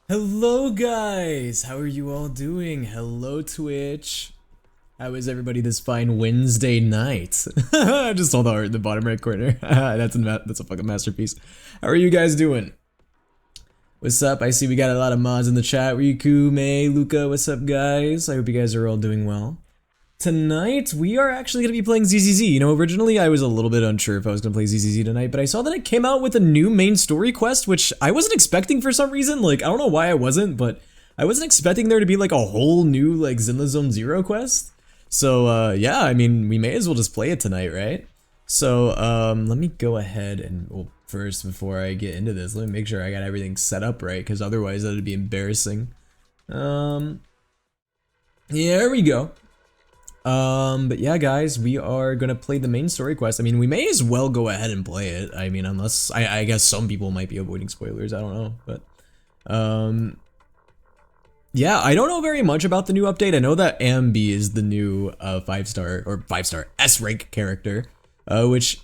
Hello guys, how are you all doing? Hello Twitch. How is everybody this fine Wednesday night? I just saw the art in the bottom right corner. That's a fucking masterpiece. How are you guys doing? What's up? I see we got a lot of mods in the chat. Riku, May, Luca, what's up guys? I hope you guys are all doing well. Tonight, we are actually going to be playing ZZZ. You know, originally I was a little bit unsure if I was going to play ZZZ tonight, but I saw that it came out with a new main story quest, which I wasn't expecting for some reason. Like, I don't know why I wasn't, but I wasn't expecting there to be like a whole new like Zinla Zone Zero quest. So, yeah, I mean, we may as well just play it tonight, right? So, let me go ahead and, well, first, before I get into this, let me make sure I got everything set up right, because otherwise that'd be embarrassing. Here we go. But yeah, guys, we are gonna play the main story quest. I mean, we may as well go ahead and play it. I mean, unless, I guess some people might be avoiding spoilers, I don't know, but, yeah, I don't know very much about the new update. I know that Ambi is the new, 5-star S rank character, which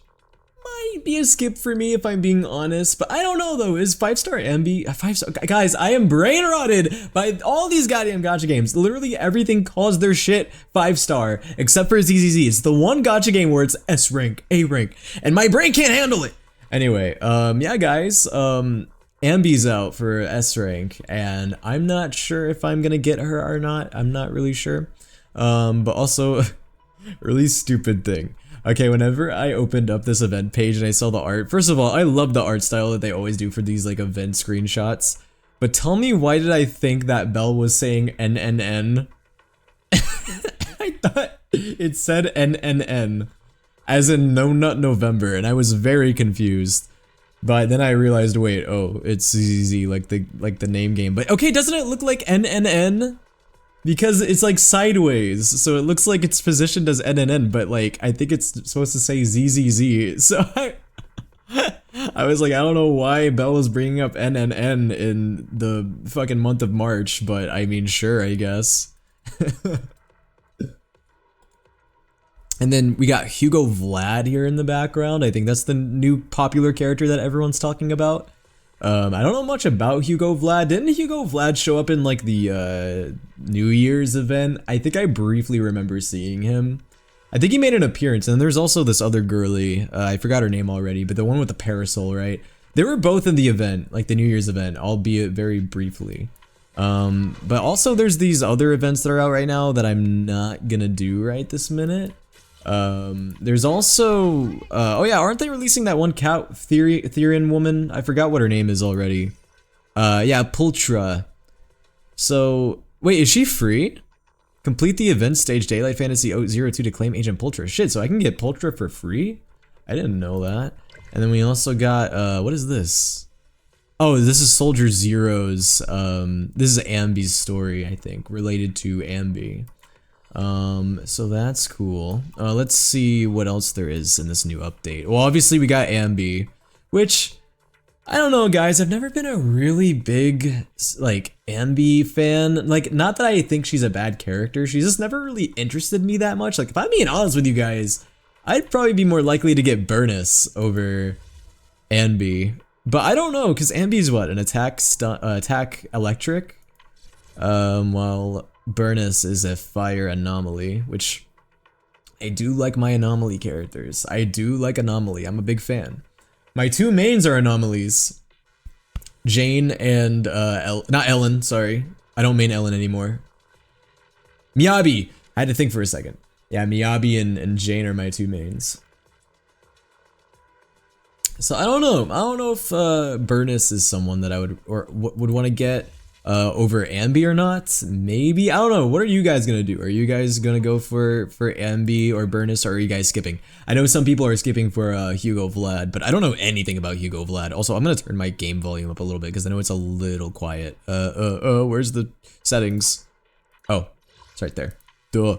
might be a skip for me if I'm being honest, but I don't know though. Is 5-star Ambi a 5-star? Guys, I am brain rotted by all these goddamn gacha games. Literally everything calls their shit 5-star except for ZZZ. It's the one gacha game where it's S rank, A rank, and my brain can't handle it. Anyway, yeah, guys, Ambi's out for S rank, and I'm not sure if I'm gonna get her or not. I'm not really sure. But also, really stupid thing. Okay, whenever I opened up this event page and I saw the art, first of all, I love the art style that they always do for these like event screenshots. But tell me, why did I think that Bell was saying NNN? I thought it said NNN, as in No Nut November, and I was very confused. But then I realized, wait, oh, it's ZZZ, like the name game. But okay, doesn't it look like NNN? Because it's like sideways, so it looks like it's positioned as NNN, but like I think it's supposed to say ZZZ. So I was like, I don't know why Bell is bringing up NNN in the fucking month of March, but I mean, sure, I guess. And then we got Hugo Vlad here in the background. I think that's the new popular character that everyone's talking about. I don't know much about Hugo Vlad. Didn't Hugo Vlad show up in like the New Year's event? I think I briefly remember seeing him. I think he made an appearance, and there's also this other girly, I forgot her name already, but the one with the parasol, right? They were both in the event, like the New Year's event, albeit very briefly. But also there's these other events that are out right now that I'm not gonna do right this minute. There's also, oh yeah, aren't they releasing that one cat Therian woman? I forgot what her name is already. Yeah, Pultra. So, wait, is she free? Complete the event stage Daylight Fantasy 02 to claim Agent Pultra. Shit, so I can get Pultra for free? I didn't know that. And then we also got, what is this? Oh, this is Soldier Zero's, this is Ambi's story, I think, related to Ambi. So that's cool. Let's see what else there is in this new update. Well, obviously we got Ambi, which, I don't know guys, I've never been a really big, like, Ambi fan. Like, not that I think she's a bad character, she's just never really interested me that much. Like, if I'm being honest with you guys, I'd probably be more likely to get Burnus over Ambi. But I don't know, because Ambi's what, an attack electric? While Burnus is a fire anomaly, which I do like my anomaly characters. I do like Anomaly, I'm a big fan. My two mains are anomalies. Jane and, not Ellen, sorry. I don't main Ellen anymore. Miyabi! I had to think for a second. Yeah, Miyabi and Jane are my two mains. So I don't know. I don't know if Burnus is someone that I would want to get over Ambi or not. Maybe, I don't know. What are you guys gonna do? Are you guys gonna go for Ambi or Burnus, or are you guys skipping? I know some people are skipping for Hugo Vlad, but I don't know anything about Hugo Vlad. Also, I'm gonna turn my game volume up a little bit because I know it's a little quiet. Where's the settings? Oh, it's right there. Duh.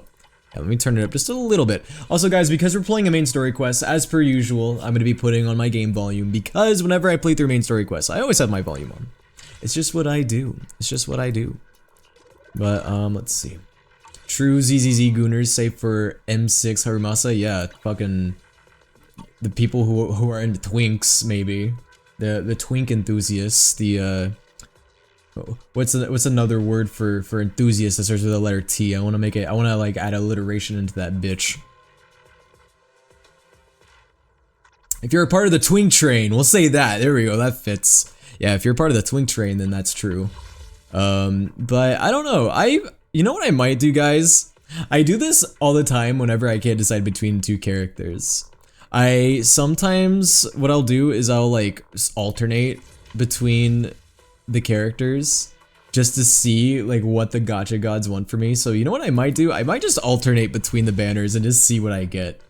Yeah, let me turn it up just a little bit. Also guys, because we're playing a main story quest, as per usual, I'm gonna be putting on my game volume, because whenever I play through main story quests, I always have my volume on. It's just what I do. It's just what I do. But, let's see. True ZZZ Gooners, save for M6 Harumasa. Yeah, fucking the people who are into twinks, maybe. The twink enthusiasts, the What's another word for enthusiast that starts with the letter T? I want to make it. I want to like add alliteration into that bitch. If you're a part of the twink train, we'll say that. There we go. That fits. Yeah, if you're part of the twink train, then that's true. But I don't know. You know what I might do, guys? I do this all the time whenever I can't decide between two characters. Sometimes what I'll do is I'll like alternate between the characters just to see like what the gacha gods want for me. So you know what I might do? I might just alternate between the banners and just see what I get.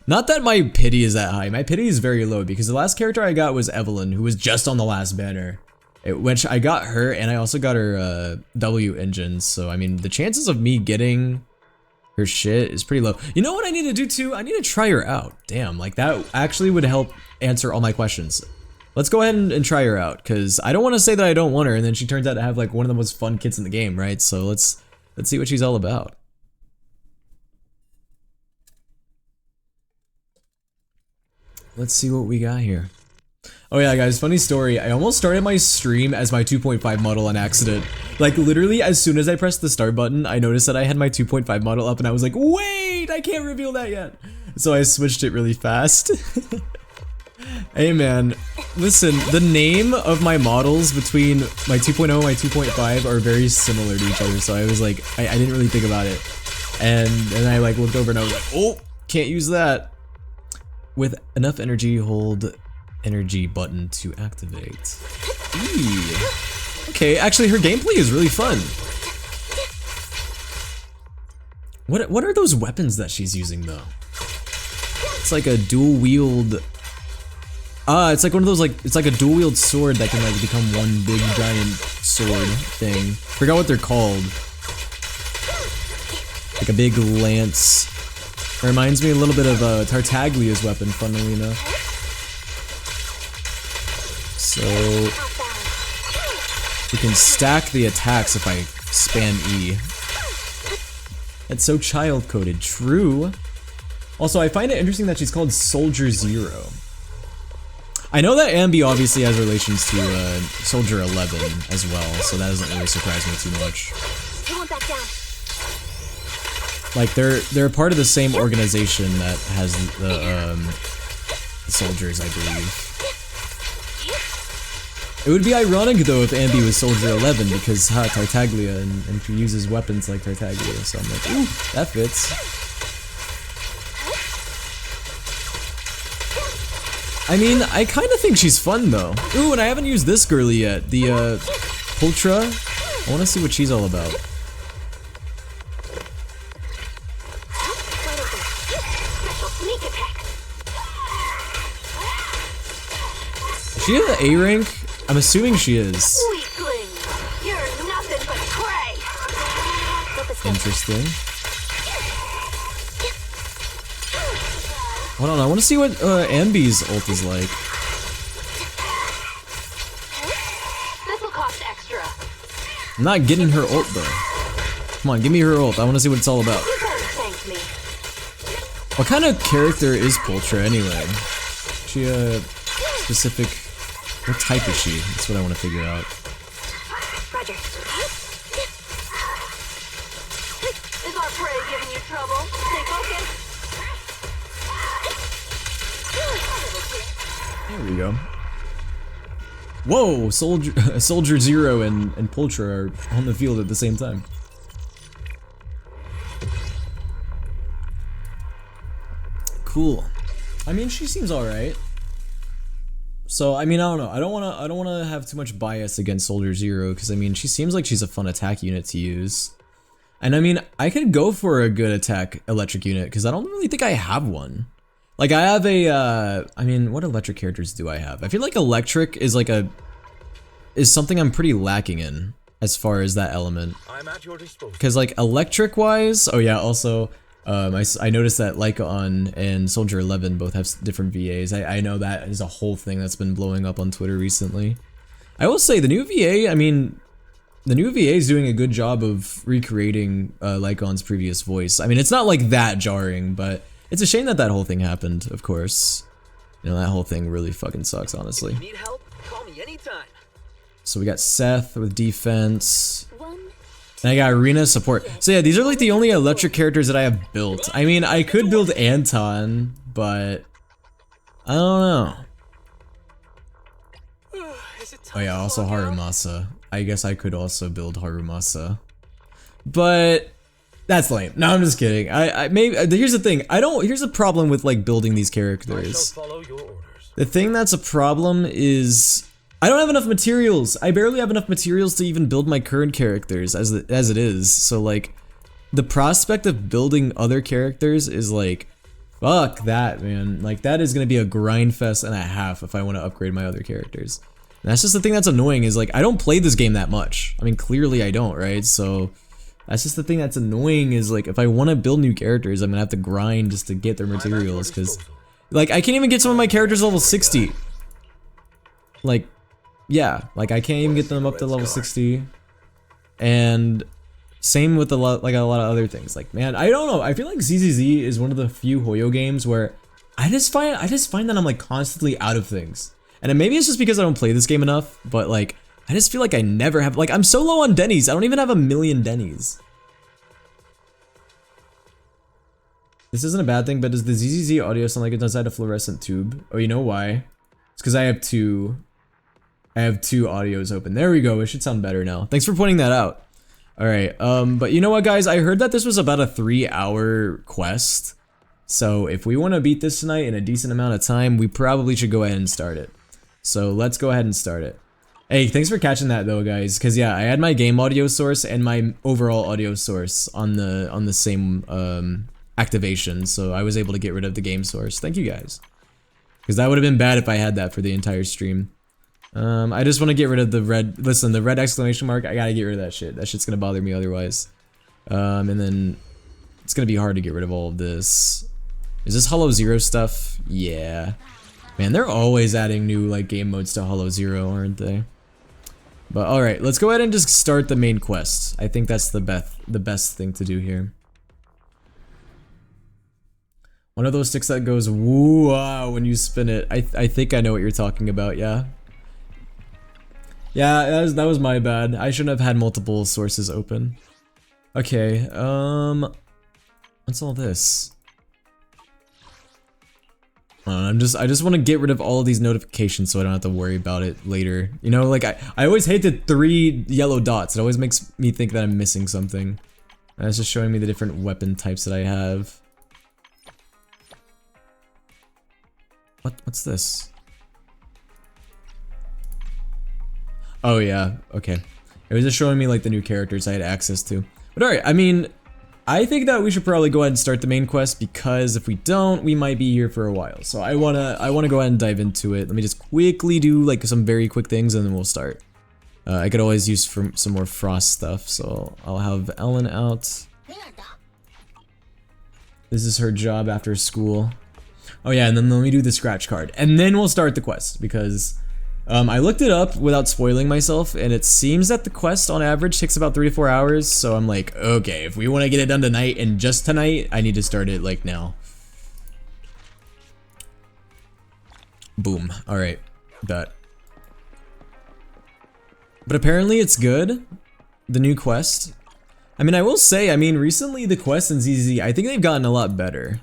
Not that my pity is that high. My pity is very low because the last character I got was Evelyn, who was just on the last banner. Which I got her, and I also got her W engines. So I mean, the chances of me getting her shit is pretty low. You know what I need to do too? I need to try her out. Damn, like that actually would help answer all my questions. Let's go ahead and try her out, because I don't want to say that I don't want her, and then she turns out to have like one of the most fun kits in the game, right? So let's see what she's all about. Let's see what we got here. Oh yeah, guys, funny story. I almost started my stream as my 2.5 model on accident. Like, literally, as soon as I pressed the start button, I noticed that I had my 2.5 model up, and I was like, wait, I can't reveal that yet. So I switched it really fast. Hey, man, listen, the name of my models between my 2.0 and my 2.5 are very similar to each other, so I was like, I didn't really think about it. And then I, like, looked over and I was like, oh, can't use that. With enough energy, hold energy button to activate. Eee. Okay, actually her gameplay is really fun. What are those weapons that she's using though? It's like a dual wield. It's like one of those like it's like a dual wield sword that can like become one big giant sword thing. Forgot what they're called. Like a big lance. It reminds me a little bit of Tartaglia's weapon, funnily enough. So we can stack the attacks if I spam E. It's so child-coded. True. Also, I find it interesting that she's called Soldier Zero. I know that Ambi obviously has relations to Soldier 11 as well, so that doesn't really surprise me too much. Like they're part of the same organization that has the soldiers, I believe. It would be ironic though if Ambi was Soldier 11 because Tartaglia and she uses weapons like Tartaglia, so I'm like, ooh, that fits. I mean, I kind of think she's fun though. Ooh, and I haven't used this girly yet, the Pultra. I want to see what she's all about. Is she in the A rank? I'm assuming she is. Interesting. Hold on, I want to see what Ambi's ult is like. I'm not getting her ult though. Come on, give me her ult. I want to see what it's all about. What kind of character is Pultra anyway? Is she a specific... What type is she? That's what I want to figure out. Roger. Is our prey giving you trouble? Stay focused. There we go. Whoa! Soldier Zero and Pultra are on the field at the same time. Cool. I mean, she seems alright. So I mean, I don't know. I don't wanna have too much bias against Soldier Zero because I mean, she seems like she's a fun attack unit to use. And I mean, I could go for a good attack electric unit because I don't really think I have one. Like I have a I mean, what electric characters do I have? I feel like electric is like is something I'm pretty lacking in as far as that element. I'm at your disposal. Because like electric wise, oh yeah, also I noticed that Lycaon and Soldier 11 both have different VAs. I know that is a whole thing that's been blowing up on Twitter recently. I will say the new VA, I mean, the new VA is doing a good job of recreating Lycaon's previous voice. I mean, it's not like that jarring, but it's a shame that that whole thing happened, of course. You know, that whole thing really fucking sucks, honestly. If you need help, call me anytime. So we got Seth with defense. One. And I got Arena support. So yeah, these are like the only electric characters that I have built. I mean, I could build Anton, but I don't know. Oh yeah, also Harumasa. I guess I could also build Harumasa. But that's lame. No, I'm just kidding. I maybe here's the thing. Here's the problem with like building these characters. The thing that's a problem is I don't have enough materials. I barely have enough materials to even build my current characters as it is. So like the prospect of building other characters is like fuck that, man. Like that is going to be a grind fest and a half if I want to upgrade my other characters. And that's just the thing that's annoying is like I don't play this game that much. I mean, clearly I don't, right? So that's just the thing that's annoying is like if I want to build new characters, I'm going to have to grind just to get their materials cuz like I can't even get some of my characters level 60. Like yeah, like I can't even get them up to level 60. And same with a lot of other things. Like man, I don't know. I feel like ZZZ is one of the few Hoyo games where I just find that I'm like constantly out of things. And maybe it's just because I don't play this game enough, but like I just feel like I never have, like I'm so low on Denny's. I don't even have 1,000,000 Denny's. This isn't a bad thing, but does the ZZZ audio sound like it's inside a fluorescent tube? Oh, you know why? It's because I have two audios open. There we go. It should sound better now. Thanks for pointing that out. All right. But you know what, guys? I heard that this was about a 3-hour quest. So if we want to beat this tonight in a decent amount of time, we probably should go ahead and start it. So let's go ahead and start it. Hey, thanks for catching that though, guys. Because yeah, I had my game audio source and my overall audio source on the same activation, so I was able to get rid of the game source. Thank you guys. Because that would have been bad if I had that for the entire stream. I just want to get rid of the red. Listen, the red exclamation mark. I gotta get rid of that shit. That shit's gonna bother me otherwise. And then it's gonna be hard to get rid of all of this. Is this Hollow Zero stuff? Yeah. Man, they're always adding new like game modes to Hollow Zero, aren't they? But all right, let's go ahead and just start the main quest. I think that's the best thing to do here. One of those sticks that goes woo wow when you spin it. I think I know what you're talking about. Yeah. Yeah, that was my bad. I shouldn't have had multiple sources open. Okay. What's all this? I just want to get rid of all of these notifications so I don't have to worry about it later. You know, like I always hate the 3 yellow dots. It always makes me think that I'm missing something. And it's just showing me the different weapon types that I have. What's this? Oh yeah, okay. It was just showing me like the new characters I had access to. But alright, I mean, I think that we should probably go ahead and start the main quest because if we don't, we might be here for a while. So I wanna go ahead and dive into it. Let me just quickly do like some very quick things and then we'll start. I could always use some more frost stuff, so I'll have Ellen out. This is her job after school. Oh yeah, and then let me do the scratch card. And then we'll start the quest because I looked it up without spoiling myself and it seems that the quest on average takes about 3 to 4 hours. So I'm like, okay, if we want to get it done tonight and just tonight, I need to start it like now. Boom. All right, bet. But apparently it's good, the new quest. I mean, I will say, recently the quests in ZZZ, I think they've gotten a lot better.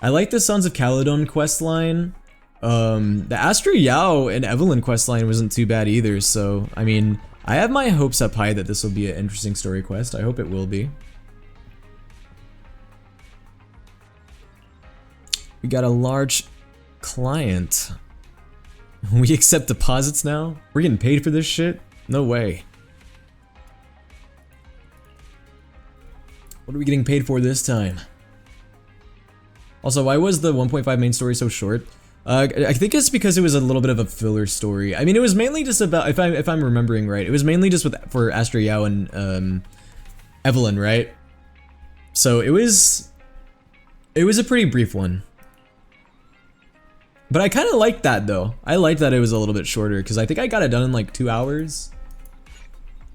I like the Sons of Caledon questline. The Astra Yao and Evelyn questline wasn't too bad either, so, I mean, I have my hopes up high that this will be an interesting story quest. I hope it will be. We got a large client. We accept deposits now? We're getting paid for this shit? No way. What are we getting paid for this time? Also, why was the 1.5 main story so short? I think it's because it was a little bit of a filler story. I mean, it was mainly just about, if I'm remembering right, it was mainly just for Astra Yao and Evelyn, right? So it was a pretty brief one. But I kind of liked that though. I liked that it was a little bit shorter because I think I got it done in like 2 hours.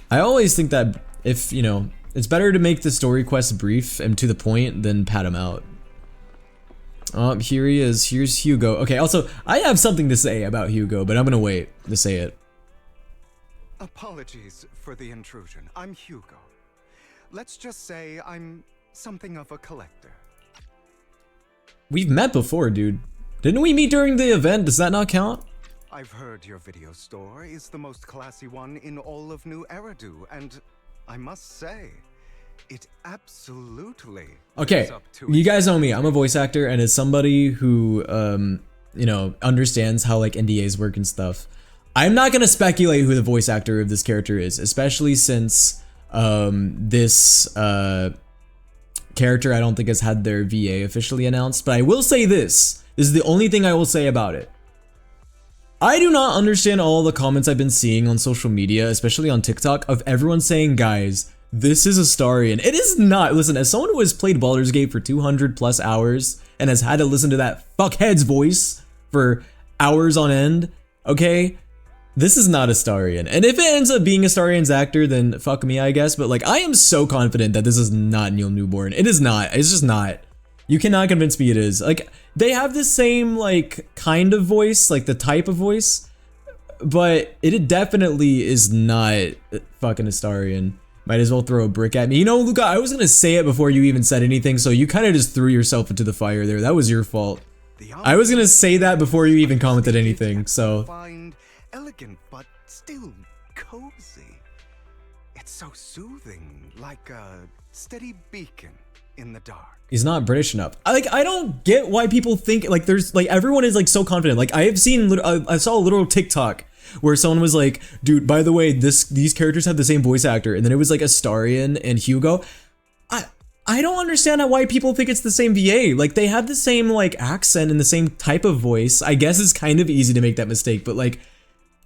I always think that if, you know, it's better to make the story quests brief and to the point than pad them out. Here he is. Here's Hugo. Okay, also, I have something to say about Hugo, but I'm gonna wait to say it. Apologies for the intrusion. I'm Hugo. Let's just say I'm something of a collector. We've met before, dude. Didn't we meet during the event? Does that not count? I've heard your video store is the most classy one in all of New Eridu, and I must say, it absolutely Okay, lives up to you its guys know me. I'm a voice actor, and as somebody who, you know, understands how like NDAs work and stuff, I'm not gonna speculate who the voice actor of this character is, especially since this character I don't think has had their VA officially announced. But I will say this. This is the only thing I will say about it. I do not understand all the comments I've been seeing on social media, especially on TikTok, of everyone saying, guys, this is Astarion. It is not. Listen, as someone who has played Baldur's Gate for 200 plus hours and has had to listen to that fuckhead's voice for hours on end, okay, this is not Astarion. And if it ends up being Astarion's actor, then fuck me, I guess. But like, I am so confident that this is not Neil Newborn. It is not. It's just not. You cannot convince me it is. Like, they have the same, like, kind of voice, like the type of voice, but it definitely is not fucking Astarion. Might as well throw a brick at me. You know, Luca, I was gonna say it before you even said anything, so you kind of just threw yourself into the fire there. That was your fault. I was gonna say that before you even commented anything, so. Find elegant, but still cozy. It's so soothing, like a steady beacon in the dark. He's not British enough. I don't get why people think like there's like everyone is like so confident. Like I have seen, I saw a little TikTok where someone was like, dude, by the way, these characters have the same voice actor, and then it was like Astarion and Hugo. I don't understand why people think it's the same VA. Like they have the same like accent and the same type of voice. I guess it's kind of easy to make that mistake, but like,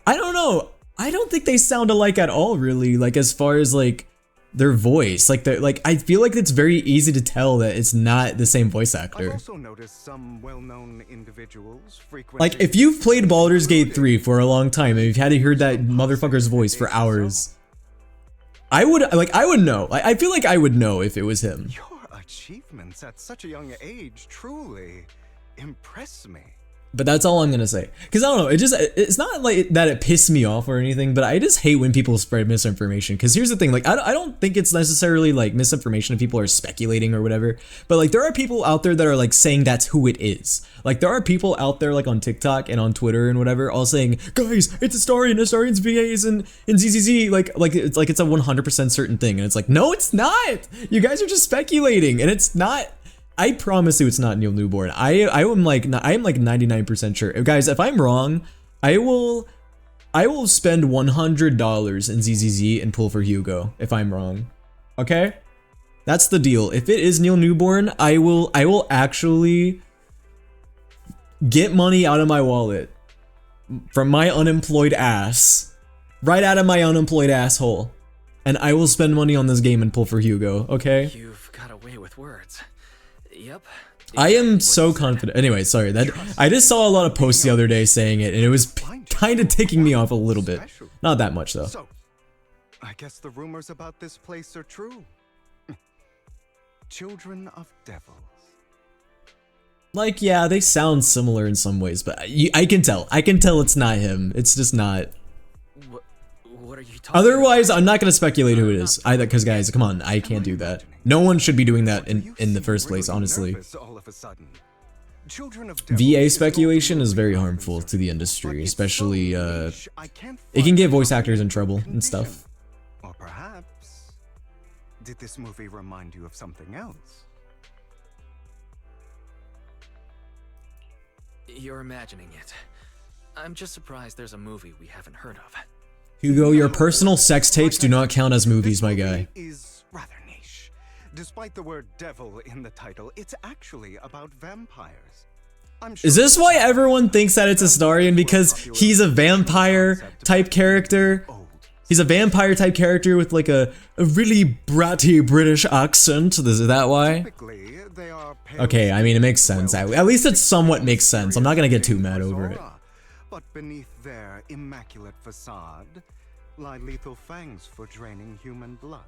I don't know. I don't think they sound alike at all, really. Like as far as like their voice, like I feel like it's very easy to tell that it's not the same voice actor. I've also noticed some well-known individuals frequently. Like if you've played Baldur's Gate 3 for a long time and you've had to hear that motherfucker's voice for hours, I would know. I feel like I would know if it was him. Your achievements at such a young age truly impress me. But that's all I'm gonna say. Cause I don't know, it's not like that it pissed me off or anything, but I just hate when people spread misinformation. Cause here's the thing, like I don't think it's necessarily like misinformation if people are speculating or whatever, but like there are people out there that are like saying that's who it is. Like there are people out there like on TikTok and on Twitter and whatever all saying, guys, it's Astarion's VAs in ZZZ, like it's a 100% certain thing. And it's like, no, it's not. You guys are just speculating, and it's not. I promise you it's not Neil Newborn. I am like 99% sure. Guys, if I'm wrong, I will spend $100 in ZZZ and pull for Hugo if I'm wrong. Okay? That's the deal. If it is Neil Newborn, I will actually get money out of my wallet from my unemployed ass, right out of my unemployed asshole, and I will spend money on this game and pull for Hugo, okay? You've got a way with words. Yep. I am so confident. Anyway, sorry, that I just saw a lot of posts the other day saying it, and it was kind of ticking me off a little bit. Not that much though. So, I guess the rumors about this place are true. Children of devils. Like, yeah, they sound similar in some ways, but I can tell. I can tell it's not him. It's just not. What are you talking Otherwise, I'm not gonna speculate who it is. Because guys, come on, I can't do that. No one should be doing that in the first place, honestly. VA speculation is very harmful to the industry, especially it can get voice actors in trouble and stuff. Or perhaps, did this movie remind you of something else? You're imagining it. I'm just surprised there's a movie we haven't heard of. Hugo, your personal sex tapes do not count as movies, my guy. Is rather niche. Despite the word devil in the title, it's actually about vampires. Is this why everyone thinks that it's Astarion? Because he's a vampire type character? He's a vampire type character with like a really bratty British accent. Is that why? Okay, I mean, it makes sense. At least it somewhat makes sense. I'm not gonna get too mad over it. But beneath their immaculate facade lie lethal fangs for draining human blood.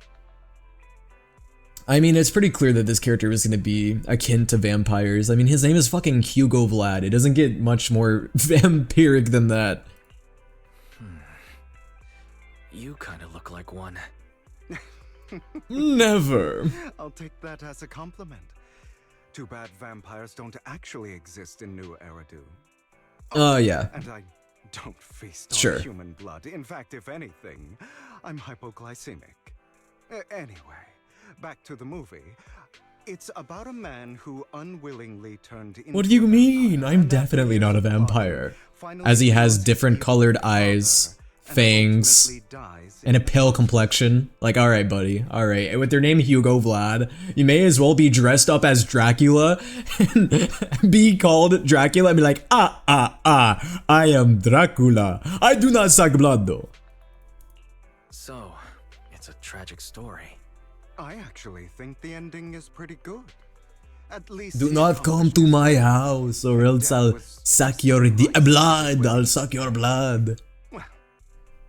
I mean, it's pretty clear that this character is going to be akin to vampires. I mean, his name is fucking Hugo Vlad. It doesn't get much more vampiric than that. You kind of look like one. Never. I'll take that as a compliment. Too bad vampires don't actually exist in New Eridu. Oh, yeah. And I don't feast Sure. on human blood. In fact, if anything, I'm hypoglycemic. Anyway, back to the movie. It's about a man who unwillingly turned into What do you a mean? vampire, I'm and after definitely not a years of vampire. finally As he has becomes different his colored father, eyes, and fangs, ultimately dies and a in pale complexion. Like, alright, buddy. Alright. With their name Hugo Vlad, you may as well be dressed up as Dracula and be called Dracula and be like, I am Dracula. I do not suck blood, though. So, it's a tragic story. I actually think the ending is pretty good. At least Do he not come to accomplishes my something. house, or else Death I'll was suck your priceless blood. with I'll him. suck your blood. Well,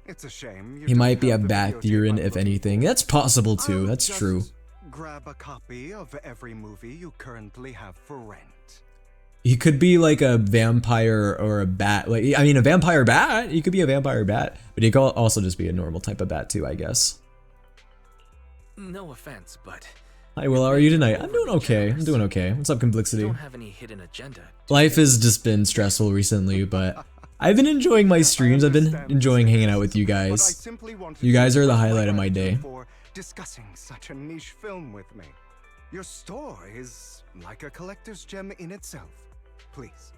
it's a shame. You He don't might be a have the Bacterian, videotape I'm if looking anything. for. That's possible too. I'll That's just true. Grab a copy of every movie you currently have for rent. He could be like a vampire or a bat. Like, I mean, a vampire bat. He could be a vampire bat, but he could also just be a normal type of bat too, I guess. No offense, but Hi, Will. How are you tonight? I'm doing okay. I'm doing okay. What's up, you Complexity? don't have any hidden agenda. Life has just been stressful recently, but I've been enjoying my streams. I've been enjoying hanging out with you guys. You guys are the highlight of my day. For discussing such a niche film with me. Your store is like a collector's gem in itself. Please,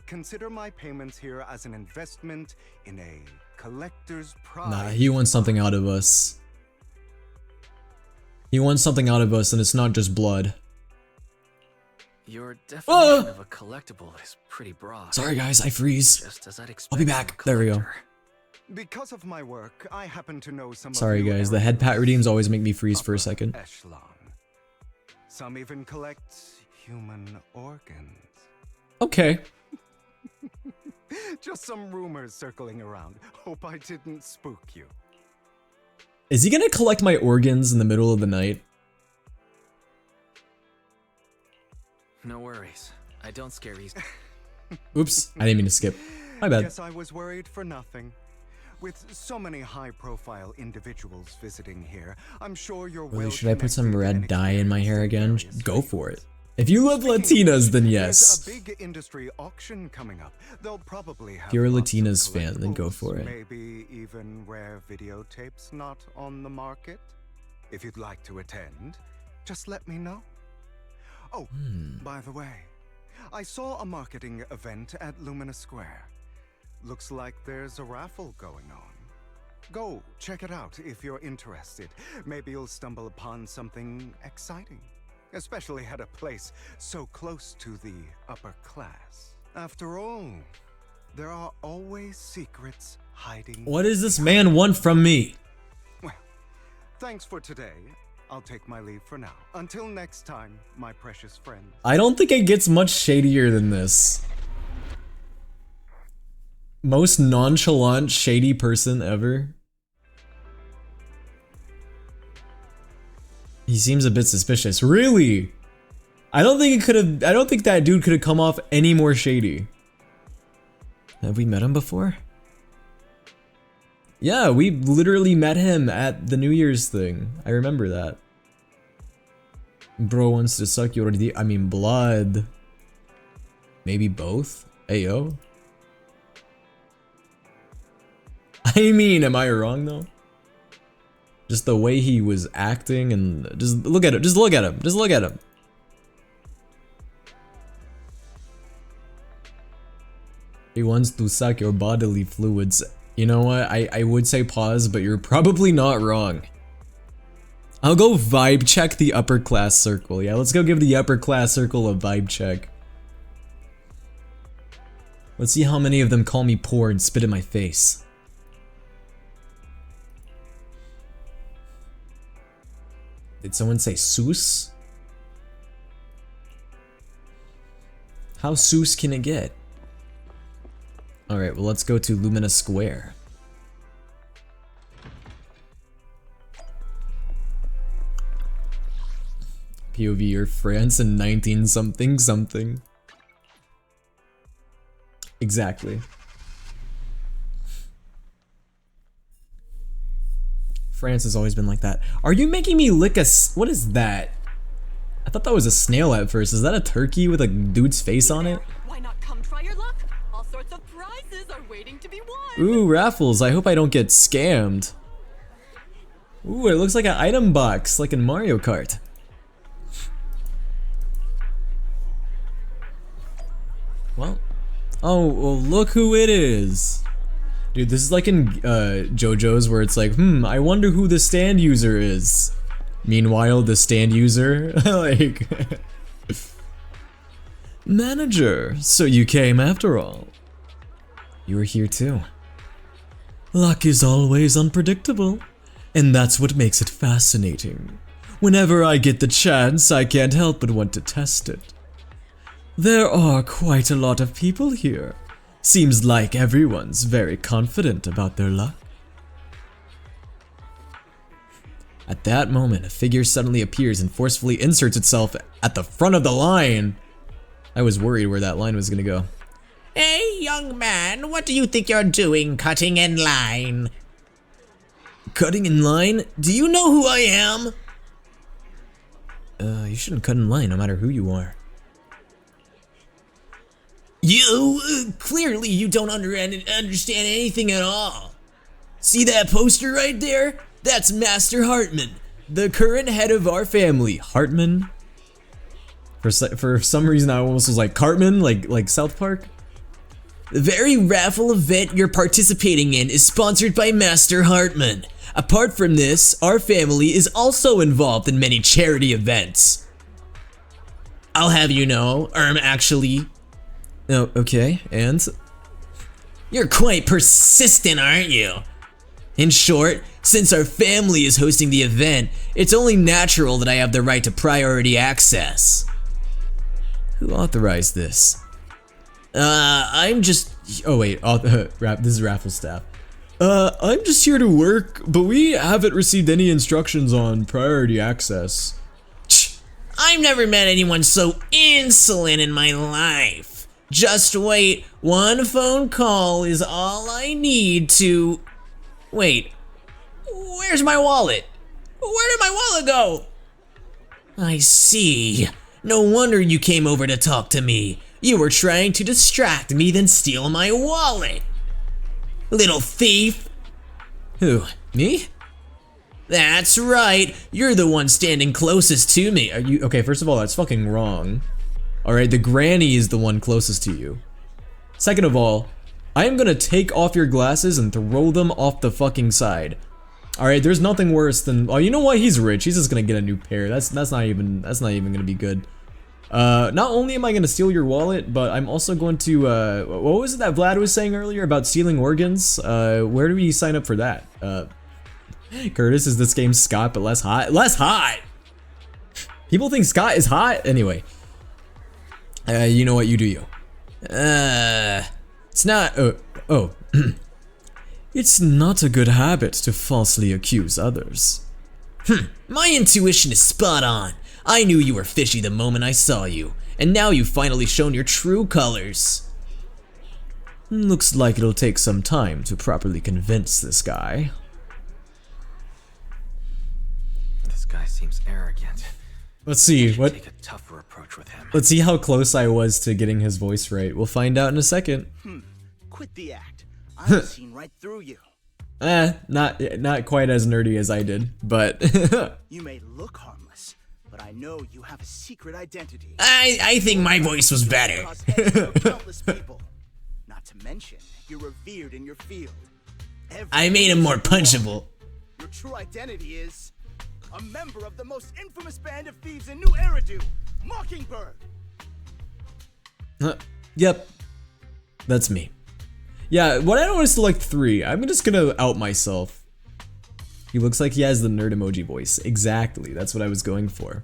consider my payments here as an investment in a collector's prize. Nah, he wants something out of us. He wants something out of us, and it's not just blood. Your definition of a collectible is pretty broad. Sorry, guys. I freeze. Just as I'd expect I'll be from a back. There we go. collector. Because of my work, I happen to know some Sorry, of you guys. The head pat Eridu's redeems always make me freeze for a upper second. Echelon. Some even collect human organs. Okay. Just some rumors circling around. Hope I didn't spook you. Is he gonna collect my organs in the middle of the night? No worries. I don't scare easy. Oops. I didn't mean to skip. My bad. Guess I was worried for nothing. With so many high-profile individuals visiting here, I'm sure you're Really, should I put some well-connected and red dye in my hair again? experienced in Go various for it. fields. If you love Speaking of Latinas, which, then there's yes. a big industry auction coming up. They'll probably have If you're a lots of Latinas fan, then go collectibles, for it. Maybe even rare videotapes not on the market. If you'd like to attend, just let me know. Oh, by the way, I saw a marketing event at Lumina Square. Looks like there's a raffle going on. Go check it out if you're interested. Maybe you'll stumble upon something exciting. Especially at a place so close to the upper class. After all, there are always secrets hiding. What does this man want from me? Well, thanks for today. I'll take my leave for now. Until next time, my precious friends. I don't think it gets much shadier than this. Most nonchalant, shady person ever. He seems a bit suspicious. Really? I don't think that dude could have come off any more shady. Have we met him before? Yeah, we literally met him at the New Year's thing. I remember that. Bro wants to suck your blood. Maybe both? Ayo. I mean, am I wrong though? Just the way he was acting and just look at him, just look at him, just look at him. He wants to suck your bodily fluids. You know what? I would say pause, but you're probably not wrong. I'll go vibe check the upper class circle. Yeah, let's go give the upper class circle a vibe check. Let's see how many of them call me poor and spit in my face. Did someone say Seuss? How Seuss can it get? Alright, well let's go to Lumina Square. POV or France in 19 something something. Exactly. France has always been like that. Are you making me lick a what is that? I thought that was a snail at first. Is that a turkey with a dude's face on it? Why not come try your luck? All sorts of prizes are waiting to be won. Ooh, raffles. I hope I don't get scammed. Ooh, it looks like an item box, like in Mario Kart. Well, oh, well, look who it is. Dude, this is like in JoJo's where it's like, I wonder who the stand user is. Meanwhile, the stand user, like... Manager, so you came after all. You were here too. Luck is always unpredictable, and that's what makes it fascinating. Whenever I get the chance, I can't help but want to test it. There are quite a lot of people here. Seems like everyone's very confident about their luck. At that moment, a figure suddenly appears and forcefully inserts itself at the front of the line. I was worried where that line was gonna go. Hey, young man, what do you think you're doing cutting in line? Cutting in line? Do you know who I am? You shouldn't cut in line no matter who you are. Clearly you don't understand anything at all. See that poster right there? That's Master Hartman, the current head of our family. Hartman? For some reason I almost was like Cartman, like South Park. The very raffle event you're participating in is sponsored by Master Hartman. Apart from this, our family is also involved in many charity events. I'll have you know, actually... Oh, okay, and? You're quite persistent, aren't you? In short, since our family is hosting the event, it's only natural that I have the right to priority access. Who authorized this? I'm just... Oh wait, this is Raffles staff. I'm just here to work, but we haven't received any instructions on priority access. I've never met anyone so insolent in my life. Just wait, one phone call is all I need to... Wait, where's my wallet? Where did my wallet go? I see. No wonder you came over to talk to me. You were trying to distract me, then steal my wallet. Little thief. Who, me? That's right. You're the one standing closest to me. Are you okay? First of all, that's fucking wrong. All right, the granny is the one closest to you. Second of all, I am gonna take off your glasses and throw them off the fucking side. All right, there's nothing worse than. Oh, you know what? He's rich. He's just gonna get a new pair. That's not even gonna be good. Not only am I gonna steal your wallet, but I'm also going to. What was it that Vlad was saying earlier about stealing organs? Where do we sign up for that? Curtis, is this game Scott but less hot? Less hot. People think Scott is hot. Anyway, you know what? You do you. It's not. Oh. It's not a good habit to falsely accuse others. My intuition is spot on. I knew you were fishy the moment I saw you, and now you've finally shown your true colors. Looks like it'll take some time to properly convince this guy. This guy seems arrogant. Let's see what. Take a tougher approach with him. Let's see how close I was to getting his voice right. We'll find out in a second. Quit the act. I've seen right through you. Not quite as nerdy as I did, but You may look harmless, but I know you have a secret identity. I think my voice was better. Cause heads for countless people. Not to mention, you're revered in your field. I made him more punchable. Your true identity is a member of the most infamous band of thieves in New Eridu, Mockingbird. Yep, that's me. Yeah, what I don't want to select 3. I'm just gonna out myself. He looks like he has the nerd emoji voice. Exactly, that's what I was going for.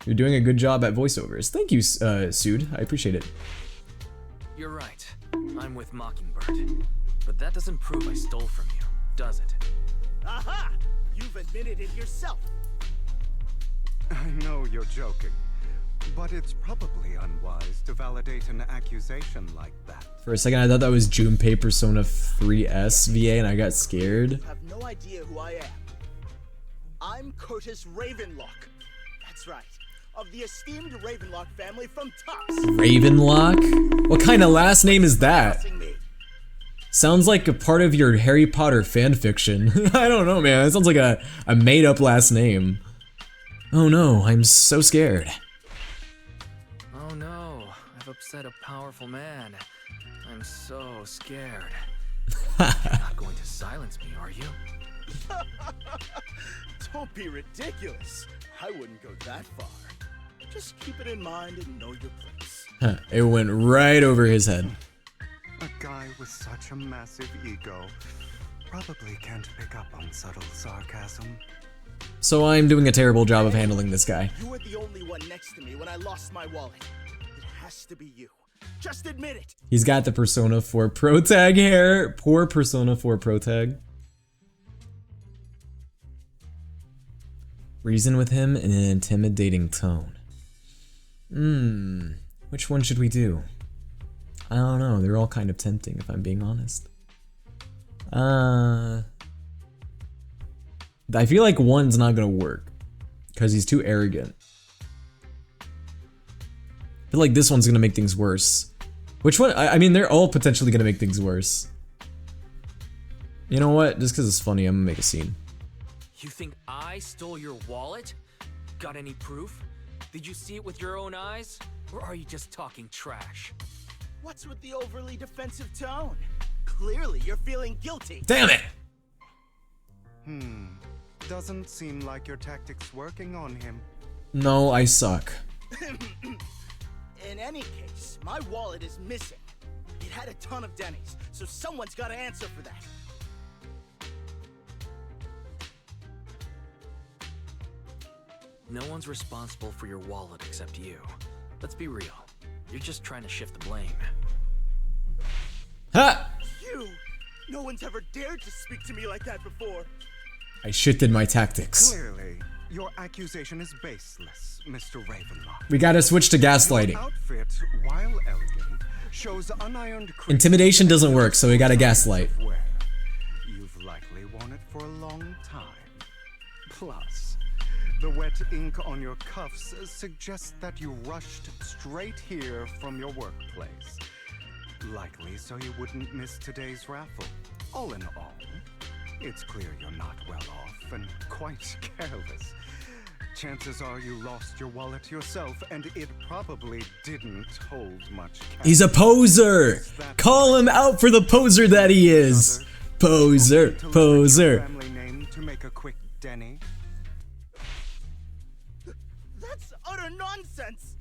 You're doing a good job at voiceovers. Thank you, Sued. I appreciate it. You're right. I'm with Mockingbird. But that doesn't prove I stole from you, does it? Aha! You've admitted it yourself. I know you're joking, but it's probably unwise to validate an accusation like that. For a second, I thought that was Junpei Persona 3S VA, and I got scared. You have no idea who I am. I'm Curtis Ravenlock. That's right. Of the esteemed Ravenlock family from Tops. Ravenlock? What kind of last name is that? Crossing me. Sounds like a part of your Harry Potter fanfiction. I don't know, man. It sounds like a made-up last name. Oh no, I'm so scared. Oh no, I've upset a powerful man. I'm so scared. You're not going to silence me, are you? Don't be ridiculous. I wouldn't go that far. Just keep it in mind and know your place. Huh, it went right over his head. A guy with such a massive ego probably can't pick up on subtle sarcasm. So I'm doing a terrible job of handling this guy. You were the only one next to me when I lost my wallet. It has to be you. Just admit it. He's got the Persona 4 Pro Tag hair. Poor Persona 4 Pro Tag. Reason with him in an intimidating tone. Which one should we do? I don't know, they're all kind of tempting if I'm being honest. I feel like one's not gonna work because he's too arrogant. I feel like this one's gonna make things worse. Which one? I mean, they're all potentially gonna make things worse. You know what? Just because it's funny, I'm gonna make a scene. You think I stole your wallet? Got any proof? Did you see it with your own eyes? Or are you just talking trash? What's with the overly defensive tone? Clearly, you're feeling guilty. Damn it! Doesn't seem like your tactics working on him. No, I suck. In any case, my wallet is missing. It had a ton of Denny's, so someone's got to answer for that. No one's responsible for your wallet except you. Let's be real. You're just trying to shift the blame. Ha! You! No one's ever dared to speak to me like that before. I shifted my tactics. Clearly, your accusation is baseless, Mr. Ravenlock. We gotta switch to gaslighting. Your outfit, while elegant, shows unironed Intimidation doesn't work, so we gotta gaslight. wear. You've likely worn it for a long time. Plus, the wet ink on your cuffs suggests that you rushed straight here from your workplace. Likely so you wouldn't miss today's raffle. All in all, it's clear you're not well off and quite careless. Chances are you lost your wallet yourself, and it probably didn't hold much cash. He's a poser! Call him out for the poser that he is! Poser, To leverage your poser. family name to make a quick Denny. That's utter nonsense.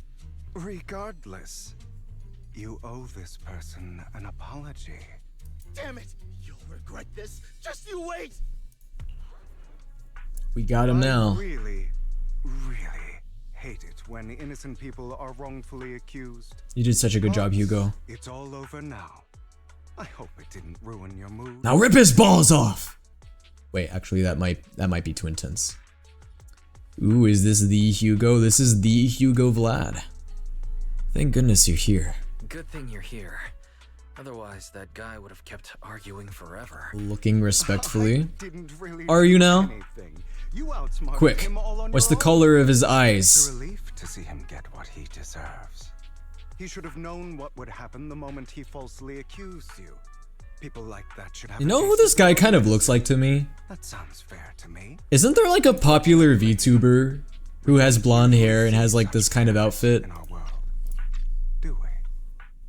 Regardless, you owe this person an apology. Damn it. You'll regret this. Just you wait. We got him now. I really hate it when innocent people are wrongfully accused. You did such a good job, Hugo. It's all over now. I hope it didn't ruin your mood. Now rip his balls off! Wait, actually that might be too intense. Ooh, is this the Hugo? This is the Hugo Vlad. Thank goodness you're here. Good thing you're here. Otherwise, that guy would have kept arguing forever. Looking respectfully. I didn't really Are you do now? anything. You outsmarted Quick, him all on what's the your own. color of his It's a eyes? relief to see him get what he deserves. He should have known what would happen the moment he falsely accused you. People like that should have. You a know who taste this of guy blood. kind of looks like to me? That sounds fair to me. Isn't there like a popular VTuber who has blonde hair and has like this kind of outfit? In our world, do we?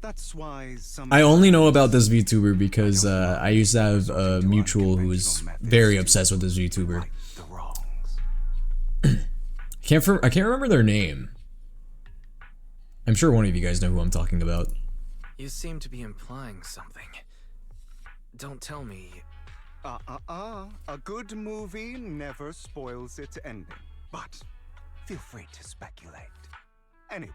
That's why some. I only know about this VTuber because I used to have a mutual who was very obsessed with this VTuber. Right the wrongs. I can't remember their name. I'm sure one of you guys know who I'm talking about. You seem to be implying something. Don't tell me. A good movie never spoils its ending. But feel free to speculate. Anyway.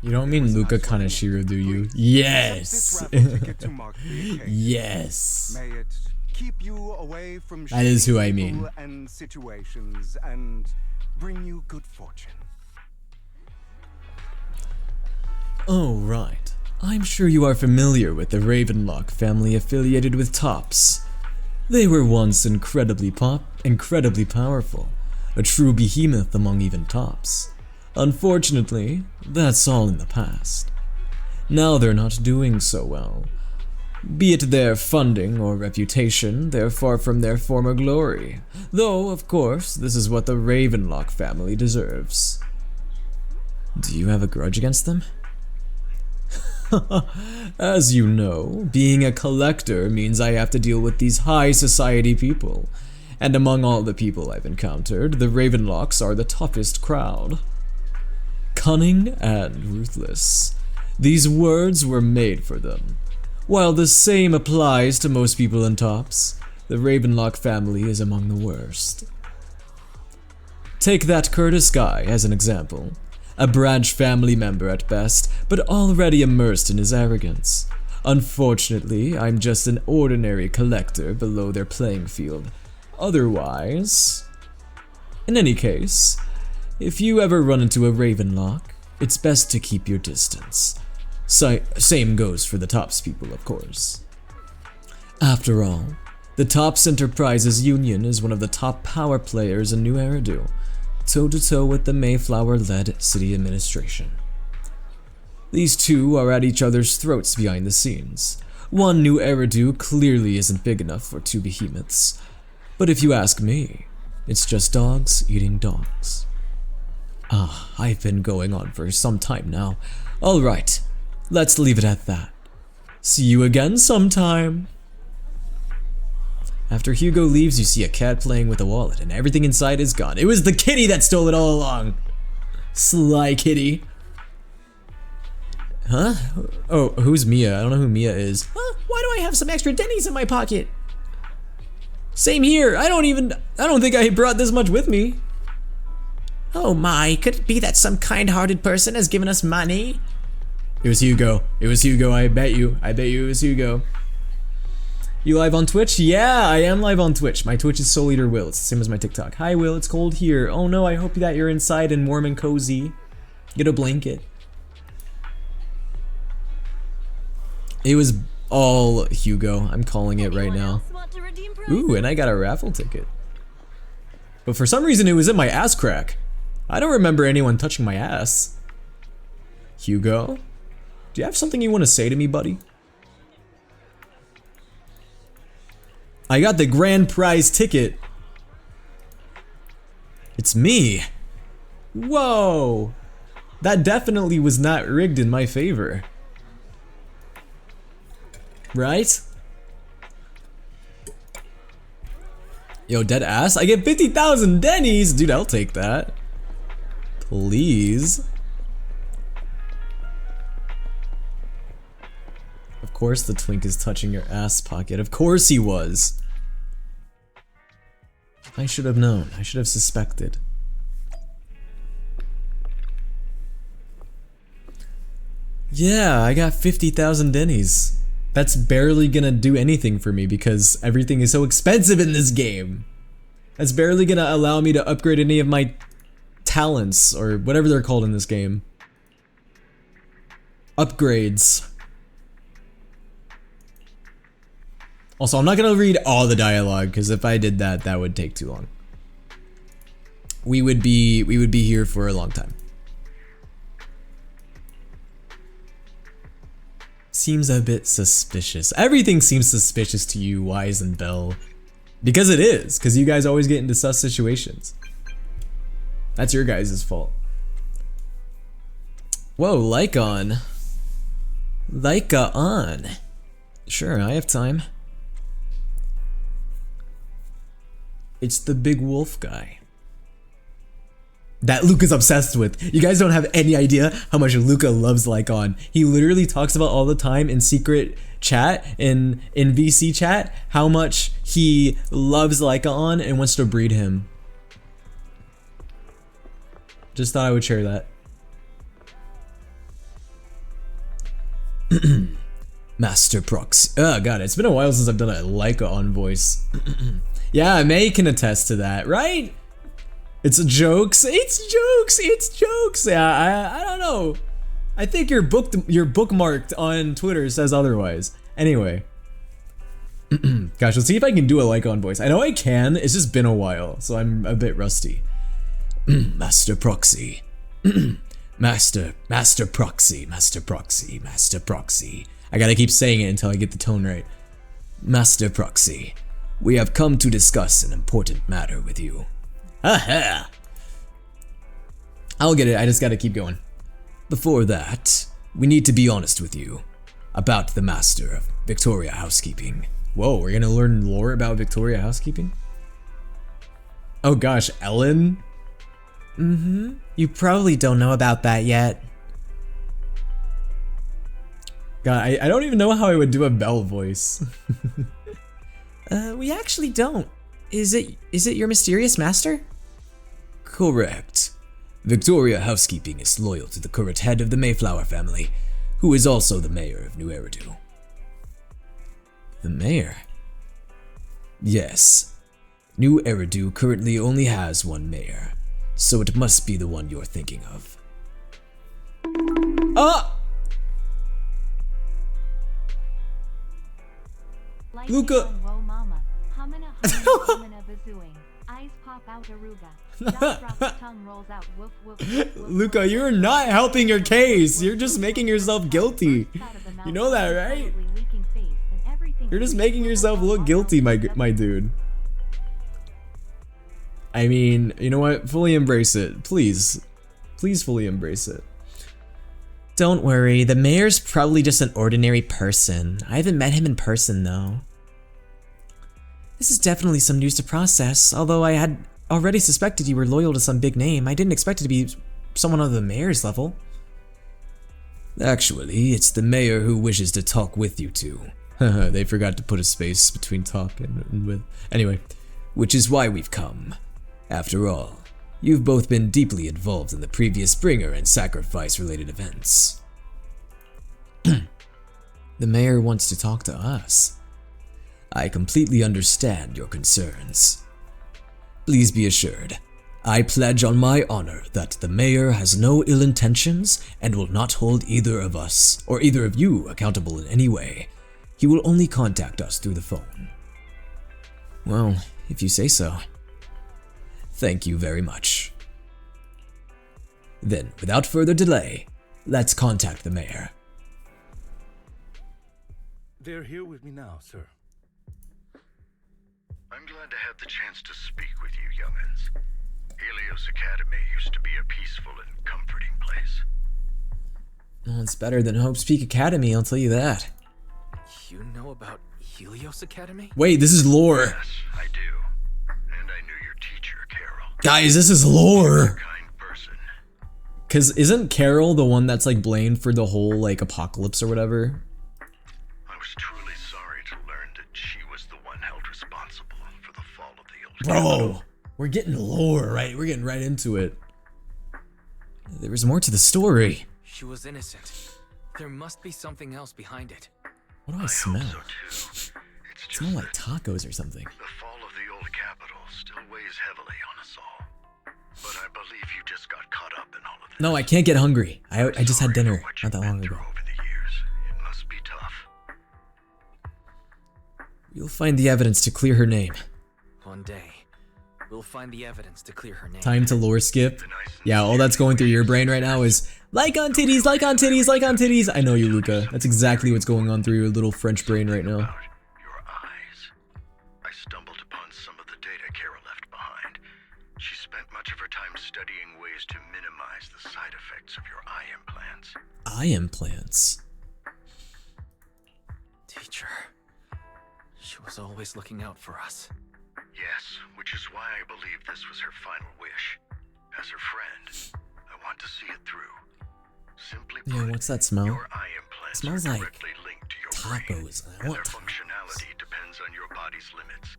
You don't mean Luca Kaneshiro, do you? Yes! Accept this raffle ticket to mark the occasion. Yes! May it keep you away from That is who I shady mean. people and situations and bring you good fortune. Oh, right. I'm sure you are familiar with the Ravenlock family affiliated with Tops. They were once incredibly powerful, a true behemoth among even tops. Unfortunately, that's all in the past. Now they're not doing so well. Be it their funding or reputation, they're far from their former glory. Though, of course, this is what the Ravenlock family deserves. Do you have a grudge against them? As you know, being a collector means I have to deal with these high society people. And among all the people I've encountered, the Ravenlocks are the toughest crowd. Cunning and ruthless. These words were made for them. While the same applies to most people in tops, the Ravenlock family is among the worst. Take that Curtis guy as an example. A branch family member at best, but already immersed in his arrogance. Unfortunately, I'm just an ordinary collector below their playing field. Otherwise... In any case, if you ever run into a Ravenlock, it's best to keep your distance. Same goes for the Tops people, of course. After all, the Tops Enterprises Union is one of the top power players in New Eridu, toe-to-toe with the Mayflower-led city administration. These two are at each other's throats behind the scenes. One New Eridu clearly isn't big enough for two behemoths, but if you ask me, it's just dogs eating dogs. I've been going on for some time now. Alright, let's leave it at that. See you again sometime. After Hugo leaves, you see a cat playing with a wallet, and everything inside is gone. It was the kitty that stole it all along. Sly kitty. Huh? Oh, who's Mia? I don't know who Mia is. Huh? Why do I have some extra Denny's in my pocket? Same here. I don't think I brought this much with me. Oh my, could it be that some kind-hearted person has given us money? It was Hugo. It was Hugo, I bet you. I bet you it was Hugo. You live on Twitch? Yeah, I am live on Twitch. My Twitch is souleaterwill. It's the same as my TikTok. Hi, Will. It's cold here. Oh no, I hope that you're inside and warm and cozy. Get a blanket. It was all Hugo. I'm calling it right now. Ooh, and I got a raffle ticket. But for some reason, it was in my ass crack. I don't remember anyone touching my ass. Hugo? Do you have something you want to say to me, buddy? I got the grand prize ticket. It's me. Whoa. That definitely was not rigged in my favor. Right? Yo, dead ass? I get 50,000 Denny's! Dude, I'll take that. Please. Of course the twink is touching your ass pocket. Of course he was. I should have known. I should have suspected. Yeah, I got 50,000 Denny's. That's barely gonna do anything for me because everything is so expensive in this game. That's barely gonna allow me to upgrade any of my talents or whatever they're called in this game. Upgrades. Also, I'm not gonna read all the dialogue because if I did that, that would take too long. We would be here for a long time. Seems a bit suspicious. Everything seems suspicious to you, Wise and Bell. Because it is, because you guys always get into sus situations. That's your guys' fault. Whoa, Lycon. Lyca on. Sure, I have time. It's the big wolf guy. That Luca's obsessed with. You guys don't have any idea how much Luca loves Lycon. He literally talks about all the time in secret chat, in VC chat, how much he loves Lycon and wants to breed him. Just thought I would share that. Master Prox. Oh god, it's been a while since I've done a Lycon voice. Yeah, May can attest to that, right? It's jokes. It's jokes. It's jokes. Yeah, I don't know. I think you're bookmarked on Twitter says otherwise. Anyway. Gosh, let's see if I can do a Lycon voice. I know I can. It's just been a while, so I'm a bit rusty. Master Proxy. Master Proxy. I gotta keep saying it until I get the tone right. Master Proxy, we have come to discuss an important matter with you. Aha! I'll get it, I just gotta keep going. Before that, we need to be honest with you about the Master of Victoria Housekeeping. Whoa, we're gonna learn lore about Victoria Housekeeping? Oh gosh, Ellen? Mm-hmm. You probably don't know about that yet. God, I don't even know how I would do a Belle voice. We actually don't. Is it your mysterious master? Correct. Victoria Housekeeping is loyal to the current head of the Mayflower family, who is also the mayor of New Eridu. The mayor? Yes. New Eridu currently only has one mayor, so it must be the one you're thinking of. Ah! Luca! Whoa, mama. Humana bazooing. Eyes pop out aruga. Jaw drops, tongue rolls out. Woof, woof, woof, woof, Luca, woof, you're woof, not woof, helping your woof, case. woof, You're just woof, making woof, yourself woof, guilty. bursts out of the mouth, You know that, right? probably leaking face, and everything You're just seems making to yourself go look on guilty, all my the my dude. I mean, you know what? Fully embrace it. Please. Please fully embrace it. Don't worry, the mayor's probably just an ordinary person. I haven't met him in person though. This is definitely some news to process, although I had already suspected you were loyal to some big name. I didn't expect it to be someone on the mayor's level. Actually, it's the mayor who wishes to talk with you two. They forgot to put a space between talk and with. Anyway, which is why we've come. After all, you've both been deeply involved in the previous bringer and sacrifice-related events. The mayor wants to talk to us. I completely understand your concerns. Please be assured, I pledge on my honor that the mayor has no ill intentions and will not hold either of us or either of you accountable in any way. He will only contact us through the phone. Well, if you say so. Thank you very much. Then, without further delay, let's contact the mayor. They're here with me now, sir. I'm glad to have the chance to speak with you, young'uns. Helios Academy used to be a peaceful and comforting place. Well, it's better than Hope's Peak Academy, I'll tell you that. You know about Helios Academy? Wait, this is lore. Yes, I do. And I knew your teacher, Carol. Guys, this is lore. Kind person. Cause isn't Carol the one that's like blamed for the whole like apocalypse or whatever? I was truly sorry to learn that she was the one held responsible for the fall of the old Bro, we're getting lore, right? We're getting right into it. There was more to the story. She was innocent. There must be something else behind it. What do I smell? So too. It's It just smells like tacos or something. the fall of the old capital still weighs heavily on us all. But I believe you just got caught up in all of this. No, I can't get hungry. I just had Sorry dinner for what not that you've long been ago. through over the years. It must be tough. You'll find the evidence to clear her name. One day, we'll find the evidence to clear her name. Time to lore skip. Yeah, all that's going through your brain right now is like on titties, like on titties, like on titties. I know you, Luca. That's exactly what's going on through your little French brain right now. About your eyes. I stumbled upon some of the data Carol left behind. She spent much of her time studying ways to minimize the side effects of your eye implants. Eye implants. Teacher. She was always looking out for us. Yes, which is why I believe this was her final wish. As her friend, I want to see it through. Simply Yeah, put, what's that smell? your eye implants Smells are like directly linked to your brain, tacos. I and want their tacos. functionality depends on your body's limits.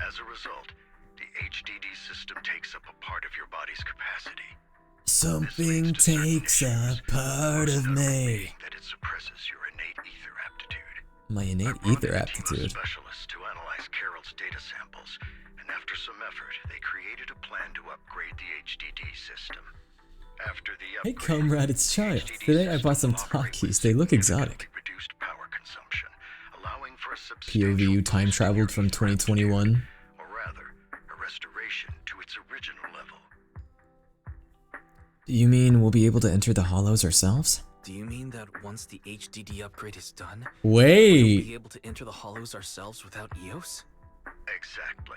As a result, the HDD system takes up a part of your body's capacity. Something takes a part of me. That it suppresses your innate ether aptitude. My innate I brought ether in a team of aptitude. specialists to analyze Carol's data samples, and after some effort, they created a plan to upgrade the HDD system. After the Hey upgrade, comrade, it's the Child. HDD Today I bought some system will operate Takis. with They look exotic. significantly reduced power consumption, allowing for a POV, you substantial time boost in traveled your from ether aptitude, 2021. or rather, a restoration to its original level. Do you mean we'll be able to enter the hollows ourselves? Do you mean that once the HDD upgrade is done, Wait. we'll be able to enter the hollows ourselves without EOS? Exactly.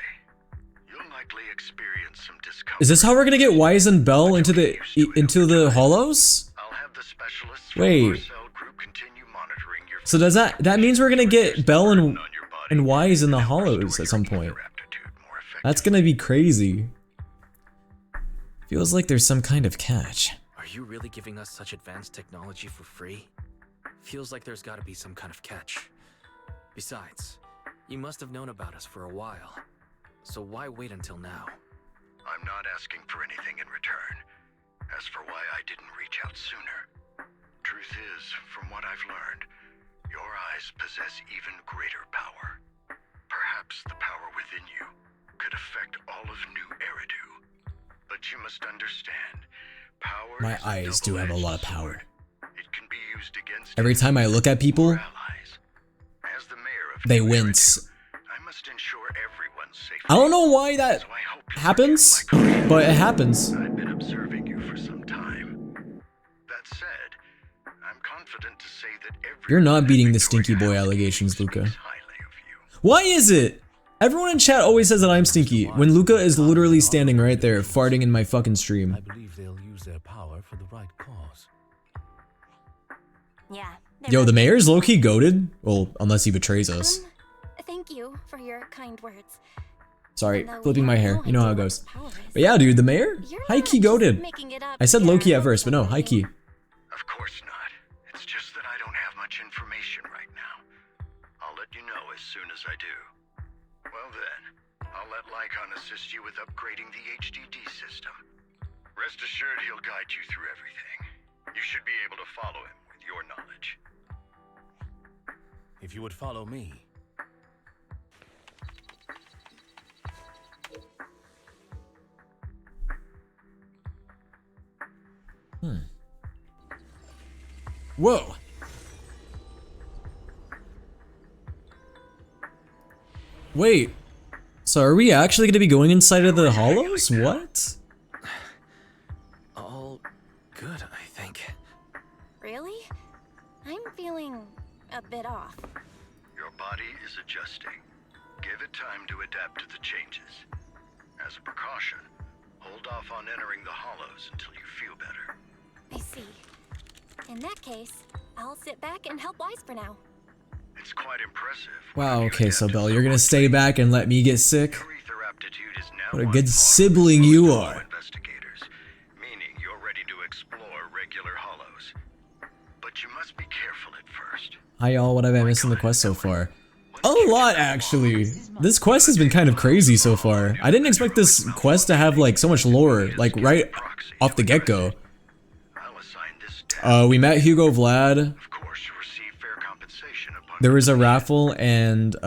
You'll likely experience some discomfort. Is this how we're gonna get Wise and Bell into the hollows? I'll have the specialists Wait. from our cell group continue monitoring your So does that means we're gonna get Bell and on your body Wise in the and help hollows restore at some your point? ether aptitude more effectively. That's gonna be crazy. Feels like there's some kind of catch. Are you really giving us such advanced technology for free? Feels like there's gotta be some kind of catch. Besides, you must have known about us for a while. So why wait until now? I'm not asking for anything in return. As for why I didn't reach out sooner, truth is, from what I've learned, your eyes possess even greater power. Perhaps the power within you could affect all of New Eridu. But you must understand, power My is a eyes do have a lot of double-edged power. sword. It can be used against Every time I look at people, your allies. As the mayor of they New wince. Eridu, I must ensure everyone's safety. I don't know why that So I hope you happens, forgive my caution. but it happens. I've been observing you for some time. That said, I'm confident to say that You're not everyone beating at the stinky Victoria boy House allegations, speaks Luca. highly of you. Why is it? Everyone in chat always says that I'm stinky, when Luca is literally standing right there, farting in my fucking stream. I believe they'll use their power for the right cause. Yeah. Yo, the mayor's low-key goated. Well, unless he betrays us. Thank you for your kind words. Sorry, Though we flipping my have hair. no You know how it idea goes. what power is. But yeah, dude, the mayor? You're High-key not just goated. making it up I said here, low-key at are first, but no, you? high-key. Of course not. It's just that I don't have much information right now. I'll let you know as soon as I do. Well then, I'll let Lycon assist you with upgrading the HDD system. Rest assured he'll guide you through everything. You should be able to follow him with your knowledge. If you would follow me. Whoa. Wait. So are we actually going to be going inside of the hollows? What? All good, I think. Really? I'm feeling a bit off. Your body is adjusting. Give it time to adapt to the changes. As a precaution, hold off on entering the hollows until you feel better. I see. In that case, I'll sit back and help Wise for now. It's quite impressive. Wow, You okay, so adapted Belle, you're going to much. stay back and let me get sick? Your ether aptitude is now What a on good par sibling with you most are. fellow investigators, meaning you're ready to explore regular hollows. But you must be careful at first. Hi y'all, what have I missed in the quest so far? A lot, actually. This quest has been kind of crazy so far. I didn't expect this quest to have like so much lore, like right off the get-go. I'll assign this task. We met Hugo Vlad. Of course, you receive fair compensation upon There was a raffle and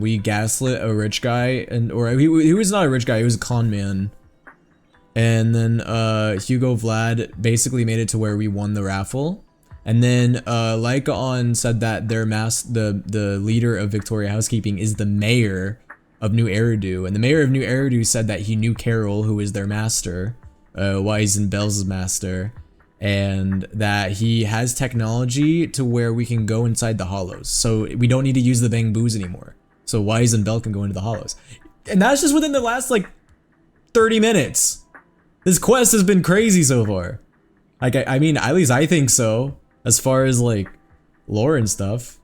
we gaslit a rich guy, and he was not a rich guy, he was a con man. And then Hugo Vlad basically made it to where we won the raffle. And then Lycaon said that the leader of Victoria Housekeeping is the mayor of New Eridu. And the mayor of New Eridu said that he knew Carol, who is their master, Wise and Bell's master, and that he has technology to where we can go inside the hollows. So we don't need to use the bamboos anymore. So Wise and Bell can go into the hollows. And that's just within the last like 30 minutes. This quest has been crazy so far. Like, I mean, at least I think so. As far as like lore and stuff.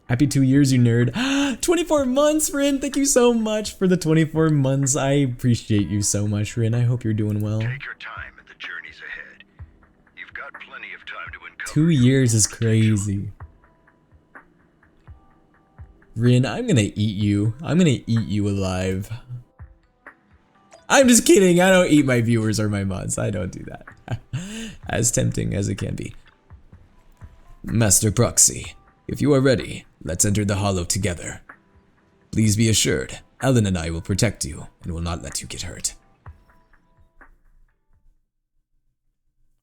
Happy 2 years, you nerd. 24 months, Rin. Thank you so much for the 24 months. I appreciate you so much, Rin. I hope you're doing well. Take your time and the journey's ahead. You've got plenty of time to uncover 2 your years is full potential. crazy. Rin, I'm gonna eat you. I'm gonna eat you alive. I'm just kidding. I don't eat my viewers or my mods. I don't do that. As tempting as it can be. Master Proxy, if you are ready, let's enter the hollow together. Please be assured, Ellen and I will protect you and will not let you get hurt.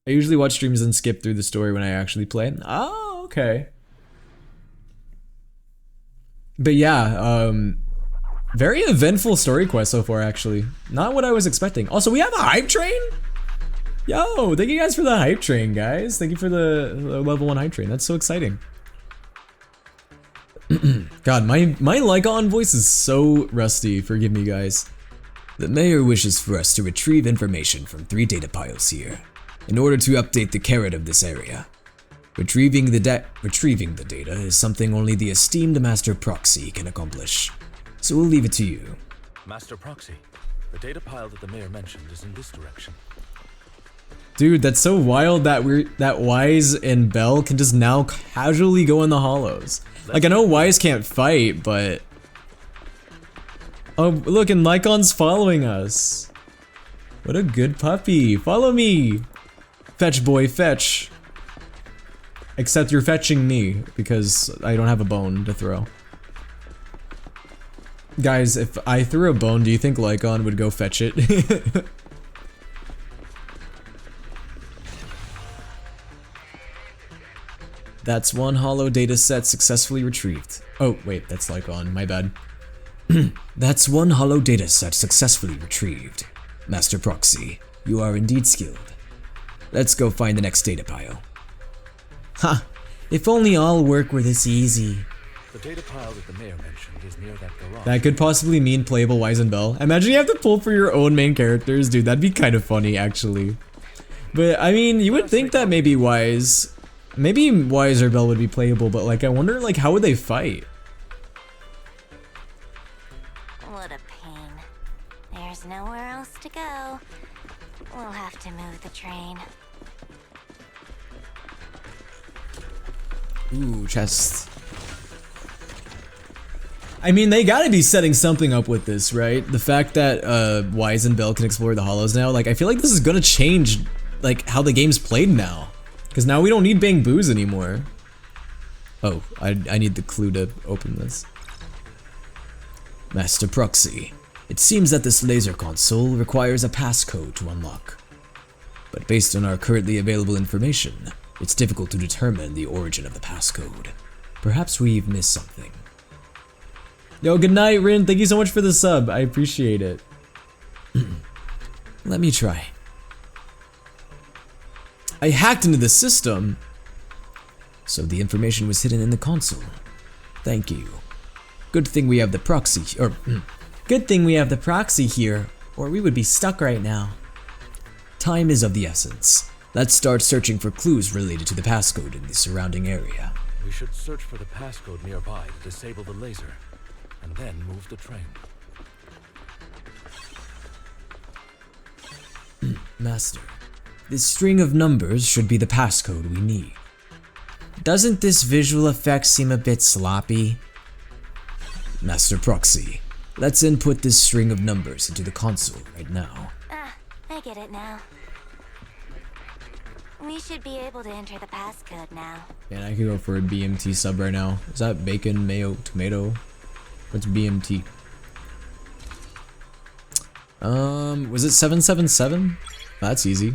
I usually watch streams and skip through the story when I actually play. Oh, okay. But yeah, very eventful story quest so far, actually. Not what I was expecting. Also, we have a hype train? Yo, thank you guys for the hype train, guys. Thank you for the level 1 hype train. That's so exciting. God, my Lygon voice is so rusty. Forgive me, guys. The mayor wishes for us to retrieve information from 3 data piles here, in order to update the carrot of this area. Retrieving the data is something only the esteemed Master Proxy can accomplish. So we'll leave it to you. Master Proxy, the data pile that the mayor mentioned is in this direction. Dude, that's so wild that Wise and Bell can just now casually go in the hollows. Like, I know Wise can't fight, but... Oh, look, and Lycon's following us. What a good puppy. Follow me. Fetch, boy, fetch. Except you're fetching me, because I don't have a bone to throw. Guys, if I threw a bone, do you think Lycon would go fetch it? That's 1 hollow data set successfully retrieved. Oh, wait, that's Lycon, my bad. That's 1 hollow data set successfully retrieved. Master Proxy, you are indeed skilled. Let's go find the next data pile. Ha! If only all work were this easy. The data pile that the mayor mentioned is near that garage. That could possibly mean playable Wise and Bell. Imagine you have to pull for your own main characters, dude. That'd be kind of funny, actually. But, I mean, you would think that maybe Wise or Bell would be playable, but, like, I wonder, like, how would they fight? What a pain. There's nowhere else to go. We'll have to move the train. Ooh, chest. I mean, they gotta be setting something up with this, right? The fact that Wise and Bell can explore the hollows now, like, I feel like this is gonna change, like, how the game's played now. Because now we don't need Bang Boos anymore. Oh, I need the clue to open this. Master Proxy, it seems that this laser console requires a passcode to unlock. But based on our currently available information, it's difficult to determine the origin of the passcode. Perhaps we've missed something. Yo, good night, Rin. Thank you so much for the sub. I appreciate it. Let me try. I hacked into the system, so the information was hidden in the console. Thank you. Good thing we have the proxy, good thing we have the proxy here, or we would be stuck right now. Time is of the essence. Let's start searching for clues related to the passcode in the surrounding area. We should search for the passcode nearby to disable the laser, and then move the train. Master, this string of numbers should be the passcode we need. Doesn't this visual effect seem a bit sloppy? Master Proxy, let's input this string of numbers into the console right now. Ah, I get it now. We should be able to enter the passcode now. Man, I could go for a BMT sub right now. Is that bacon, mayo, tomato? What's BMT? Was it 777? That's easy.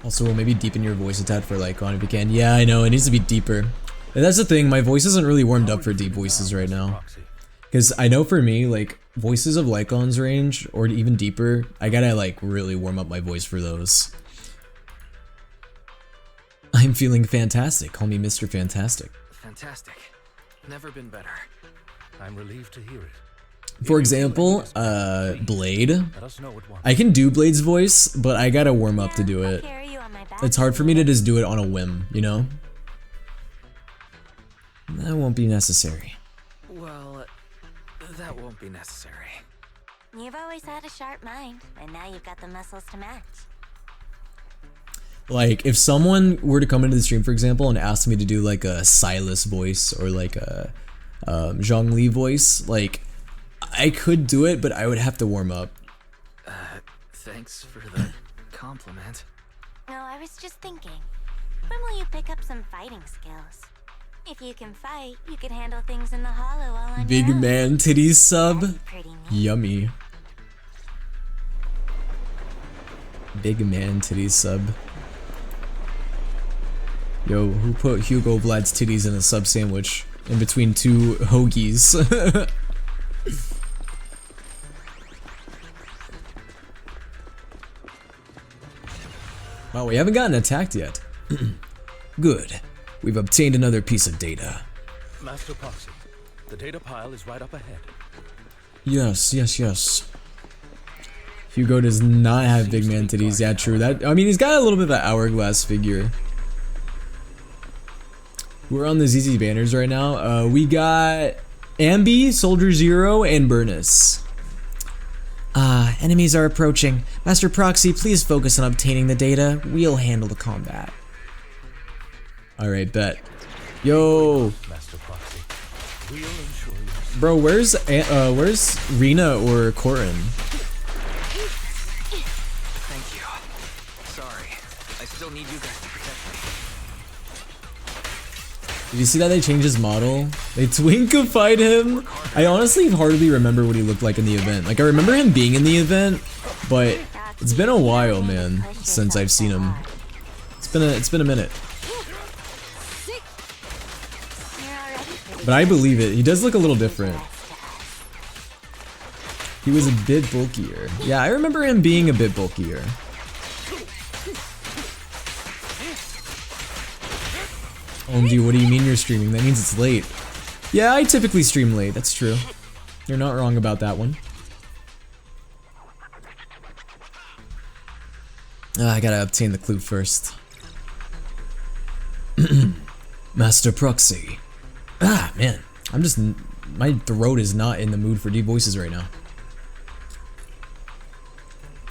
Also, we'll maybe deepen your voice a tad for Lycon if you can. Yeah, I know, it needs to be deeper. And that's the thing, my voice isn't really warmed up for deep voices right now. Because I know for me, like, voices of Lycon's range, or even deeper, I gotta, like, really warm up my voice for those. I'm feeling fantastic. Call me Mr. Fantastic. Fantastic. Never been better. I'm relieved to hear it. For example, Blade. I can do Blade's voice, but I gotta warm up to do it. It's hard for me to just do it on a whim, you know? That won't be necessary. Well, that won't be necessary. You've always had a sharp mind, and now you've got the muscles to match. Like, if someone were to come into the stream, for example, and ask me to do like a Silas voice or like a Zhongli voice, like, I could do it, but I would have to warm up. Thanks for the compliment. No, I was just thinking, when will you pick up some fighting skills? If you can fight, you could handle things in the hollow all on Big your own. man titties sub. Pretty neat. Yummy. Big man titties sub. Yo, who put Hugo Vlad's titties in a sub sandwich? in between two hoagies. Wow, we haven't gotten attacked yet. Good. We've obtained another piece of data. Master Proxy, the data pile is right up ahead. Yes, yes, yes. Hugo does not have big man titties. Yeah, true. That, I mean, he's got a little bit of an hourglass figure. We're on the ZZ banners right now. We got Ambi, Soldier Zero, and Burnus. Enemies are approaching. Master Proxy, please focus on obtaining the data. We'll handle the combat. Alright, bet. Yo! Master Proxy, we'll ensure you. Bro, where's Rena or Corin? Thank you. Sorry. I still need you guys to protect me. Did you see that they changed his model? They twinkified him? I honestly hardly remember what he looked like in the event. Like, I remember him being in the event, but it's been a while, man, since I've seen him. It's been a minute. But I believe it. He does look a little different. He was a bit bulkier. Yeah, I remember him being a bit bulkier. OMG, what do you mean you're streaming? That means it's late. Yeah, I typically stream late. That's true. You're not wrong about that one. I gotta obtain the clue first. Master Proxy. Ah, man. I'm just... My throat is not in the mood for deep voices right now.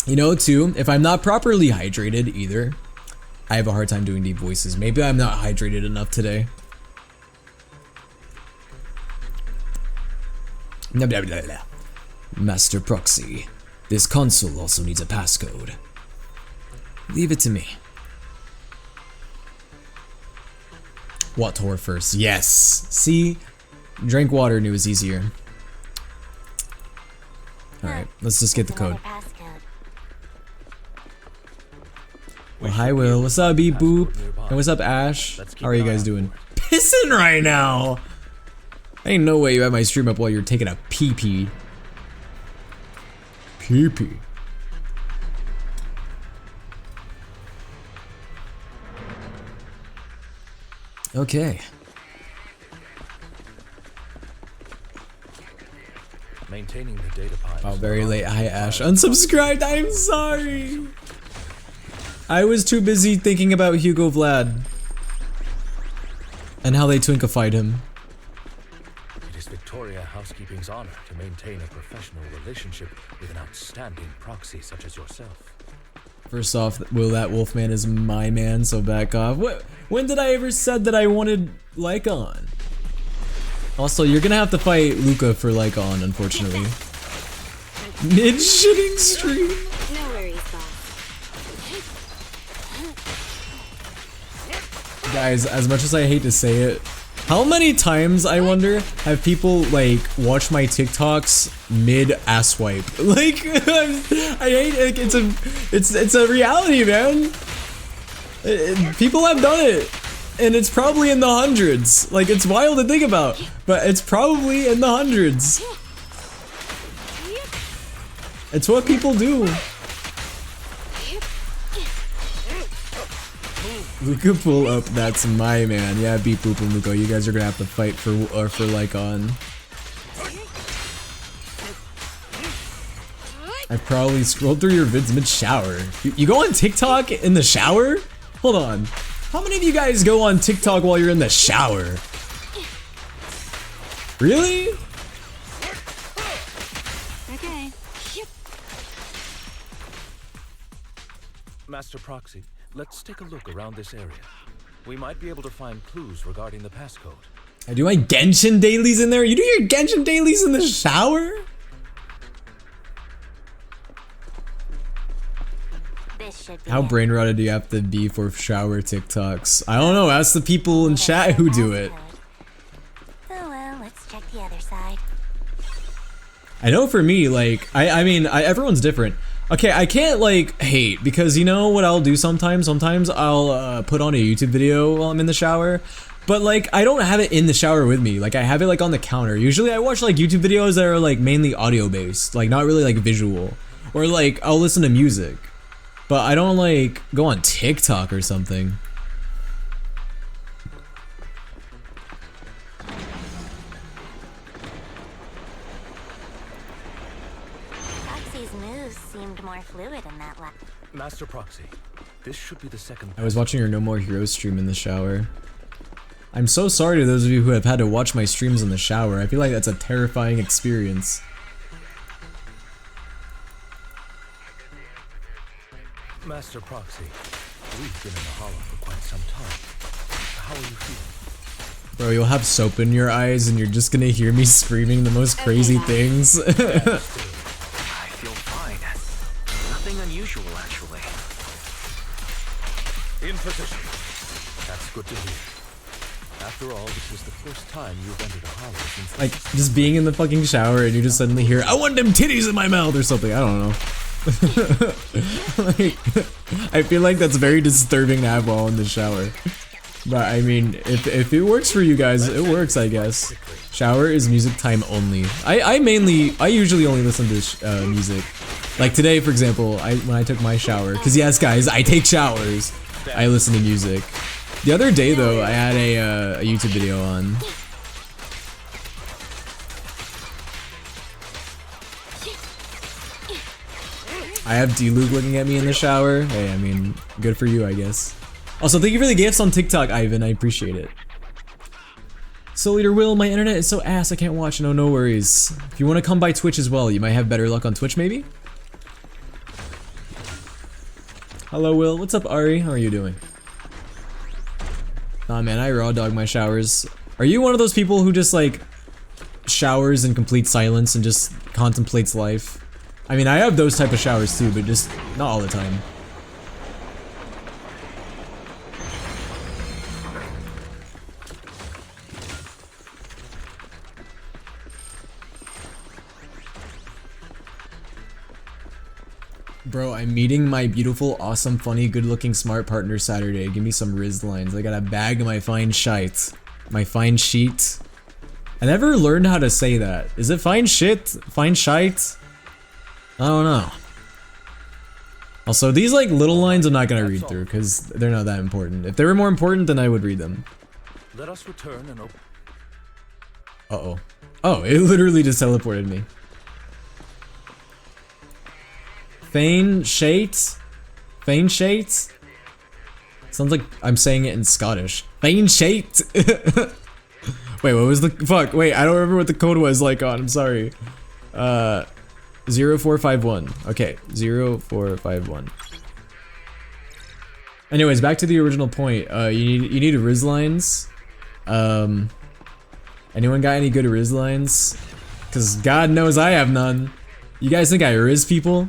You know, too, if I'm not properly hydrated either, I have a hard time doing deep voices. Maybe I'm not hydrated enough today. Blah, blah, blah, blah. Master Proxy. This console also needs a passcode. Leave it to me. What whore first? Yes. See? Drink water and it was easier. Alright, let's just get the code. Well, hi Will. What's up, Beep Boop? And what's up, Ash? How are you guys doing? Pissing right now! Ain't no way you have my stream up while you're taking a pee-pee. Pee-pee. Okay. Maintaining the data pile. Oh, very late. Hi, Ash. Unsubscribed. I'm sorry. I was too busy thinking about Hugo Vlad and how they twinkified him. It is Victoria Housekeeping's honor to maintain a professional relationship with an outstanding proxy such as yourself. First off, Will, that Wolfman is my man, so back off. When did I ever said that I wanted Lycon? Also, you're gonna have to fight Luca for Lycon, unfortunately. Mid-shitting stream. No worries, boss. Guys, as much as I hate to say it, how many times, I wonder, have people, like, watched my TikToks mid-ass swipe? Like, I hate it, it's a reality, man. People have done it, and it's probably in the hundreds. Like, it's wild to think about, but it's probably in the hundreds. It's what people do. Luca pull up, that's my man. Yeah, Beep Boop and Luca, you guys are gonna have to fight for Lycon. I probably scrolled through your vids mid-shower. You go on TikTok in the shower? Hold on. How many of you guys go on TikTok while you're in the shower? Really? Okay. Master Proxy, let's take a look around this area. We might be able to find clues regarding the passcode. I do my Genshin dailies in there? You do your Genshin dailies in the shower? This should be How it. brain rotted do you have to be for shower TikToks? I don't know, ask the people in chat who do it. Oh well, let's check the other side. I know for me, like, I mean, everyone's different. Okay, I can't, like, hate, because you know what I'll do sometimes? Sometimes I'll put on a YouTube video while I'm in the shower, But like, I don't have it in the shower with me. Like, I have it like on the counter. Usually I watch like YouTube videos that are like mainly audio based, like not really like visual. Or like, I'll listen to music. But I don't like go on TikTok or something. Proxy's moves seemed more fluid in that lap. Master Proxy, this should be the second. I was watching your No More Heroes stream in the shower. I'm so sorry to those of you who have had to watch my streams in the shower. I feel like that's a terrifying experience. Master Proxy, we've been in the hollow for quite some time. How are you feeling? Bro, you'll have soap in your eyes and you're just gonna hear me screaming the most crazy things. I feel fine. Nothing unusual, actually. In position. That's good to hear. After all, this is the first time you've entered a hollow since Like, just being in the fucking shower and you just suddenly hear, I want them titties in my mouth or something, I don't know. Like, I feel like that's very disturbing to have while in the shower. But I mean, if it works for you guys, it works, I guess. Shower is music time only. I usually only listen to music. Like today, for example, when I took my shower, because yes guys, I take showers, I listen to music. The other day though, I had a YouTube video on. I have D-Luke looking at me in the shower. Hey, I mean, good for you, I guess. Also, thank you for the gifts on TikTok, Ivan. I appreciate it. souleaterwill, my internet is so ass I can't watch. No worries. If you want to come by Twitch as well, you might have better luck on Twitch, maybe? Hello, Will. What's up, Ari? How are you doing? Nah, man, I raw dog my showers. Are you one of those people who just, like, showers in complete silence and just contemplates life? I mean, I have those type of showers too, but just not all the time. Bro, I'm meeting my beautiful, awesome, funny, good-looking, smart partner Saturday. Give me some Riz lines. I got a bag of my fine shite. My fine sheet. I never learned how to say that. Is it fine shit? Fine shite? I don't know. Also, these like little lines I'm not gonna read through because they're not that important. If they were more important, then I would read them. Let us return and open. Uh-oh. Oh, it literally just teleported me. Fein Shate? Fein Shate? Sounds like I'm saying it in Scottish. Fein Shate? Wait, what was the fuck? Wait, I don't remember what the code was like on. I'm sorry. 0451. Okay, 0451. Anyways, back to the original point. You need Riz lines. Anyone got any good Riz lines? Cause God knows I have none. You guys think I Riz people?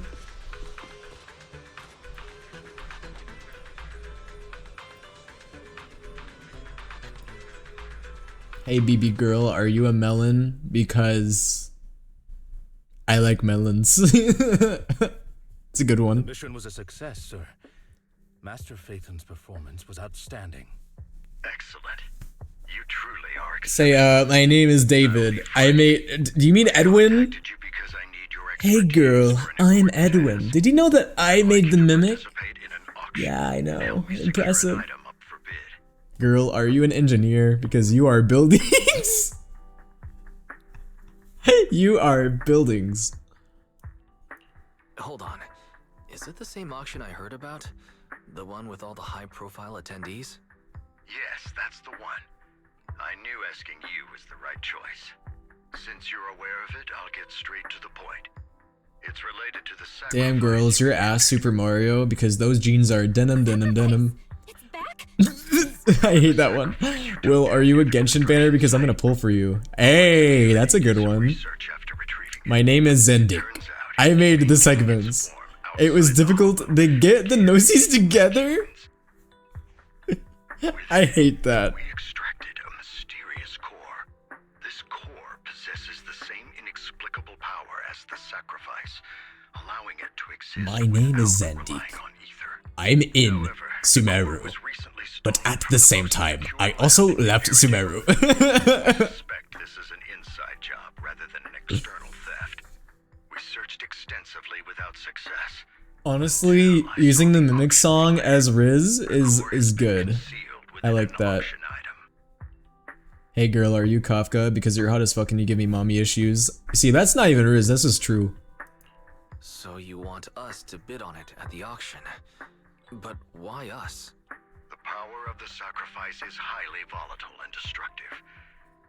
Hey BB girl, are you a melon? Because I like melons. It's a good The one. mission was a success, sir. Master Phaethon's performance was outstanding. Excellent. You truly are. Say, my name is David. I made. Do you mean Edwin? Did you because I need your Hey expertise girl, for an I'm important Edwin. task. Did you know that I made the mimic? Participate in an auction. Yeah, I know. Help me secure an Impressive. item up for bid. Girl, are you an engineer? Because you are buildings. You are buildings. Hold on. Is it the same auction I heard about? The one with all the high-profile attendees? Yes, that's the one. I knew asking you was the right choice. Since you're aware of it, I'll get straight to the point. It's related to the sacrifice. Damn girl, is your ass Super Mario? Because those jeans are denim. It's back? I hate that one. Will, are you a Genshin banner? Because I'm gonna pull for you. Hey, that's a good one. Research after retrieving it. My name is Zendik. Turns out I made the segments. It was difficult to get the noses together. I hate that. we extracted a mysterious core. This core possesses the same inexplicable power as the sacrifice, allowing it to exist My name is without Zendik. relying on ether. I'm in However, the core Sumeru. was recently But at the same time, I also left Sumeru. I suspect this is an inside job rather than an external theft. We searched extensively without success. Honestly, using the Mimic song as Riz is good. I like that. Hey girl, are you Kafka? Because you're hot as fuck and you give me mommy issues. See, that's not even Riz, this is true. So you want us to bid on it at the auction. But why us? The power of the sacrifice is highly volatile and destructive.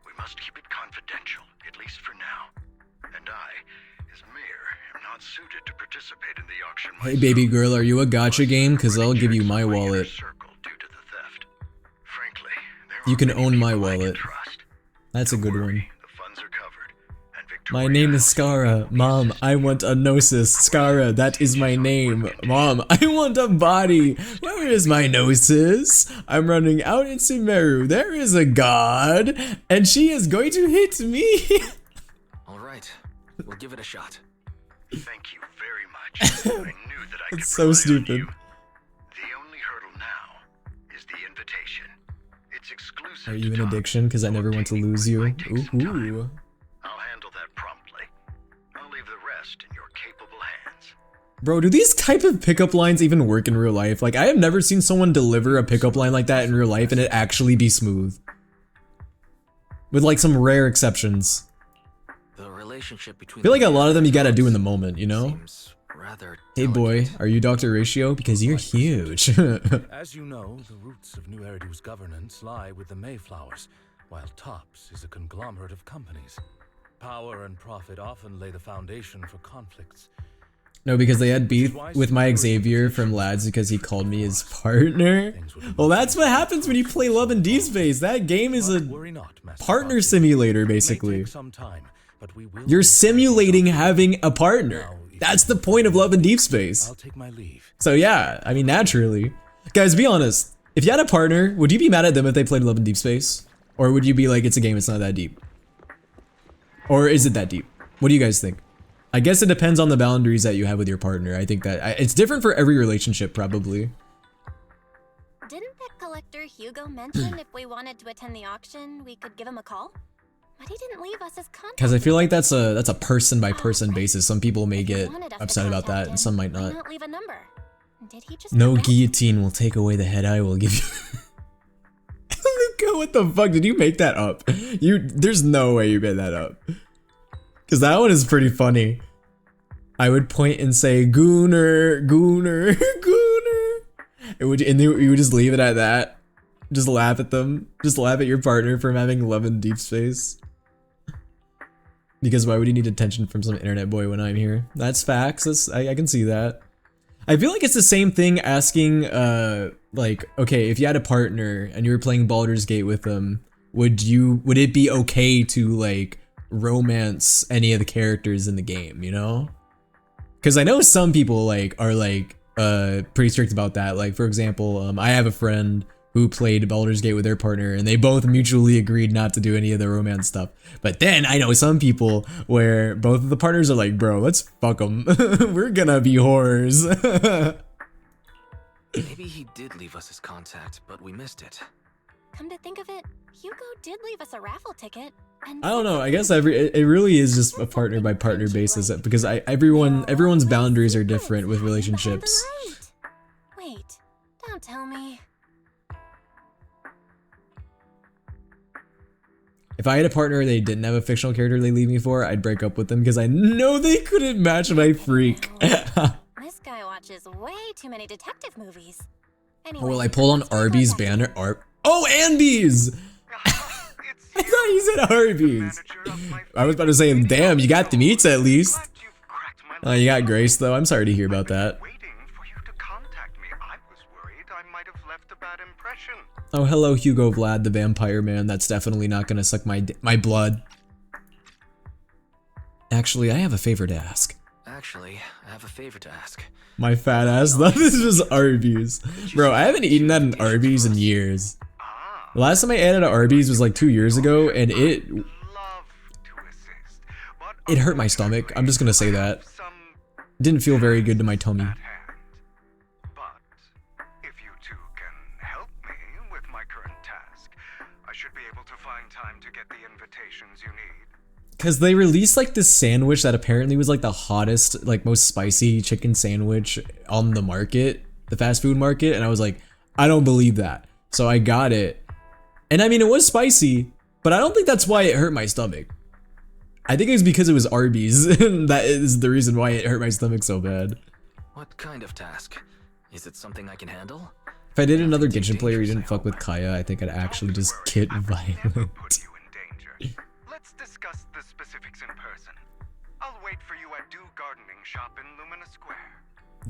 We must keep it confidential, at least for now. And I, as mayor, am not suited to participate in the auction myself. Hey baby girl, are you a gacha game? Cause I'll give you my wallet. Frankly, You can own my wallet. That's a good one. My name is Skara. Mom, I want a gnosis. Skara, that is my name. Mom, I want a body. Where is my gnosis? I'm running out in Sumeru. There is a god, and she is going to hit me. Alright, we'll give it a shot. Thank you very much. I knew that I could It's so rely on stupid. you. The only hurdle now is the invitation. It's exclusive. Are you to an Tom. addiction? Because I never want to lose you. Ooh. I'll handle that promptly. I'll leave the rest in your capable hands. Bro, do these type of pickup lines even work in real life? Like, I have never seen someone deliver a pickup line like that in real life and it actually be smooth. With like some rare exceptions. The relationship between I feel like a lot of them you gotta do in the moment, you know? seems rather Hey boy, delicate. are you Dr. Ratio? Because you're huge. As you know, the roots of New Eridu's governance lie with the Mayflowers, while TOPS is a conglomerate of companies. Power and profit often lay the foundation for conflicts. No, because they had beef with my Xavier from Lads because he called me his partner. Well, that's what happens when you play Love and Deep Space. That game is a Worry not, Master partner Foxy. simulator, It may basically. take some time, but we will You're make simulating having a partner. That's the point of Love and Deep Space. I'll take my leave. So yeah, I mean, naturally. Guys, be honest. If you had a partner, would you be mad at them if they played Love and Deep Space? Or would you be like, it's a game, it's not that deep? Or is it that deep? What do you guys think? I guess it depends on the boundaries that you have with your partner. I think that it's different for every relationship, probably. Didn't the collector Hugo mention if we wanted to attend the auction, we could give him a call? But he didn't leave us his contact. Because I feel like that's a person by person basis. Some people may get Wanted us to upset about that, contact and him, some might why not. leave a number? Did he just No come back? guillotine will take away the head I will give you. Luca, what the fuck? Did you make that up? There's no way you made that up. Because that one is pretty funny. I would point and say, Gooner, Gooner, Gooner. And you would just leave it at that. Just laugh at them. Just laugh at your partner for having love in deep space. Because why would you need attention from some internet boy when I'm here? That's facts. I can see that. I feel like it's the same thing asking, like, okay, if you had a partner and you were playing Baldur's Gate with them, would it be okay to, like, romance any of the characters in the game, you know? Because I know some people, like, are, like, pretty strict about that. Like, for example, I have a friend who played Baldur's Gate with their partner, and they both mutually agreed not to do any of the romance stuff. But then I know some people where both of the partners are like, bro, let's fuck them. We're gonna be whores. Maybe he did leave us his contact, but we missed it. Come to think of it, Hugo did leave us a raffle ticket. And I don't know. I guess it really is just a partner by partner basis because everyone's boundaries are different with relationships. Wait, don't tell me. If I had a partner they didn't have a fictional character they leave me for, I'd break up with them because I know they couldn't match my freak. This guy watches way too many detective movies. Anyway, Oh, well, I pulled on Arby's banner. Oh, Andy's! I thought you said Arby's. I was about to say, damn, you got the meats at least. Oh, you got Grace though. I'm sorry to hear about that. Oh, hello, Hugo Vlad, the vampire man. That's definitely not gonna suck my blood. Actually, I have a favor to ask. Actually, I have a favor to ask. My fat ass thought this was Arby's. Bro, I haven't eaten at an Arby's in years. The last time I ate at an Arby's was like 2 years ago, and it hurt my stomach. I'm just gonna say that. It didn't feel very good to my tummy. Cause they released like this sandwich that apparently was like the hottest, like most spicy chicken sandwich on the market, the fast food market, and I was like, I don't believe that. So I got it. And I mean, it was spicy, but I don't think that's why it hurt my stomach. I think it was because it was Arby's. That is the reason why it hurt my stomach so bad. What kind of task? Is it something I can handle? If I did another Genshin player who didn't fuck with Kaya, I think I'd actually just get violent. Let's discuss the specifics in person. I'll wait for you at Do Gardening Shop in Lumina Square.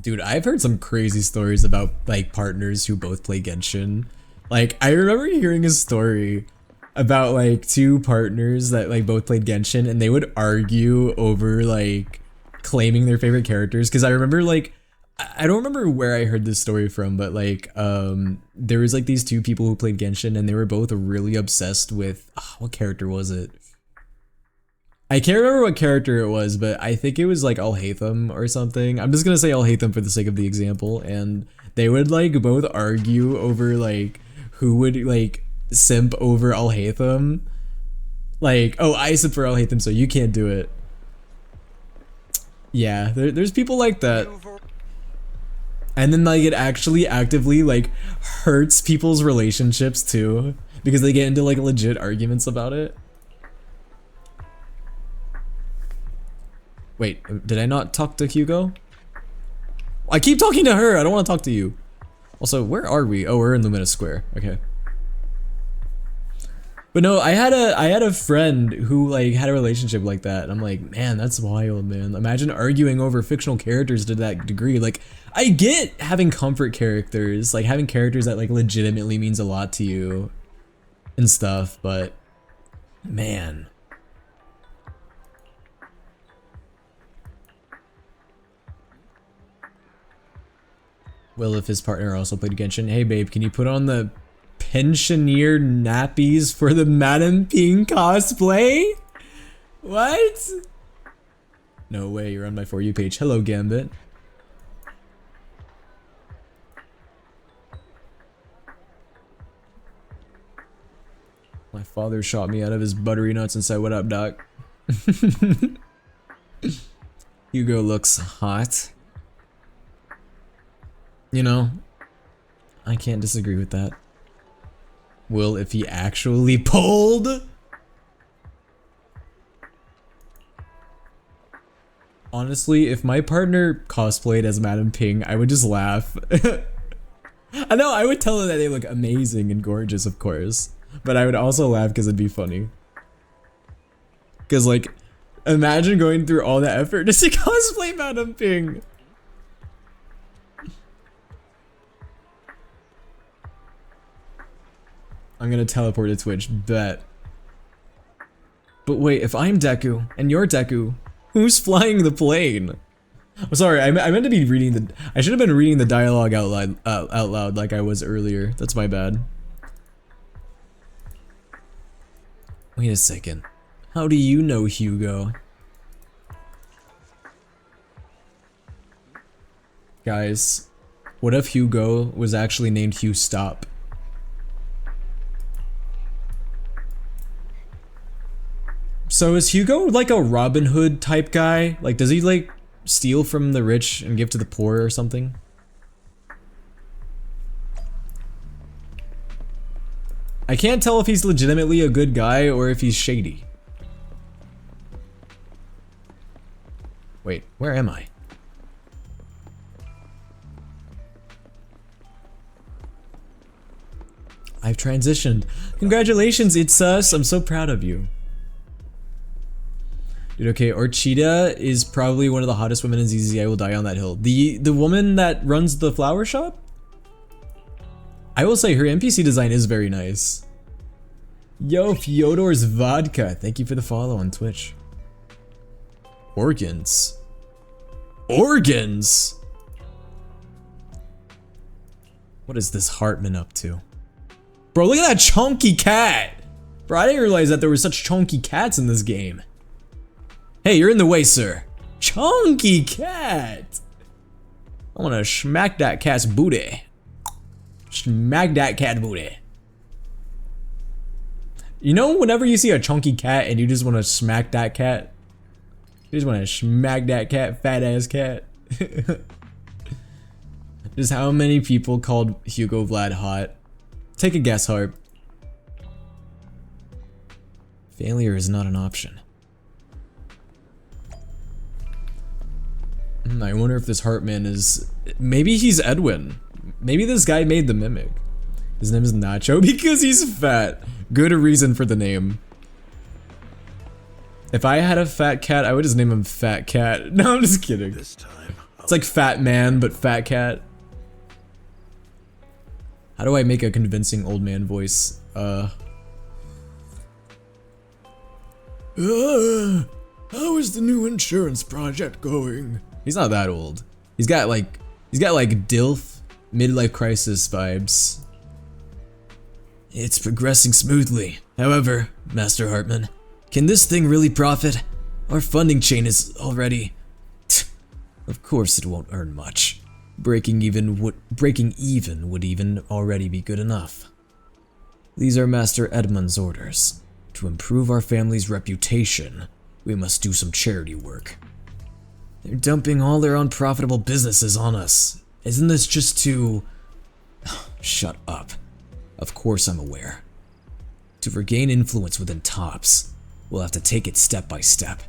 Dude, I've heard some crazy stories about like partners who both play Genshin. Like, I remember hearing a story about like two partners that like both played Genshin, and they would argue over like claiming their favorite characters. Because I remember like, I don't remember where I heard this story from, but like there was like these two people who played Genshin, and they were both really obsessed with what character was it? I can't remember what character it was, but I think it was like Alhaitham or something. I'm just gonna say Alhaitham for the sake of the example. And they would like both argue over like who would like simp over Alhaitham. Like, oh, I simp for Alhaitham, so you can't do it. Yeah, there's people like that. And then like it actually actively like hurts people's relationships too, because they get into like legit arguments about it. Wait, did I not talk to Hugo? I keep talking to her. I don't want to talk to you. Also, where are we? Oh, we're in Lumina Square. Okay. But no, I had a friend who like had a relationship like that, and I'm like, man, that's wild, man. Imagine arguing over fictional characters to that degree. Like, I get having comfort characters, like having characters that like legitimately means a lot to you and stuff, but man. Will, if his partner also played Genshin. Hey babe, can you put on the pensioner nappies for the Madame Ping cosplay? What? No way, you're on my For You page. Hello, Gambit. My father shot me out of his buttery nuts and said, what up, doc? Hugo looks hot. You know, I can't disagree with that. Will, if he actually pulled? Honestly, if my partner cosplayed as Madame Ping, I would just laugh. I know, I would tell her that they look amazing and gorgeous, of course. But I would also laugh because it'd be funny. Because, like, imagine going through all that effort just to cosplay Madame Ping. I'm gonna teleport to Twitch, bet. But wait, if I'm Deku, and you're Deku, who's flying the plane? I'm sorry, I meant to be reading the- I should have been reading the dialogue out loud like I was earlier. That's my bad. Wait a second. How do you know Hugo? Guys, what if Hugo was actually named Hugh Stop? So is Hugo like a Robin Hood type guy? Like, does he like steal from the rich and give to the poor or something? I can't tell if he's legitimately a good guy or if he's shady. Wait, where am I? I've transitioned. Congratulations, it's us. I'm so proud of you. Dude, okay, Orchida is probably one of the hottest women in ZZZ. I will die on that hill. The woman that runs the flower shop? I will say her NPC design is very nice. Yo, Fyodor's Vodka. Thank you for the follow on Twitch. Organs. Organs? What is this Hartman up to? Bro, look at that chunky cat. Bro, I didn't realize that there were such chunky cats in this game. Hey, you're in the way, sir. Chunky cat. I want to smack that cat's booty. Smack that cat booty. You know, whenever you see a chunky cat and you just want to smack that cat? You just want to smack that cat, fat ass cat. Just how many people called Hugo Vlad hot? Take a guess, Harp. Failure is not an option. I wonder if this Hartman is... Maybe he's Edwin. Maybe this guy made the mimic. His name is Nacho because he's fat. Good reason for the name. If I had a fat cat, I would just name him Fat Cat. No, I'm just kidding. This time, It's like Fat Man, but Fat Cat. How do I make a convincing old man voice? How is the new insurance project going? He's not that old. He's got like DILF midlife crisis vibes. It's progressing smoothly. However, Master Hartman, can this thing really profit? Our funding chain is already... Of course it won't earn much. Breaking even would even already be good enough. These are Master Edmund's orders. To improve our family's reputation, we must do some charity work. They're dumping all their unprofitable businesses on us. Isn't this just too... Shut up. Of course I'm aware. To regain influence within Tops, we'll have to take it step by step.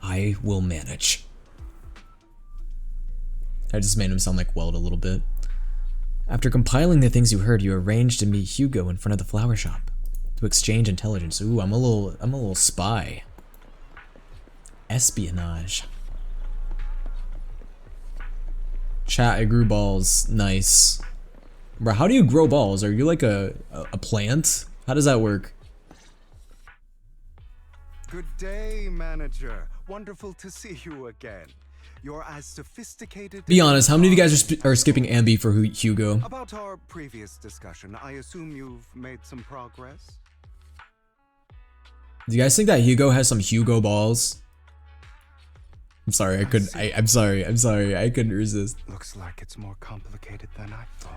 I will manage. I just made him sound like Weld a little bit. After compiling the things you heard, you arranged to meet Hugo in front of the flower shop to exchange intelligence. Ooh, I'm a little spy. Espionage. Chat, I grew balls. Nice. Bro, how do you grow balls? Are you like a plant? How does that work? Good day, manager. Wonderful to see you again. You're as sophisticated. Be honest, how many of you guys are skipping Ambi for Hugo? About our previous discussion, I assume you've made some progress? Do you guys think that Hugo has some Hugo balls? I'm sorry, I'm sorry, I couldn't resist. Looks like it's more complicated than I thought.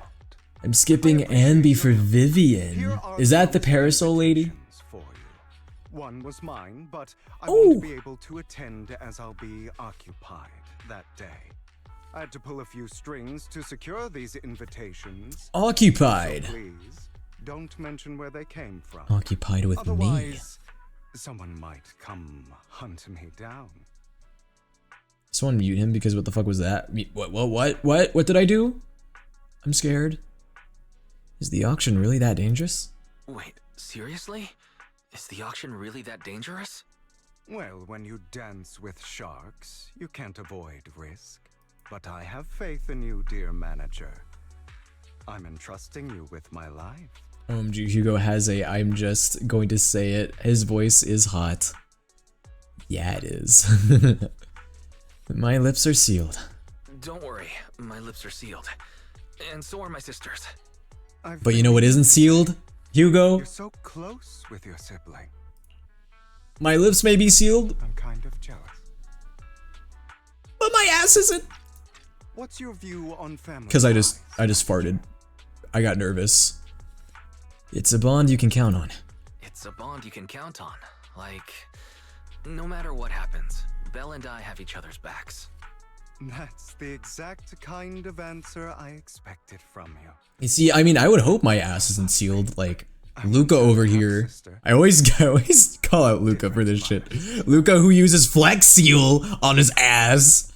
I'm skipping Ambi for Vivian. Is that the parasol lady? For you. One was mine, but I won't be able to attend as I'll be occupied that day. I had to pull a few strings to secure these invitations. Occupied. So please, don't mention where they came from. Occupied with Otherwise, someone might come hunt me down. Someone mute him because what the fuck was that? What did I do? I'm scared. Is the auction really that dangerous? Wait, seriously? Is the auction really that dangerous? Well, when you dance with sharks, you can't avoid risk. But I have faith in you, dear manager. I'm entrusting you with my life. OMG, Hugo has a, I'm just going to say it, his voice is hot. Yeah, it is. My lips are sealed. Don't worry, my lips are sealed. And so are my sisters. But you know what isn't sealed? Hugo? You're so close with your sibling. My lips may be sealed. I'm kind of jealous. But my ass isn't. What's your view on family? Because I just farted. I got nervous. It's a bond you can count on. It's a bond you can count on. Like, no matter what happens, Belle and I have each other's backs. That's the exact kind of answer I expected from you. You see, I mean, I would hope my ass isn't sealed. Like, Luca over here. I always call out Luca for this shit. Luca who uses Flex Seal on his ass.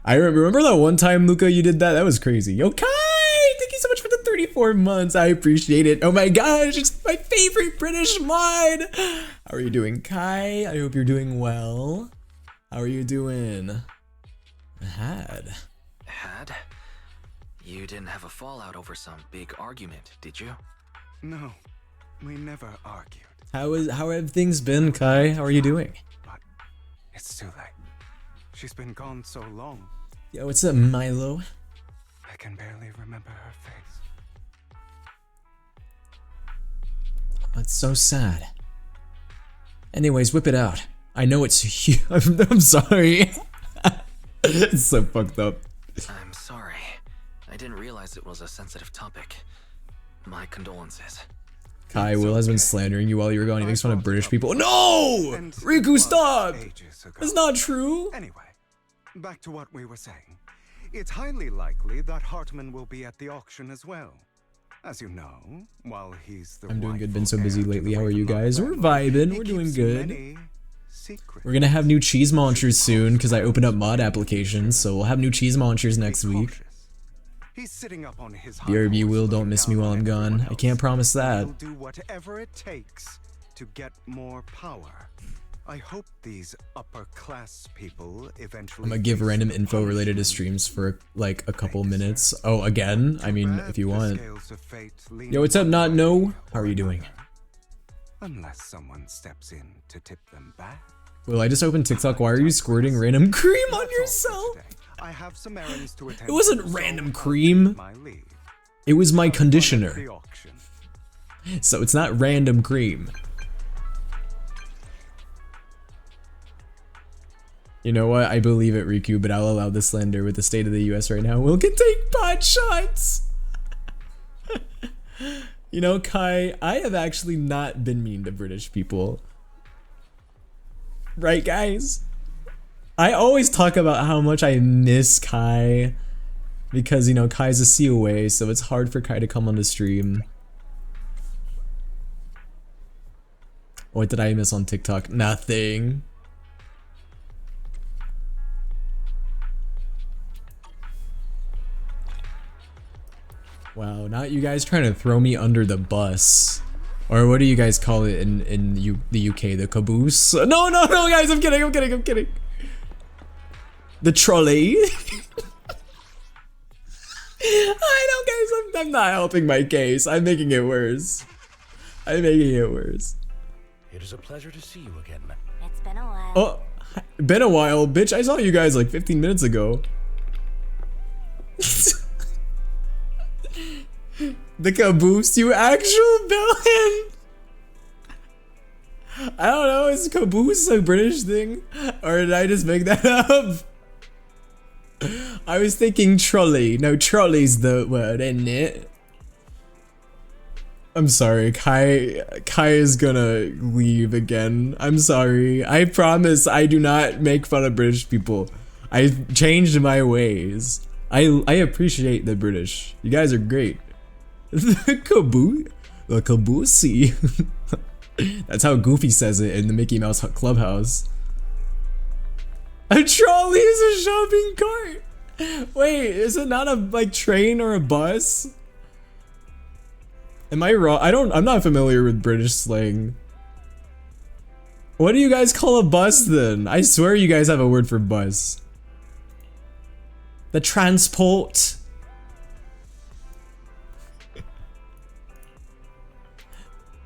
I remember that one time, Luca, you did that? That was crazy. Yo, Kai! Thank you so much for the 34 months. I appreciate it. Oh my gosh, it's my favorite British mod. How are you doing, Kai? I hope you're doing well. How are you doing? Had? You didn't have a fallout over some big argument, did you? No, we never argued. How have things been, Kai? How are you doing? But it's too late. She's been gone so long. Yo, what's up, Milo? I can barely remember her face. That's so sad. Anyways, whip it out. I know it's huge. I'm sorry. It's so fucked up. I'm sorry. I didn't realize it was a sensitive topic. My condolences. Kai, Will has been slandering you while you were gone. He makes fun of British people. No! And Riku, it stop! was ages ago. That's not true. Anyway, back to what we were saying. It's highly likely that Hartman will be at the auction as well. As you know, while he's the I'm doing good. rightful Been so busy heir to lately. the How are you Ravenloft guys? We're family, vibing. he We're doing keeps good. many secrets. We're gonna have new cheese monsters soon because I opened up mod applications, so we'll have new cheese monsters next Be week. cautious. He's sitting up on his high BRB horse, Will, don't looking miss me down while on I'm gone. everyone I can't else. promise that. He'll do whatever it takes to get more power. I hope these upper class people eventually. I'm gonna give face random the info related to punishment streams for like a couple they minutes. deserve. Oh, again? I Too mean, bad if you the want. scales of fate lean Yo, what's up, one Not way No? How are or you doing? another, unless someone steps in to tip them back. Will, I just opened TikTok. Why are you squirting random cream on That's all for yourself? today. I have some errands to attend It wasn't to, so random I'll cream. take my leave. It was my Have fun at conditioner. the auction. So it's not random cream. You know what? I believe it, Riku, but I'll allow the slander with the state of the US right now. Will can take pot shots. You know, Kai, I have actually not been mean to British people. Right, guys? I always talk about how much I miss Kai because, you know, Kai's a sea away, so it's hard for Kai to come on the stream. What did I miss on TikTok? Nothing. Wow, not you guys trying to throw me under the bus. Or what do you guys call it in the UK? The caboose? No, no, no, guys, I'm kidding, I'm kidding, I'm kidding. The trolley? I know, guys, I'm not helping my case. I'm making it worse. I'm making it worse. It is a pleasure to see you again, man. It's been a while. Oh, been a while, bitch. I saw you guys like 15 minutes ago. The caboose, you actual villain. I don't know, is caboose a British thing? Or did I just make that up? I was thinking trolley. No, trolley's the word, isn't it? I'm sorry, Kai is gonna leave again. I'm sorry. I promise I do not make fun of British people. I've changed my ways. I appreciate the British. You guys are great. The caboosey. That's how Goofy says it in the Mickey Mouse Clubhouse. A trolley is a shopping cart. Wait, is it not a like train or a bus? Am I wrong? I'm not familiar with British slang. What do you guys call a bus then? I swear you guys have a word for bus. The transport.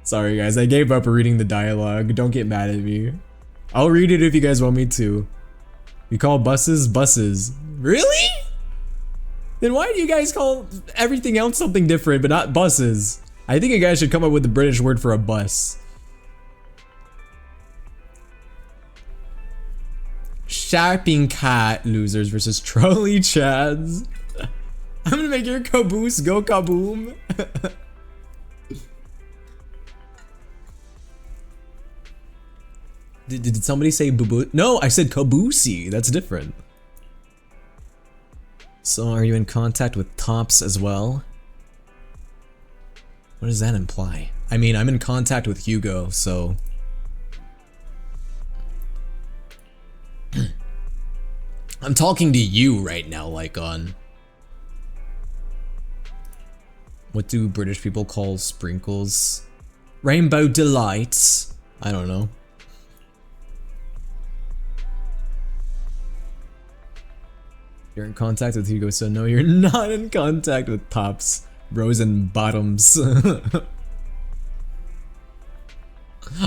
Sorry guys, I gave up reading the dialogue. Don't get mad at me. I'll read it if you guys want me to. You call buses buses. Really? Then why do you guys call everything else something different but not buses? I think you guys should come up with the British word for a bus. Shopping cart losers versus trolley chads. I'm gonna make your caboose go kaboom. Did somebody say boo-boo? No, I said caboosey. That's different. So are you in contact with Tops as well? What does that imply? I mean, I'm in contact with Hugo, so... I'm talking to you right now, Lycon. What do British people call sprinkles? Rainbow delights. I don't know. You're in contact with Hugo, so no, you're not in contact with Tops, bros and bottoms.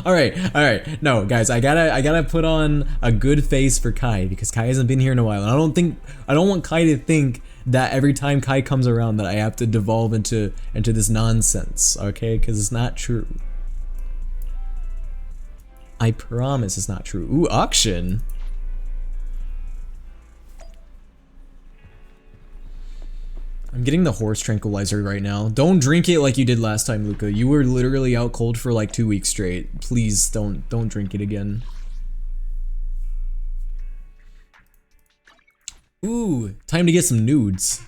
Alright. No, guys, I gotta put on a good face for Kai because Kai hasn't been here in a while. And I don't want Kai to think that every time Kai comes around that I have to devolve into this nonsense, okay? Because it's not true. I promise it's not true. Ooh, auction. I'm getting the horse tranquilizer right now. Don't drink it like you did last time, Luca. You were literally out cold for like 2 weeks straight. Please don't drink it again. Ooh, time to get some nudes.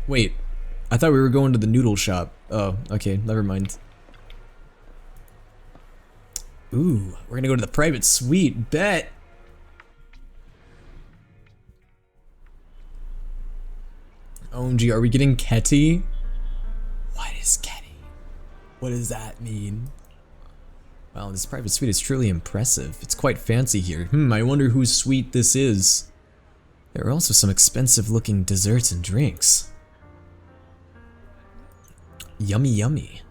Wait, I thought we were going to the noodle shop. Oh, okay, never mind. Ooh, we're gonna go to the private suite, bet. OMG, are we getting Ketty? What is Ketty? What does that mean? Wow, this private suite is truly impressive. It's quite fancy here. I wonder whose suite this is. There are also some expensive looking desserts and drinks. Yummy, yummy.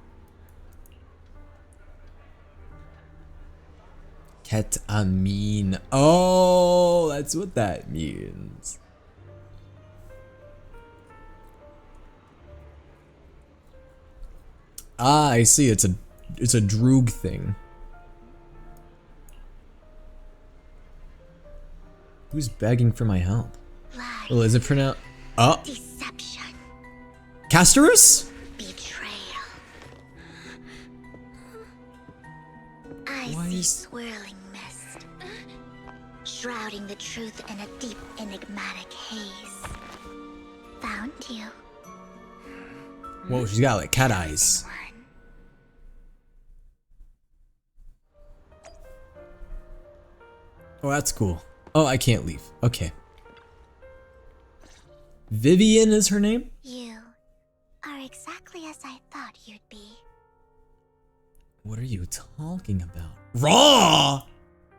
Ketamine. Oh, that's what that means. Ah, I see. It's a droog thing. Who's begging for my help? Lies. Well, is it pronounced? Oh, Deception. Castorus? Betrayal. I Why see is- swirling mist, shrouding the truth in a deep, enigmatic haze. Found you. Whoa, she's got like cat eyes. One. Oh, that's cool. Oh, I can't leave. Okay. Vivian is her name? You are exactly as I thought you'd be. What are you talking about? Raw!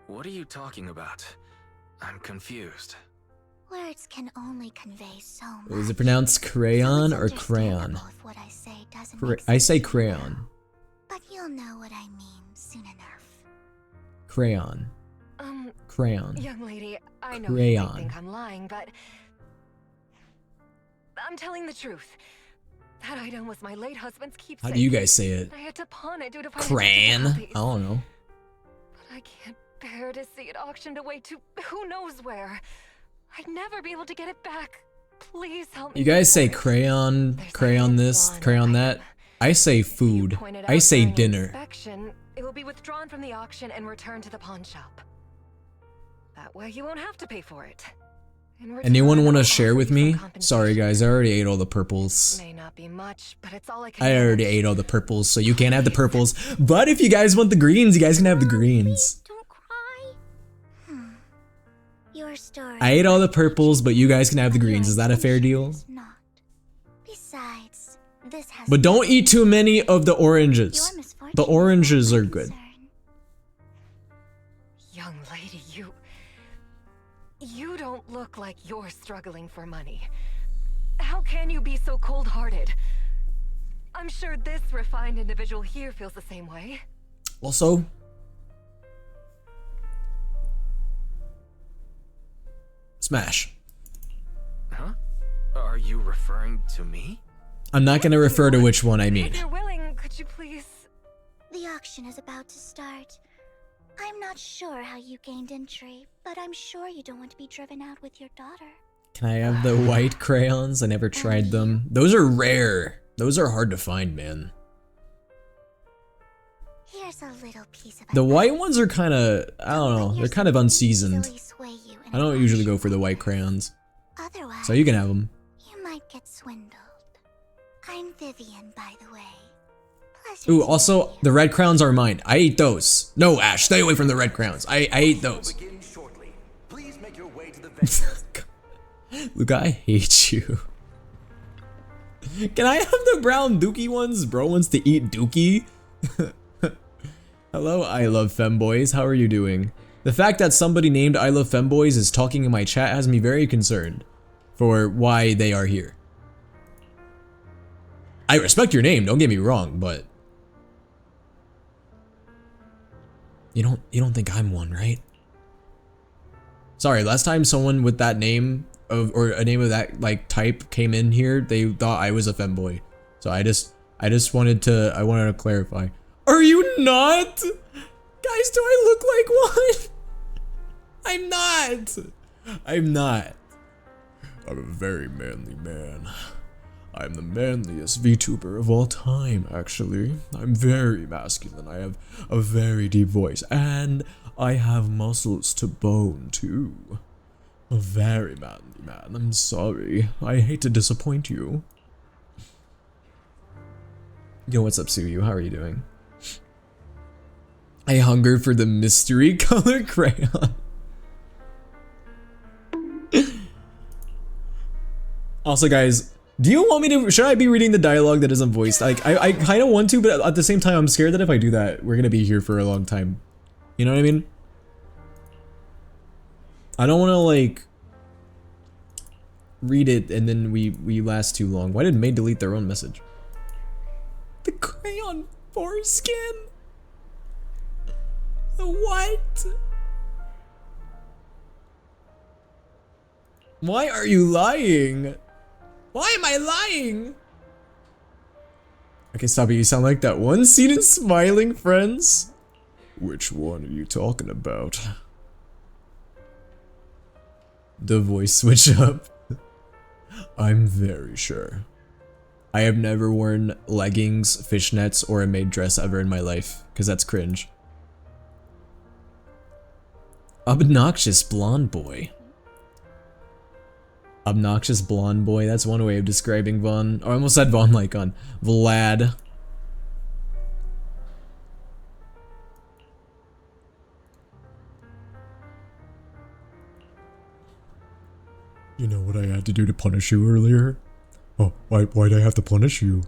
What are you talking about? I'm confused. Words can only convey so much. Is it pronounced crayon So or it's crayon? understandable if what I say doesn't make I say sense to you. crayon. But you'll know what I mean soon enough. Crayon. Crayon. Young lady, I know Crayon. you may think I'm lying, but I'm telling the truth. That item was my late husband's keepsake. How do you guys say it? I had to pawn it due to financial Crayon? I difficulties. don't know. But I can't bear to see it auctioned away to who knows where. I'd never be able to get it back. Please help me. You guys say for it. crayon, There's crayon only this, one crayon that. item. I say If you food. point it I out say during dinner. inspection, it will be withdrawn from the auction and returned to the pawn shop. That way you won't have to pay for it. In return, Anyone want to I'll share offer with you me? some compensation. Sorry guys, I already ate all the purples. May not be much, but it's all I can I already manage. ate all the purples, so you can't have the purples. But if you guys want the greens, you guys can have the greens. Don't cry. Your story. I ate all the purples, but you guys can have the Your greens. Is that a fair intention deal? is not. Besides, this has But don't eat too many of the your oranges. misfortune The is not oranges my are good. concern. Young lady, you don't look like you're struggling for money. How can you be so cold-hearted? I'm sure this refined individual here feels the same way. Also, smash. Huh? Are you referring to me? I'm not gonna refer to which one I mean. If you're willing, could you please... The auction is about to start. I'm not sure how you gained entry, but I'm sure you don't want to be driven out with your daughter. Can I have the white crayons? I never tried them. Those are rare. Those are hard to find, man. Here's a little piece of The white advice. ones are kind of, I don't know, they're kind of unseasoned. Easily sway you in I a don't usually go direction for the or white another. crayons. Otherwise, So you can have them. you might get swindled. I'm Vivian, by the way. Pleasure Ooh, to also, meet you. the red crowns are mine. I ate those. No, Ash, stay away from the red crowns. I ate those. Begin shortly. Please make your way to the venue. Luca, I hate you. Can I have the brown dookie ones? Bro wants to eat dookie. Hello, I love femboys. How are you doing? The fact that somebody named I love femboys is talking in my chat has me very concerned for why they are here. I respect your name, don't get me wrong, but you don't think I'm one, right? Sorry, last time someone with that name or a name of that like type came in here, they thought I was a femboy. So I just wanted to clarify. Are you not? Guys, do I look like one? I'm not. I'm not. I'm a very manly man. I'm the manliest VTuber of all time, actually. I'm very masculine. I have a very deep voice, and I have muscles to bone, too. A very manly man. I'm sorry. I hate to disappoint you. Yo, what's up, Suyu? How are you doing? I hunger for the mystery color crayon. Also, guys, do you want me to, should I be reading the dialogue that isn't voiced? Like, I kind of want to, but at the same time, I'm scared that if I do that, we're gonna be here for a long time. You know what I mean? I don't want to, like, read it and then we last too long. Why did May delete their own message? The crayon foreskin? The what? Why are you lying? Why am I lying? Okay, stop it. You sound like that one scene in Smiling Friends. Which one are you talking about? The voice switch up. I'm very sure. I have never worn leggings, fishnets, or a maid dress ever in my life, because that's cringe. Obnoxious blonde boy. Obnoxious blonde boy, that's one way of describing Vaughn. Or I almost said Vaughn like on Vlad. You know what I had to do to punish you earlier? Oh, why'd I have to punish you?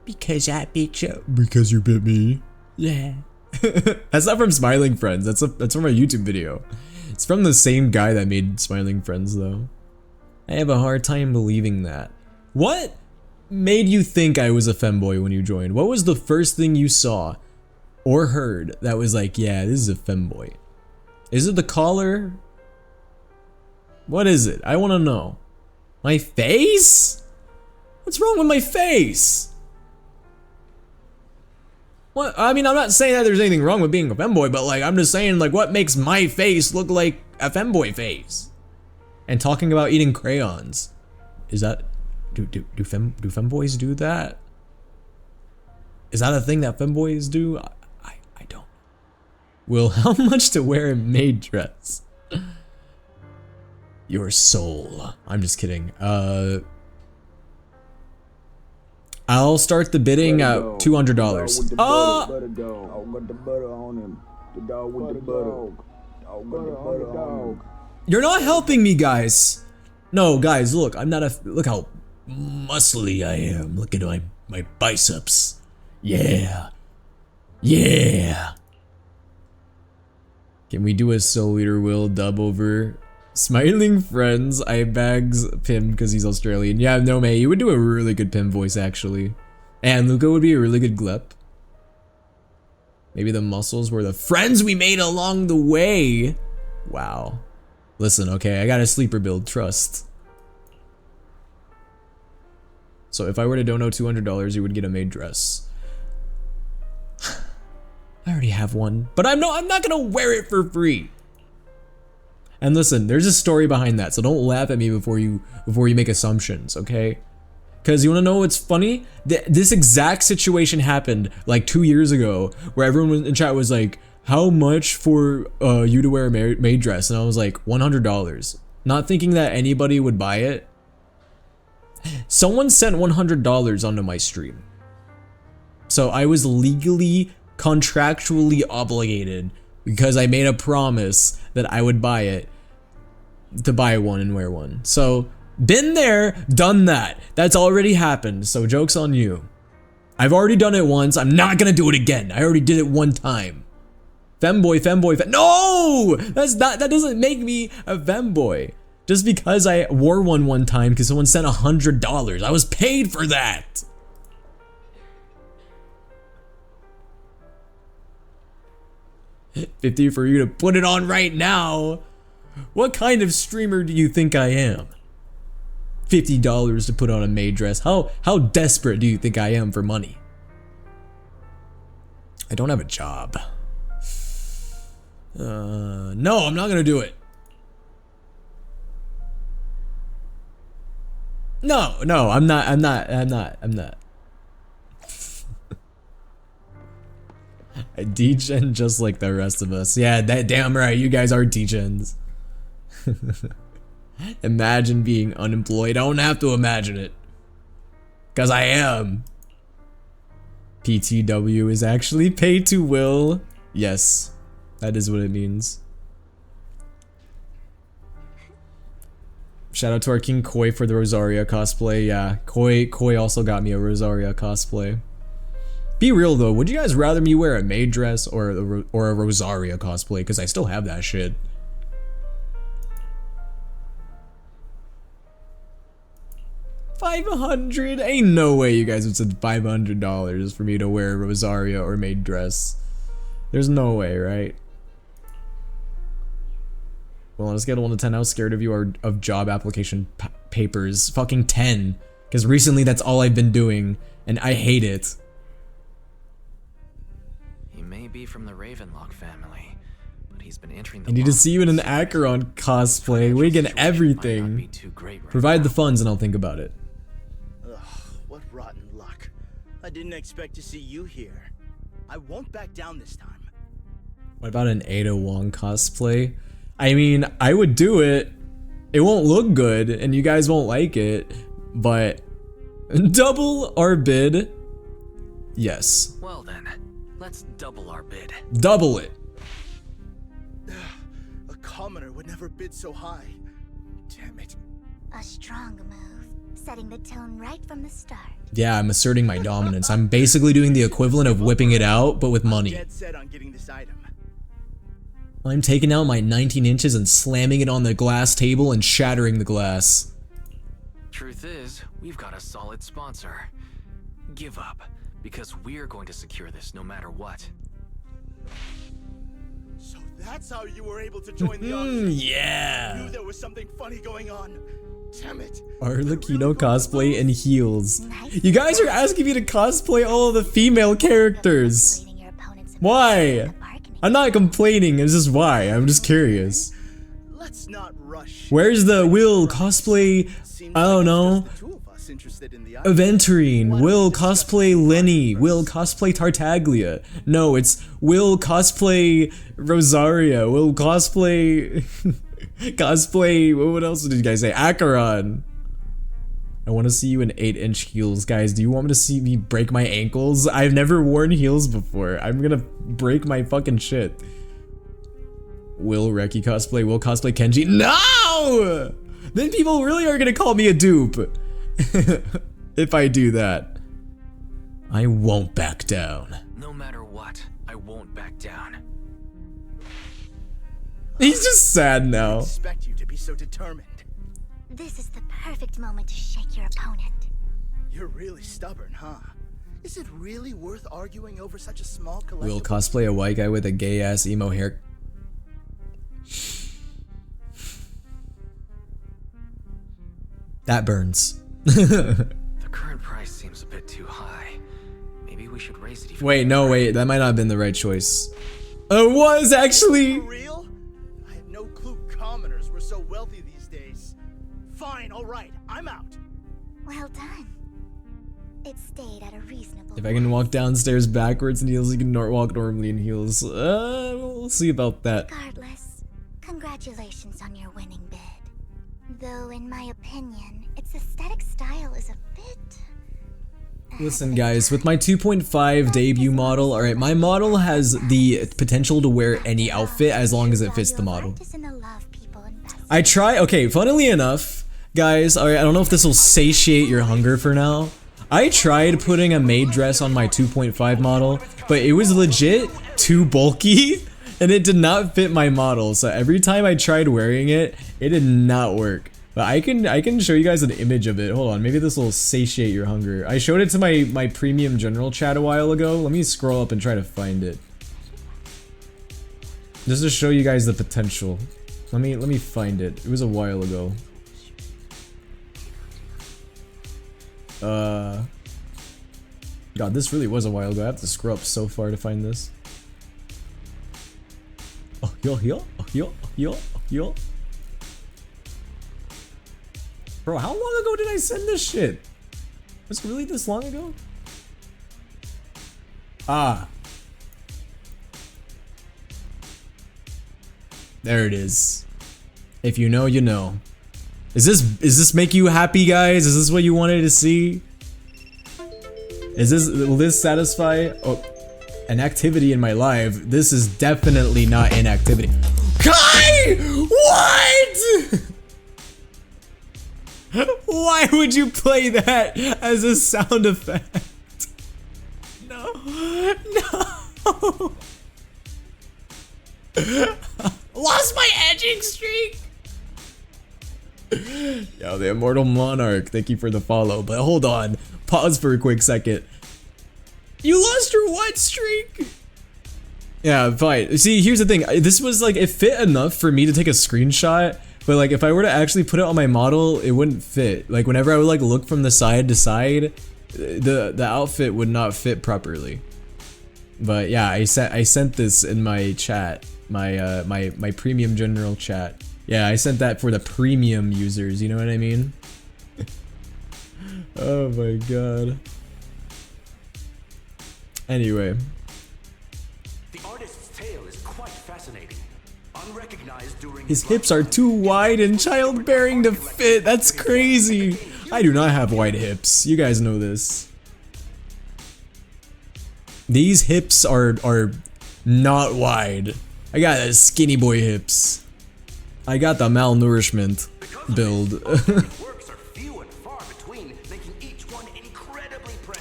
Because I bit you. Because you bit me? Yeah. That's not from Smiling Friends, that's from a YouTube video. It's from the same guy that made Smiling Friends though. I have a hard time believing that. What made you think I was a femboy when you joined? What was the first thing you saw or heard that was like, yeah, this is a femboy? Is it the collar? What is it? I want to know. My face? What's wrong with my face? What? I mean, I'm not saying that there's anything wrong with being a femboy, but like, I'm just saying, like, what makes my face look like a femboy face? And talking about eating crayons. Is that, do femboys do that? Is that a thing that femboys do? I don't. Will, how much to wear a maid dress? Your soul. I'm just kidding. I'll start the bidding at $200. You're not helping me, guys. No, guys, look, I'm not a, look how muscly I am. Look at my biceps. Yeah. Yeah. Can we do a Soul Eater Will dub over Smiling Friends? I bags Pim because he's Australian. Yeah, no, May, you would do a really good Pim voice, actually. And Luca would be a really good Glep. Maybe the muscles were the friends we made along the way. Wow. Listen, okay, I got a sleeper build, trust. So if I were to donate $200, you would get a maid dress. I already have one, but I'm not gonna wear it for free. And listen, there's a story behind that, so don't laugh at me before you make assumptions, okay? Because you wanna know what's funny? This exact situation happened like 2 years ago, where everyone in chat was like, how much for you to wear a maid dress? And I was like, $100. Not thinking that anybody would buy it. Someone sent $100 onto my stream. So I was legally, contractually obligated, because I made a promise that I would buy it, to buy one and wear one. So, been there, done that. That's already happened, so joke's on you. I've already done it once, I'm not gonna do it again. I already did it one time. Femboy, no! That doesn't make me a femboy. Just because I wore one time because someone sent $100. I was paid for that. $50 for you to put it on right now. What kind of streamer do you think I am? $50 to put on a maid dress. How desperate do you think I am for money? I don't have a job. No, I'm not gonna do it. No, I'm not. I degen just like the rest of us. Yeah, that damn right, you guys are degens. Imagine being unemployed. I don't have to imagine it. Cause I am. PTW is actually pay to will. Yes, that is what it means. Shout out to our King Koi for the Rosaria cosplay. Yeah, Koi also got me a Rosaria cosplay. Be real though, would you guys rather me wear a maid dress or a Rosaria cosplay? Because I still have that shit. $500? Ain't no way you guys would send $500 for me to wear a Rosaria or maid dress. There's no way, right? Well, on a scale of 1 to 10, how scared of you are of job application papers? Fucking 10. Because recently that's all I've been doing, and I hate it. He may be from the Ravenlock family, but he's been entering the I need to see you in an Acheron cosplay, wig and everything. Provide the funds and I'll think about it. Ugh, what rotten luck. I didn't expect to see you here. I won't back down this time. What about an Ada Wong cosplay? I mean, I would do it. It won't look good and you guys won't like it, but double our bid. Yes. Well then, let's double our bid. Double it. A commoner would never bid so high. Damn it. A strong move, setting the tone right from the start. Yeah, I'm asserting my dominance. I'm basically doing the equivalent of whipping it out, but with money. Dead set on getting this item. I'm taking out my 19 inches and slamming it on the glass table and shattering the glass. Truth is, we've got a solid sponsor. Give up, because we're going to secure this no matter what. So that's how you were able to join the auction. Yeah. I knew there was something funny going on. Damn it. Arlecchino cosplay and heels. You guys are asking me to cosplay all of the female characters. Why? I'm not complaining, it's just why. I'm just curious. Let's not rush. Where's the Will cosplay? I don't know. Aventurine. Will cosplay Lenny. Will cosplay Tartaglia. No, it's Will cosplay Rosaria. Will cosplay cosplay. What else did you guys say? Acheron. I want to see you in 8-inch heels, guys. Do you want me to see me break my ankles? I've never worn heels before. I'm gonna break my fucking shit. Will Reki cosplay? Will cosplay Kenji? No! Then people really are gonna call me a dupe. If I do that. I won't back down. No matter what, I won't back down. He's just sad now. I expect you to be so determined. This is the perfect moment to shake your opponent. You're really stubborn, huh? Is it really worth arguing over such a small collectible? Will cosplay a white guy with a gay ass emo hair. That burns. The current price seems a bit too high. Maybe we should raise it even. Wait, no, wait, that might not have been the right choice. It was actually. For real? I had no clue commoners were so wealthy these days. Fine, alright, I'm out. Well done. It stayed at a reasonable If I can walk downstairs backwards in heels, you can walk normally in heels. We'll see about that. Regardless, congratulations on your winning bid. Though, in my opinion, its aesthetic style is a bit... Listen guys, with my 2.5 debut model, alright, my model has the potential to wear any outfit as long as it fits the model. I try, okay, funnily enough, guys, alright, I don't know if this will satiate your hunger for now. I tried putting a maid dress on my 2.5 model, but it was legit too bulky, and it did not fit my model, so every time I tried wearing it, it did not work. But I can show you guys an image of it. Hold on, maybe this will satiate your hunger. I showed it to my premium general chat a while ago. Let me scroll up and try to find it. Just to show you guys the potential. Let me find it. It was a while ago. God, this really was a while ago. I have to scroll up so far to find this. Oh, yo. Bro, how long ago did I send this shit? Was it really this long ago? Ah. There it is. If you know, you know. Is this make you happy, guys? Is this what you wanted to see? Will this satisfy an activity in my life? This is definitely not inactivity. Kai! What? Why would you play that as a sound effect? No. No. Lost my edging streak. Yo, the Immortal Monarch, thank you for the follow. But hold on, pause for a quick second. You lost your what streak? Yeah, fine. See, here's the thing. This was like, it fit enough for me to take a screenshot, but like if I were to actually put it on my model, it wouldn't fit. Like whenever I would like look from the side to side, the outfit would not fit properly. But yeah, I sent this in my chat, my premium general chat. Yeah, I sent that for the premium users, you know what I mean? Oh my god. Anyway. The artist's tale is quite fascinating. Unrecognized during his hips are too wide and childbearing to fit. That's crazy. I do not have wide hips. You guys know this. These hips are not wide. I got skinny boy hips. I got the malnourishment build.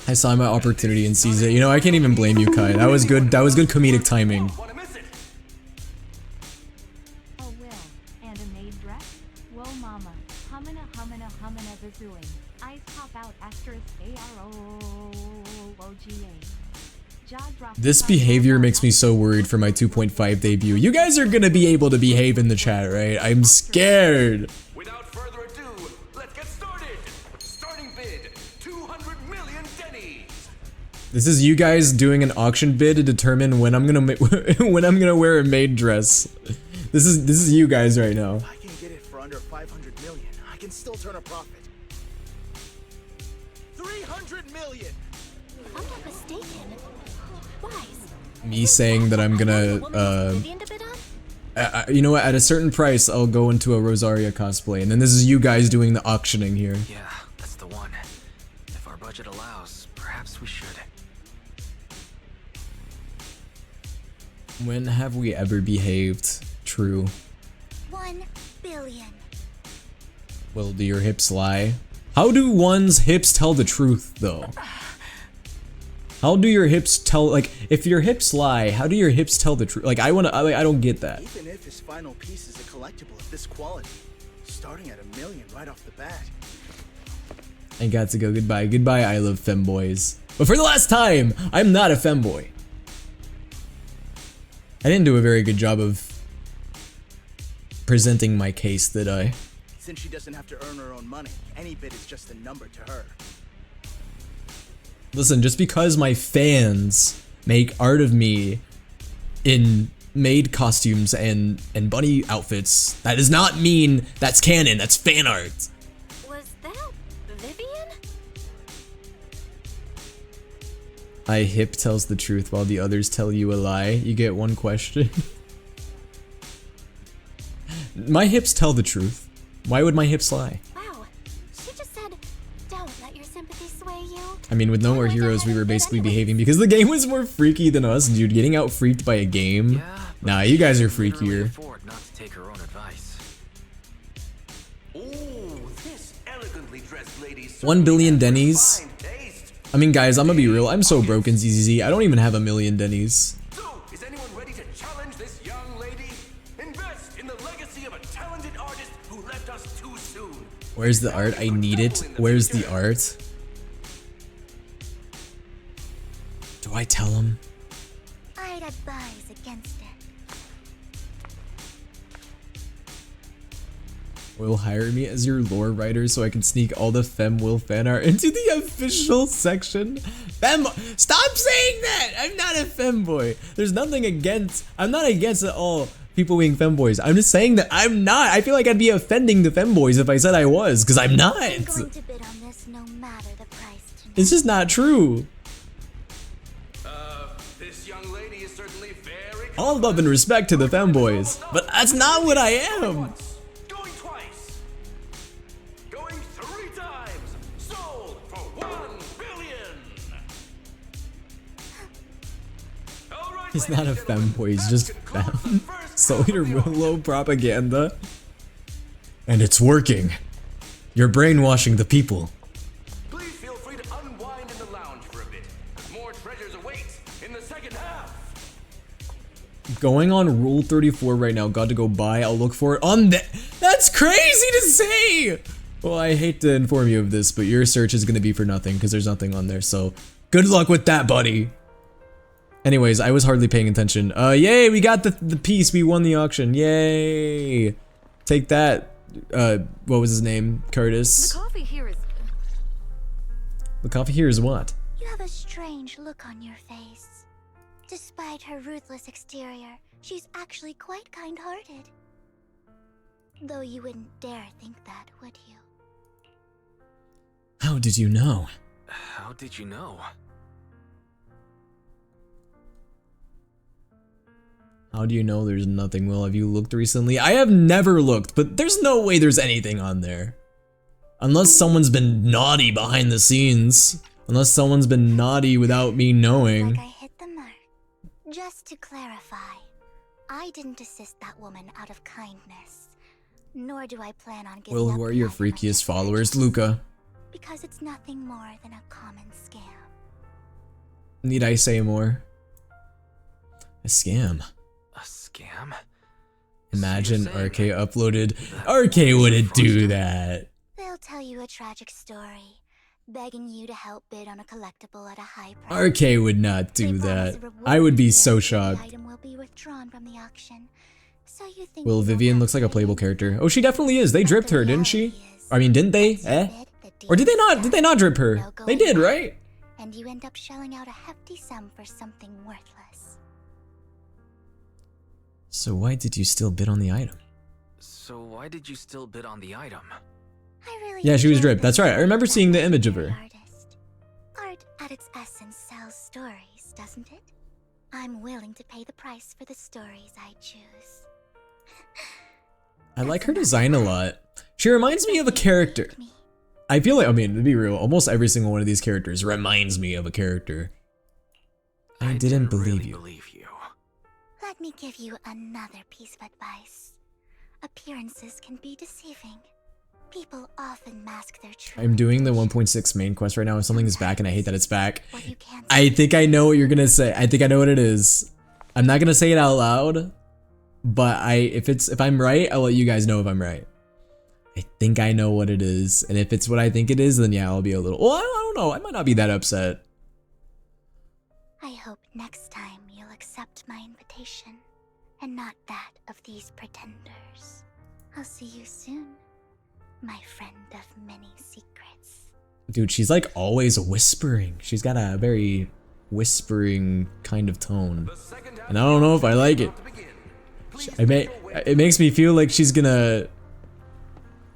I saw my opportunity and seized it. You know, I can't even blame you, Kai. That was good. That was good comedic timing. Oh, Will, and a maid dress? Whoa, mama. Humana, humana, humana, bazooing. Eyes pop out, asterisk, A-R-O-O-G-A. This behavior makes me so worried for my 2.5 debut. You guys are gonna be able to behave in the chat, right? I'm scared. Without further ado, let's get started. Starting bid, 200 million dennies. This is you guys doing an auction bid to determine when I'm gonna wear a maid dress. This is you guys right now. If I can get it for under 500 million, I can still turn a profit. 300 million. If I'm not mistaken, me saying that I'm gonna, you know what, at a certain price, I'll go into a Rosaria cosplay, and then this is you guys doing the auctioning here. Yeah, that's the one. If our budget allows, perhaps we should. When have we ever behaved true? 1 billion. Well, do your hips lie? How do one's hips tell the truth, though? How do your hips tell, like, if your hips lie, how do your hips tell the truth? Like, I don't get that. Even if his final piece is a collectible of this quality, starting at $1 million right off the bat. I got to go. Goodbye. Goodbye, I love femboys. But for the last time, I'm not a femboy. I didn't do a very good job of presenting my case, did I? Since she doesn't have to earn her own money, any bid is just a number to her. Listen, just because my fans make art of me in maid costumes and bunny outfits, that does not mean that's canon, that's fan art. Was that Vivian? I hip tells the truth while the others tell you a lie. You get one question. My hips tell the truth. Why would my hips lie? Wow, she just said, don't let your sympathy sway you. I mean, with No More Heroes, we were basically behaving because the game was more freaky than us, dude. Getting out freaked by a game? Yeah, nah, you guys are freakier. Not to take her own advice. Ooh, this elegantly dressed lady 1 billion Denny's? I mean, guys, I'm gonna be real. I'm so broken, ZZZ. I don't even have 1 million Denny's. So, is anyone ready to challenge this young lady? Invest in the legacy of a talented artist who left us too soon. Where's the art? I need it. Where's the art? Do I tell him? I'd advise against it. Will hire me as your lore writer so I can sneak all the FemWill fan art into the official section? Stop saying that! I'm not a femboy. There's nothing against, I'm not against at all people being femboys. I'm just saying that I'm not. I feel like I'd be offending the femboys if I said I was, because I'm not. I'm going to bid on this no matter the price tonight. It's just not true. This young lady is certainly very. All love and respect to the femboys, but that's not what I am. Going twice. Going 3 times. Sold for 1 billion. All right, He's not a ladies and gentlemen, femboy, he's that just concludes femme. the first Soul half Eater of the auction. Willow propaganda. And it's working. You're brainwashing the people. Please feel free to unwind in the lounge for a bit. More treasures await in the second half. Going on Rule 34 right now. Got to go buy. I'll look for it on that. That's crazy to say. Well, I hate to inform you of this, but your search is going to be for nothing because there's nothing on there. So good luck with that, buddy. Anyways, I was hardly paying attention. Yay, we got the piece. We won the auction. Yay. Take that. What was his name? Curtis. The coffee here is. The coffee here is what? You have a strange look on your face. Despite her ruthless exterior, she's actually quite kind-hearted. Though you wouldn't dare think that, would you? How did you know? How did you know? How do you know there's nothing? Will, have you looked recently? I have never looked, but there's no way there's anything on there. Unless someone's been naughty behind the scenes. Unless someone's been naughty without me knowing. Like I hit the mark. Just to clarify, I didn't assist that woman out of kindness. Nor do I plan on giving Will, up who are the your item I freakiest just followers? purchased. Luca. Because it's nothing more than a common scam. Need I say more? A scam. A scam? Imagine So you're RK saying uploaded. that RK wouldn't do fraudulent? that. They'll tell you a tragic story, begging you to help bid on a collectible at a high price. RK would not They do promise that. a reward I would be if so the shocked. item will be withdrawn from the auction. So you think Will, you don't Vivian have looks like a to playable pay character. Oh, she definitely is. They But dripped the her, didn't she? reality is, I mean, didn't they? once you Eh? bid, the Or did they deal not? is Did they done. not drip her? No They going did, back. right? And you end up shelling out a hefty sum for something worthless. So why did you still bid on the item? So why did you still bid on the item? I really Yeah, she was enjoyed dripped. That's right. I remember that seeing the image of her. legendary artist. Art at its essence sells stories, doesn't it? I'm willing to pay the price for the stories I choose. I like her design a lot. She reminds me of a character. Me. I feel like, I mean, to be real, almost every single one of these characters reminds me of a character. I didn't believe really you. believe you. Let me give you another piece of advice. Appearances can be deceiving. People often mask their true I'm doing the intentions. 1.6 main quest right now. If something is back and I hate that it's back. What you can't I see think I know what you're gonna say. I think I know what it is. I'm not gonna say it out loud, but if I'm right, I'll let you guys know if I'm right. I think I know what it is, and if it's what I think it is, then yeah, I'll be a little. Well, I don't know. I might not be that upset. I hope next time you'll accept my invitation, and not that of these pretenders. I'll see you soon, my friend of many secrets. Dude, she's like always whispering. She's got a very whispering kind of tone, and I don't know if I like it. It makes me feel like she's gonna.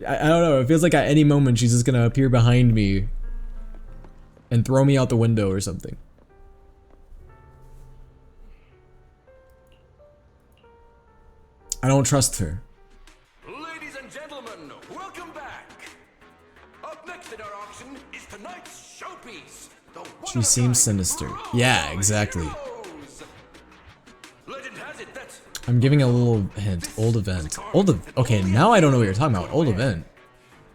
I don't know. It feels like at any moment she's just gonna appear behind me and throw me out the window or something. I don't trust her. Ladies and gentlemen, welcome back. Up next in our auction is tonight's showpiece. The She seems sinister. Yeah, exactly. Legend has it that I'm giving a little hint. Old event. Okay, now I don't know what you're talking about. Old event.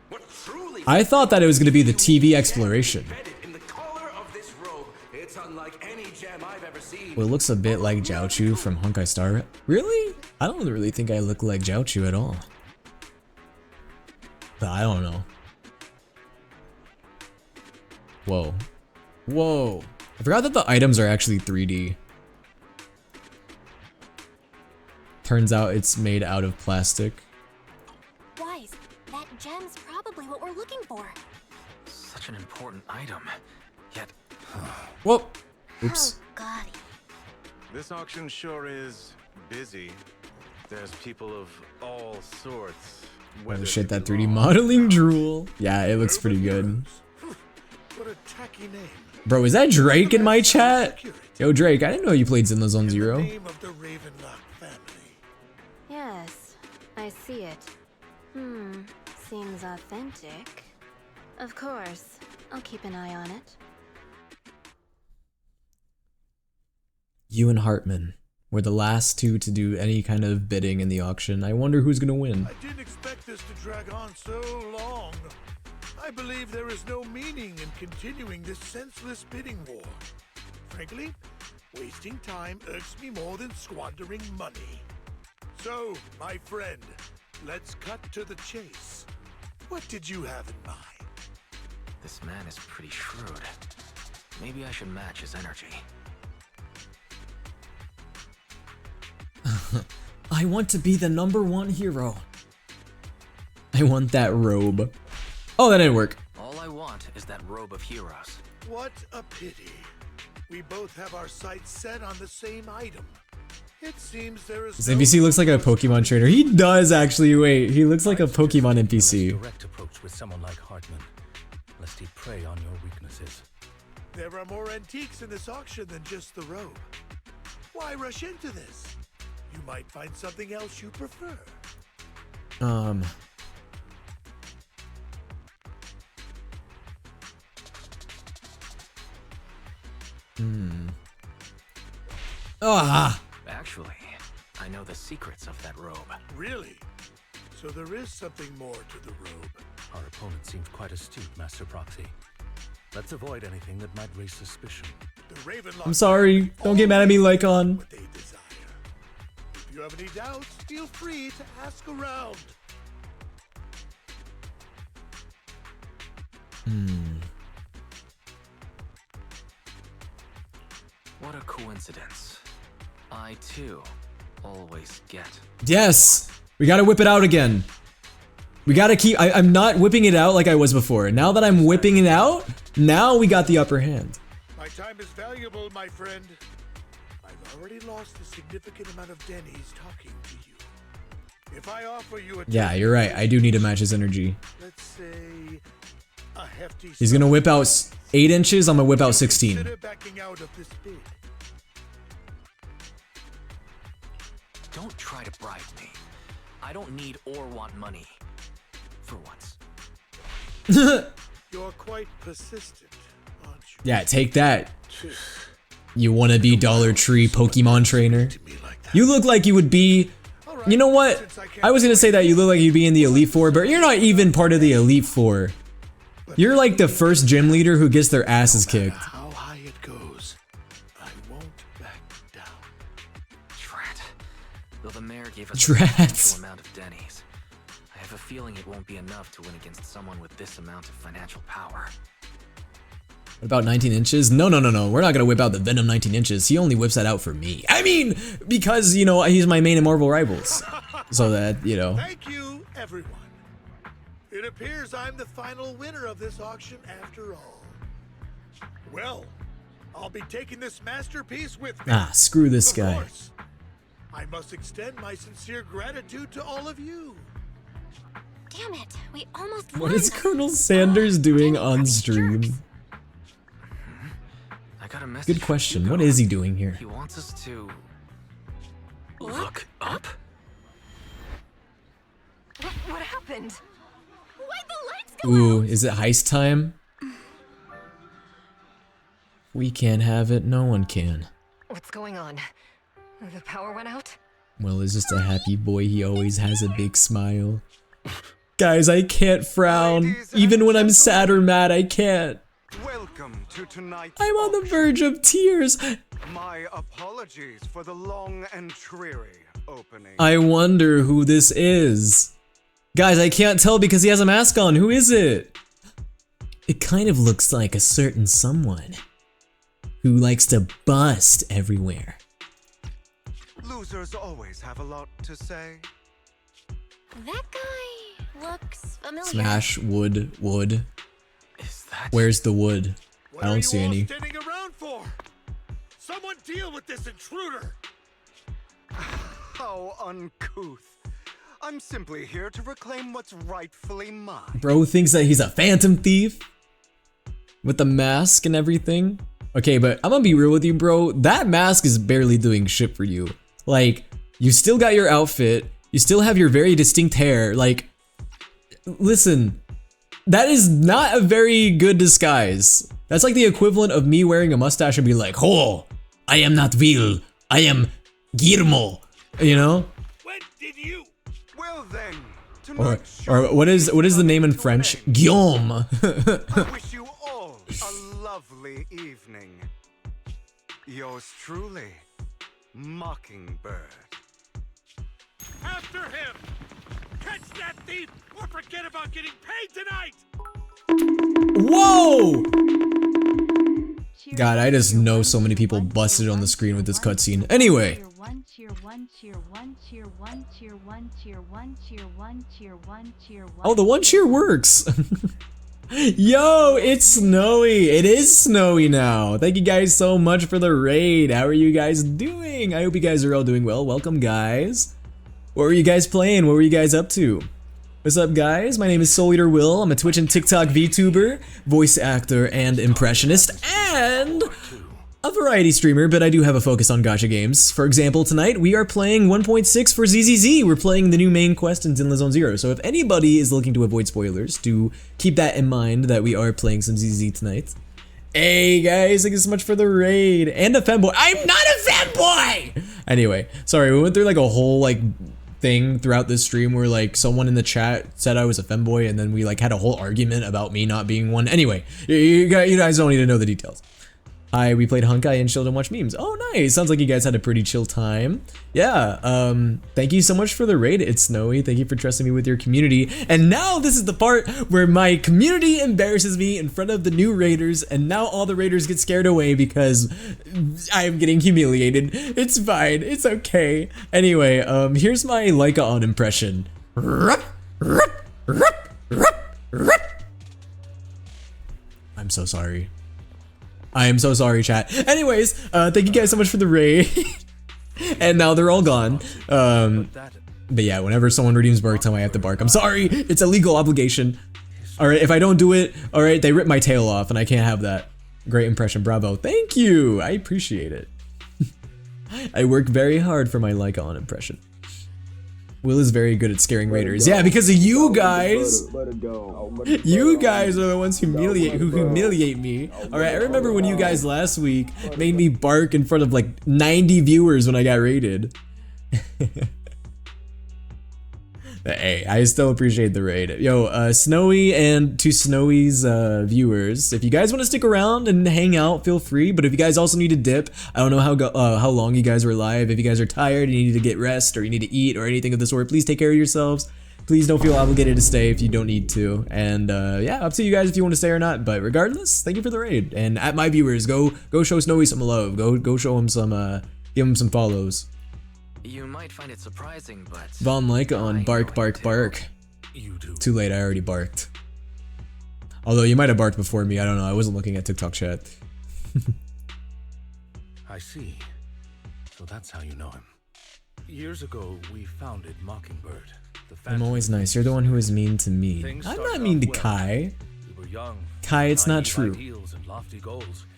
what truly I thought that it was gonna be the TV exploration. embedded in the collar of this robe. It's unlike any gem I've ever seen. Well, it looks a bit like Jiaochu from Honkai Star. Really? I don't really think I look like Jiaochu at all. But I don't know. Whoa. Whoa. I forgot that the items are actually 3D. Turns out it's made out of plastic. Wise, that gem's probably what we're looking for. Such an important item. Yet, Whoa. Oops. Oh, gaudy. This auction sure is busy. There's people of all sorts. Oh shit, that 3D modeling drool. Yeah, it looks pretty good. What a tacky name. Bro, is that Drake in my chat? Yo, Drake, I didn't know you played Zinla Zone Zero. Name of the Ravenlock family. Yes, I see it. Seems authentic. Of course, I'll keep an eye on it. You and Hartman were the last two to do any kind of bidding in the auction. I wonder who's gonna win. I didn't expect this to drag on so long. I believe there is no meaning in continuing this senseless bidding war. Frankly, wasting time irks me more than squandering money. So, my friend, let's cut to the chase. What did you have in mind? This man is pretty shrewd. Maybe I should match his energy. I want to be the #1 hero. I want that robe. Oh, that didn't work. All I want is that robe of heroes. What a pity. We both have our sights set on the same item. It seems there is This NPC looks like a Pokemon trainer. He does actually. Wait, he looks like a Pokemon NPC. Direct approach with someone like Hartman, lest he prey on your weaknesses. There are more antiques in this auction than just the robe. Why rush into this? You might find something else you prefer. Actually, I know the secrets of that robe. Really? So there is something more to the robe. Our opponent seems quite astute, Master Proxy. Let's avoid anything that might raise suspicion. The Ravenlock I'm sorry. Don't get mad at me, Lycon. what they desire. If you have any doubts, feel free to ask around. What a coincidence. I too always get. Yes! We gotta whip it out again. We gotta keep. I'm not whipping it out like I was before. Now that I'm whipping it out, now we got the upper hand. My time is valuable, my friend. I've already lost a significant amount of Denny's talking to you. If I offer you a Yeah, you're right. I do need to match his energy. let's say a hefty He's gonna whip out 8 inches. I'm gonna whip out 16. consider backing out of this bid. Don't try to bribe me. I don't need or want money. For once. You're quite persistent, aren't you? Yeah, take that. You wanna be Dollar Tree Pokemon trainer? You look like you would be. You know what? I was gonna say that you look like you'd be in the Elite Four, but you're not even part of the Elite Four. You're like the first gym leader who gets their asses kicked. How high it goes, I won't back down. Drat. Though the mayor gave us Drats. a substantial amount of Denny's, I have a feeling it won't be enough to win against someone with this amount of financial power. What about 19 inches? No. We're not gonna whip out the Venom 19 inches. He only whips that out for me. I mean, because, you know, he's my main in Marvel Rivals. So that, you know. Thank you, everyone. It appears I'm the final winner of this auction after all. Well, I'll be taking this masterpiece with me. Ah, screw this Of guy. course. I must extend my sincere gratitude to all of you. Damn it, we almost What won. is Colonel Sanders doing on stream? I got a message. Good from question. Hugo. What is he doing here? He wants us to look up. What happened? Why'd the lights go Ooh, out? is it heist time? We can't have it, no one can. What's going on? The power went out? Will is just a happy boy, he always has a big smile. Guys, I can't frown. Ladies and Even when I'm gentlemen. sad or mad, I can't. Welcome to tonight's I'm on the auction. verge of tears. My apologies for the long and dreary opening. I wonder who this is. Guys, I can't tell because he has a mask on. Who is it? It kind of looks like a certain someone who likes to bust everywhere. Losers always have a lot to say. That guy looks familiar. Smash, wood. Is that? Where's the wood? What I are don't you see all any. standing around for? Someone deal with this intruder. How uncouth. I'm simply here to reclaim what's rightfully mine. Bro thinks that he's a phantom thief with the mask and everything. Okay, but I'm gonna be real with you, bro. That mask is barely doing shit for you. Like, you still got your outfit. You still have your very distinct hair. Like, listen, that is not a very good disguise. That's like the equivalent of me wearing a mustache and be like, "Oh, I am not Will. I am Guillermo." You know? When did you? Well then, Or what is the name in French? Guillaume. I wish you all a lovely evening. Yours truly, Mockingbird. After him! Catch that thief or forget about getting paid tonight! Whoa! God, I just know so many people busted on the screen with this cutscene. Anyway. Oh, the one cheer works. Yo, it's snowy. It is snowy now. Thank you guys so much for the raid. How are you guys doing? I hope you guys are all doing well. Welcome, guys. What were you guys playing? What were you guys up to? What's up, guys? My name is souleaterwill. I'm a Twitch and TikTok VTuber, voice actor, and impressionist, and a variety streamer, but I do have a focus on gacha games. For example, tonight we are playing 1.6 for ZZZ. We're playing the new main quest in Zinla Zone Zero. So if anybody is looking to avoid spoilers, do keep that in mind that we are playing some ZZZ tonight. Hey guys, thank you so much for the raid. And a femboy. I'm not a femboy! Anyway, sorry, we went through like a whole like thing throughout this stream where like someone in the chat said I was a femboy, and then we like had a whole argument about me not being one. Anyway, you guys don't need to know the details. Hi, we played Honkai and chilled and watched memes. Oh, nice. Sounds like you guys had a pretty chill time. Yeah, thank you so much for the raid. It's snowy. Thank you for trusting me with your community. And now this is the part where my community embarrasses me in front of the new raiders, and now all the raiders get scared away because I am getting humiliated. It's fine. It's okay. Anyway, here's my Lycaon impression. I'm so sorry. I am so sorry, chat. Anyways, thank you guys so much for the raid. And now they're all gone. But yeah, whenever someone redeems bark time, I have to bark. I'm sorry, it's a legal obligation. Alright, if I don't do it, alright, they rip my tail off and I can't have that. Great impression, bravo. Thank you, I appreciate it. I work very hard for my Lycaon impression. Will is very good at scaring raiders. Yeah, because of you guys. You guys are the ones who humiliate me. Alright, I remember when you guys last week made me bark in front of like 90 viewers when I got raided. Hey, I still appreciate the raid. Yo, Snowy and to Snowy's viewers, if you guys want to stick around and hang out, feel free. But if you guys also need to dip, I don't know how long you guys were live. If you guys are tired and you need to get rest or you need to eat or anything of the sort, please take care of yourselves. Please don't feel obligated to stay if you don't need to. And yeah, up to you guys if you want to stay or not. But regardless, thank you for the raid. And at my viewers, go show Snowy some love. Go show him some, give him some follows. You might find it surprising, but Von Lycaon, bark, bark, bark. You do. Too late, I already barked. Although you might have barked before me, I don't know, I wasn't looking at TikTok chat. I see. So that's how you know him. Years ago, we founded Mockingbird. I'm always nice, you're the one who is mean to me. I'm not mean to Kai. We were young. Kai, it's not true.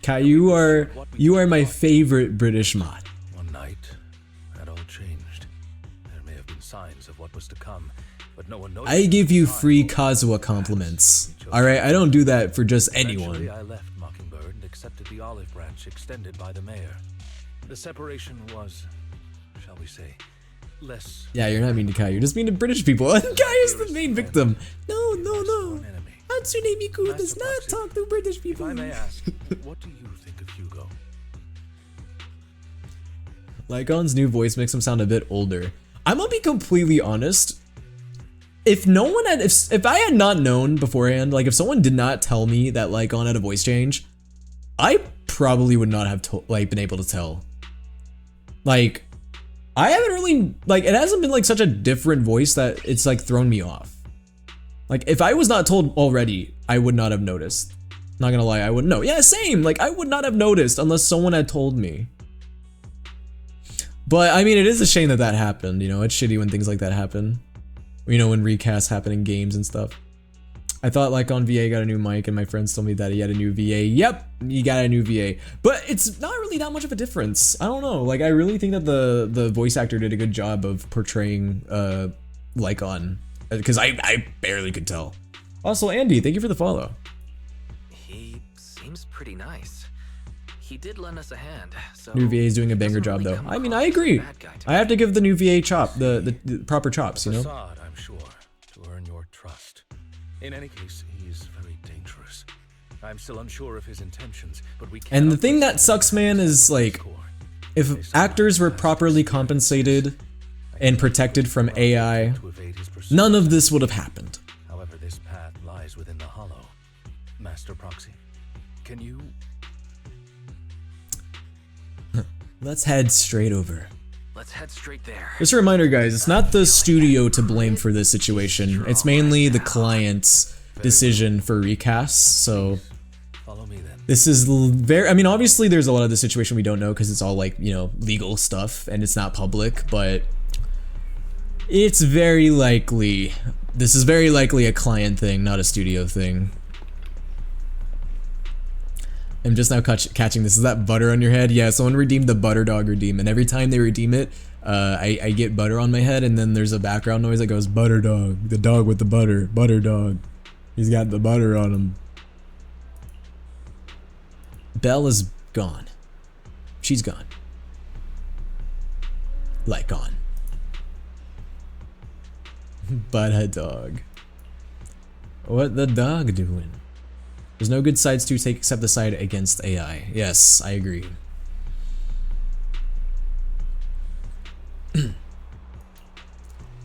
Kai, you are my favorite British mod. One night, that all changed. There may have been signs of what was to come, but no one noticed. I give you free Kazuha compliments. Alright, I don't do that for just anyone. Eventually, I left Mockingbird and accepted the olive branch extended by the mayor. The separation was, shall we say, less. Yeah, you're not mean to Kai, you're just mean to British people. Kai is the main victim. No. Hatsune Miku does not talk to British people. If I may ask, what do you think of Hugo? Lycaon's new voice makes him sound a bit older. I'm gonna be completely honest. If I had not known beforehand, like if someone did not tell me that Lycaon had a voice change, I probably would not have been able to tell. Like, I haven't really, like, it hasn't been like such a different voice that it's like thrown me off. Like, if I was not told already, I would not have noticed. Not gonna lie, I wouldn't know. Yeah, same, like I would not have noticed unless someone had told me. But I mean, it is a shame that that happened. You know, it's shitty when things like that happen. You know, when recasts happen in games and stuff. I thought like on VA got a new mic, and my friends told me that he had a new VA. Yep, he got a new VA, but it's not really that much of a difference. I don't know. Like I really think that the voice actor did a good job of portraying Lycon, because I barely could tell. Also, Andy, thank you for the follow. He seems pretty nice. He did lend us a hand. So New VA is doing a banger job though. I mean, I agree. I have to give the new VA the proper chops, you know. Facade, I'm sure, to earn your trust. In any case, he is very dangerous. I'm still unsure of his intentions, but we can't. And the thing that sucks, man, is like, if actors were properly compensated and protected from AI, none of this would have happened. However, this path lies within the hollow. Master Proxy, can you... Let's head straight over. Let's head straight there. Just a reminder, guys, it's not the studio to blame for this situation. It's mainly the client's decision for recasts, so... Follow me then. This is very... I mean, obviously there's a lot of the situation we don't know because it's all like, you know, legal stuff and it's not public, but... It's very likely... This is very likely a client thing, not a studio thing. I'm just now catching this. Is that butter on your head? Yeah, someone redeemed the butter dog redeem, and every time they redeem it, I get butter on my head, and then there's a background noise that goes, butter dog, the dog with the butter, butter dog. He's got the butter on him. Belle is gone. She's gone. Like gone. But a dog. What the dog doing? There's no good sides to take except the side against AI. Yes, I agree.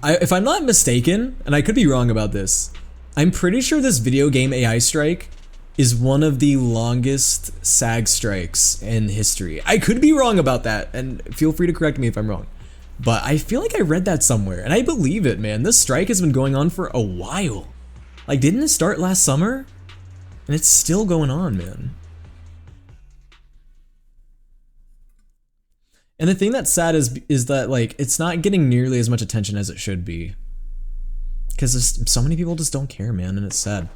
If I'm not mistaken, and I could be wrong about this, I'm pretty sure this video game AI strike is one of the longest SAG strikes in history. I could be wrong about that, and feel free to correct me if I'm wrong. But I feel like I read that somewhere, and I believe it, man. This strike has been going on for a while. Like, didn't it start last summer? And it's still going on, man. And the thing that's sad is that, like, it's not getting nearly as much attention as it should be. Because so many people just don't care, man, and it's sad.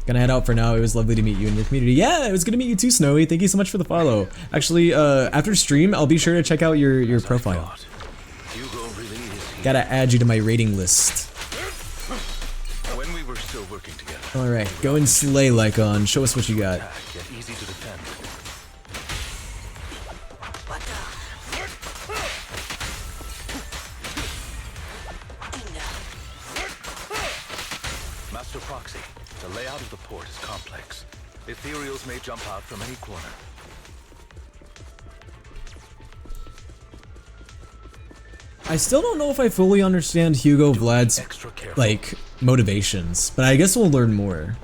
Gonna head out for now. It was lovely to meet you in your community. Yeah, it was good to meet you too, Snowy. Thank you so much for the follow. Actually, after stream, I'll be sure to check out your profile. Gotta add you to my rating list. When we were still working together. Alright, go and slay Lycon. Show us what you got. Yet easy to defend. Master Proxy, the layout of the port is complex. Ethereals may jump out from any corner. I still don't know if I fully understand Hugo Vlad's, like, motivations, but I guess we'll learn more.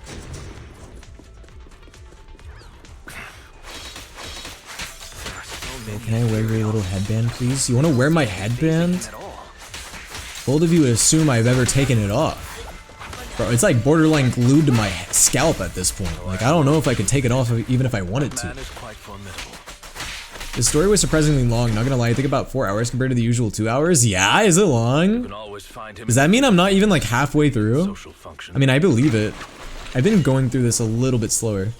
Hey, can I wear your little headband, please? You want to wear my headband? Bold of you assume I've ever taken it off. Bro, it's like borderline glued to my scalp at this point. Like, I don't know if I could take it off even if I wanted to. The story was surprisingly long, not gonna lie. I think about 4 hours compared to the usual 2 hours. Yeah, is it long? Does that mean I'm not even like halfway through? I mean, I believe it. I've been going through this a little bit slower.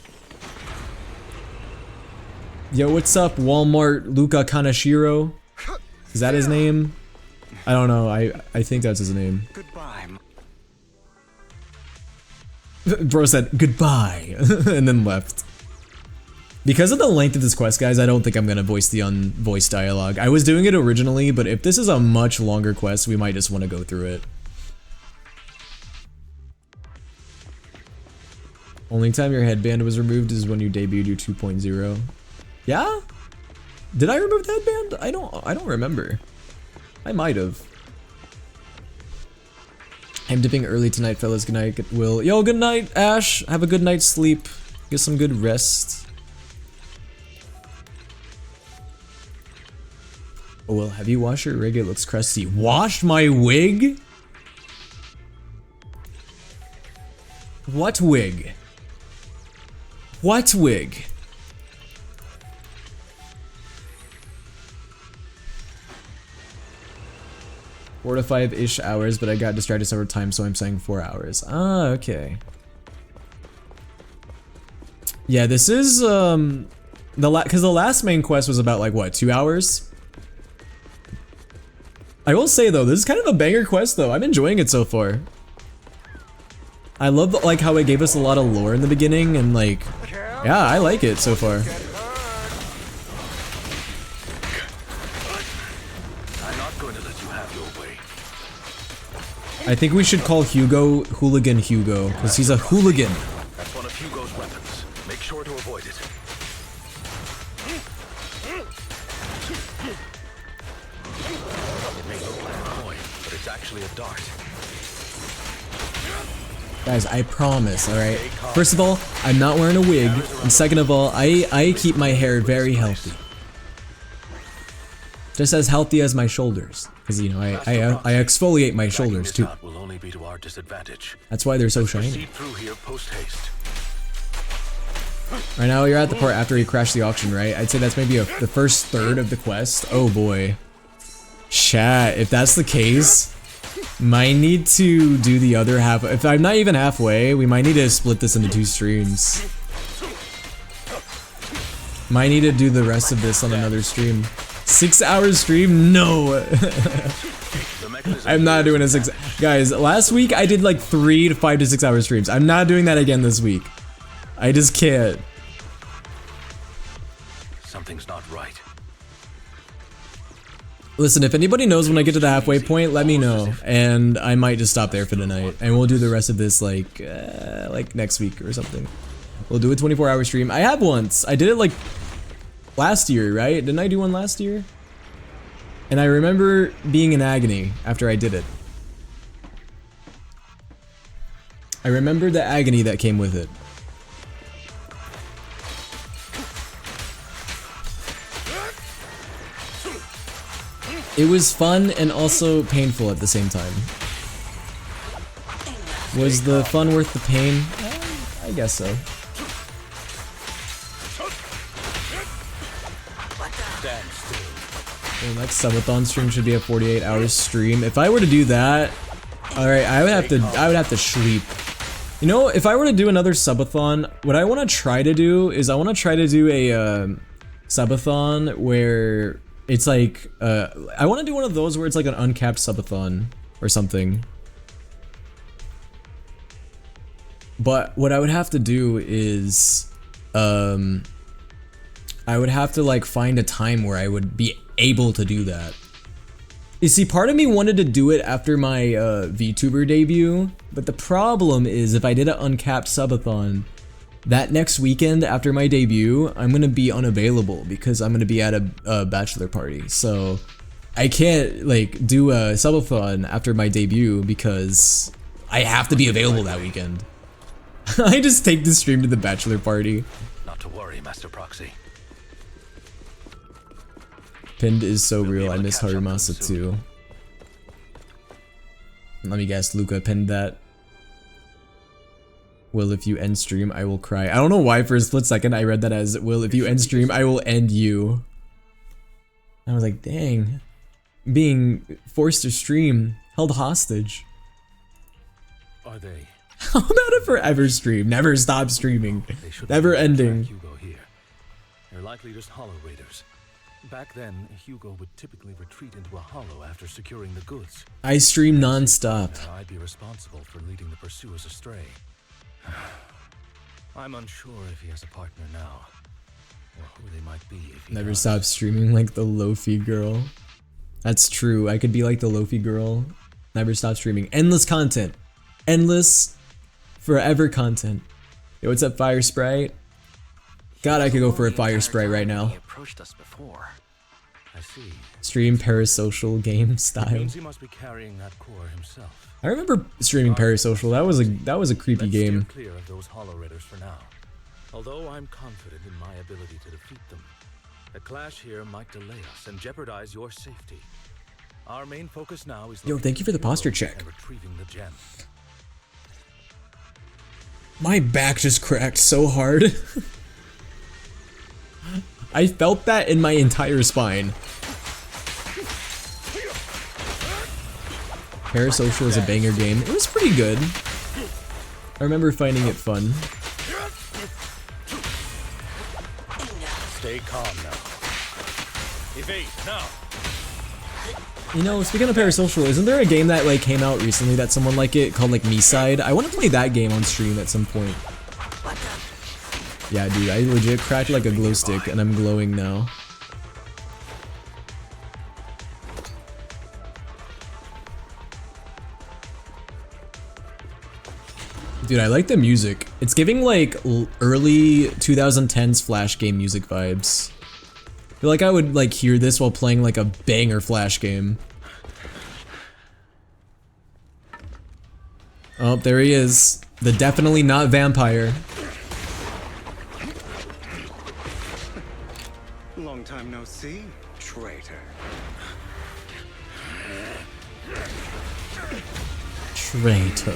Yo, what's up, Walmart Luca Kanashiro? Is that his name? I don't know. I think that's his name. Goodbye. Bro said goodbye and then left. Because of the length of this quest, guys, I don't think I'm gonna voice the unvoiced dialogue. I was doing it originally, but if this is a much longer quest, we might just want to go through it. Only time your headband was removed is when you debuted your 2.0. Yeah? Did I remove the headband? I don't remember. I might have. I'm dipping early tonight, fellas. Good night, Will. Yo, good night, Ash. Have a good night's sleep. Get some good rest. Oh, well, have you washed your rig? It looks crusty. Washed my wig? What wig? What wig? 4 to 5-ish hours, but I got distracted several times, so I'm saying 4 hours. Ah, okay. Yeah, this is, because the last main quest was about, like, what, 2 hours? I will say, though, this is kind of a banger quest, though. I'm enjoying it so far. I love, like, how it gave us a lot of lore in the beginning, and, like, yeah, I like it so far. I'm not going to let you have your way. I think we should call Hugo Hooligan Hugo, because he's a hooligan. That's one of Hugo's weapons. Make sure to avoid it. It may look like a coin, but it's actually a dart. Guys, I promise, alright? First of all, I'm not wearing a wig, and second of all, I keep my hair very healthy. Just as healthy as my shoulders. Because, you know, I exfoliate my shoulders, too. Will only be to our disadvantage. That's why they're so shiny. Proceed through here post-haste. Right now, you're at the part after you crash the auction, right? I'd say that's maybe the first third of the quest. Oh boy. Chat, if that's the case, might need to do the other half. If I'm not even halfway, we might need to split this into 2 streams. Might need to do the rest of this on another stream. 6-hour stream? No. I'm not doing a 6. Guys, last week I did like 3 to 5 to 6 hour streams. I'm not doing that again this week. I just can't. Something's not right. Listen, if anybody knows when I get to the halfway point, let me know, and I might just stop there for the night, and we'll do the rest of this like next week or something. We'll do a 24-hour stream. I have once. I did it like last year, right? Didn't I do one last year? And I remember being in agony after I did it. I remember the agony that came with it. It was fun and also painful at the same time. Was the fun worth the pain? I guess so. The next subathon stream should be a 48-hour stream. If I were to do that, all right, I would have to sleep. You know, if I were to do another subathon, what I want to try to do is I want to try to do a subathon where it's like I want to do one of those where it's like an uncapped subathon or something. But what I would have to do is I would have to like find a time where I would be able to do that. You see, part of me wanted to do it after my VTuber debut, but the problem is if I did an uncapped subathon, that next weekend after my debut, I'm gonna be unavailable because I'm gonna be at a bachelor party. So I can't like do a subathon after my debut because I have to be available that weekend. I just take the stream to the bachelor party. Not to worry, Master Proxy. Pinned is so real, I miss Harumasa too. Let me guess, Luca pinned that. Will, if you end stream, I will cry. I don't know why for a split second I read that as, Will, if you end stream, I will end you. I was like, dang. Being forced to stream, held hostage. Are they? How about a forever stream? Never stop streaming. Never ending. Hugo here. They're likely just hollow raiders. Back then, Hugo would typically retreat into a hollow after securing the goods. I stream non-stop. I'd be responsible for leading the pursuers astray. I'm unsure if he has a partner now, or who they might be if he Never does. stop streaming like the Lofi girl. That's true. I could be like the Lofi girl. Never stop streaming. Endless content. Endless, forever content. Yo, what's up, Fire Sprite? God, I could go for a Fire Sprite right now. He approached us before. I see. Stream parasocial game style. Means he must be carrying that core himself. I remember streaming parasocial. That was a creepy game. Steer clear of those hollow raiders for now. Although I'm confident in my ability to defeat them, a clash here might delay us and jeopardize your safety. Our main focus now is Yo, thank you for the posture check. and retrieving the gem. My back just cracked so hard. I felt that in my entire spine. Parasocial is a banger game. It was pretty good. I remember finding it fun. Stay calm now. Evade now. You know, speaking of Parasocial, isn't there a game that like came out recently that someone like it called like Me-Side? I want to play that game on stream at some point. Yeah, dude, I legit cracked like a glow stick and I'm glowing now. Dude, I like the music. It's giving like early 2010s Flash game music vibes. I feel like I would like hear this while playing like a banger Flash game. Oh, there he is. The definitely not vampire. Long time no see, traitor. Traitor.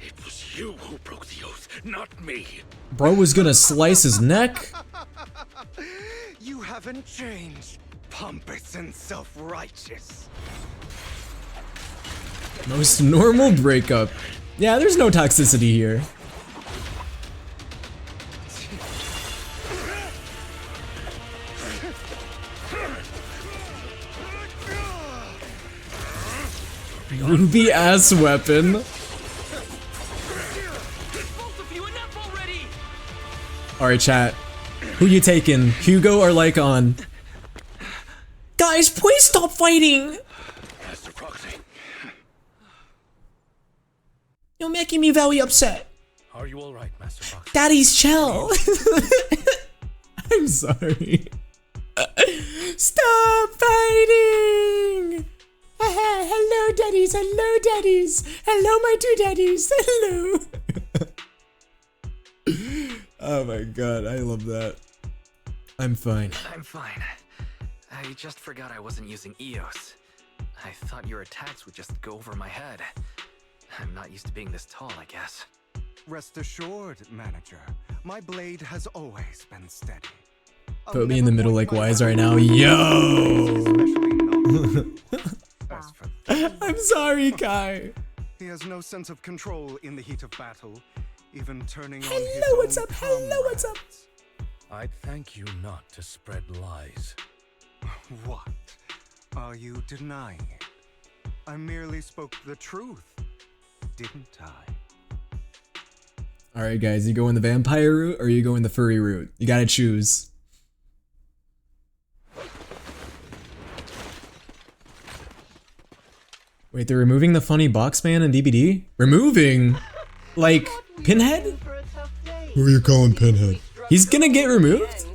It was you who broke the oath, not me. Bro was gonna slice his neck. You haven't changed, pompous and self-righteous. Most normal breakup. Yeah, there's no toxicity here. Ruby ass weapon. Alright, chat. Who you taking? Hugo or Lycon? Guys, please stop fighting! Master Proxy. You're making me very upset. Are you alright, Master Proxy? Daddy's chill. I'm sorry. Stop fighting! Hello, daddies. Hello, daddies. Hello, my two daddies. Hello. Oh my god, I love that. I'm fine. I'm fine. I just forgot I wasn't using EOS. I thought your attacks would just go over my head. I'm not used to being this tall, I guess. Rest assured, manager, my blade has always been steady. Put me in the middle like Wise right now. Yo! I'm sorry, Kai. He has no sense of control in the heat of battle, even turning on his Hello, what's own up? Hello, what's up? I'd thank you not to spread lies. What? Are you denying it? I merely spoke the truth, didn't I? Alright guys, you going the vampire route or you going the furry route? You gotta choose. Wait, they're removing the funny box man in DBD? Removing? Like, Pinhead? Who are you calling Pinhead? He's gonna get removed?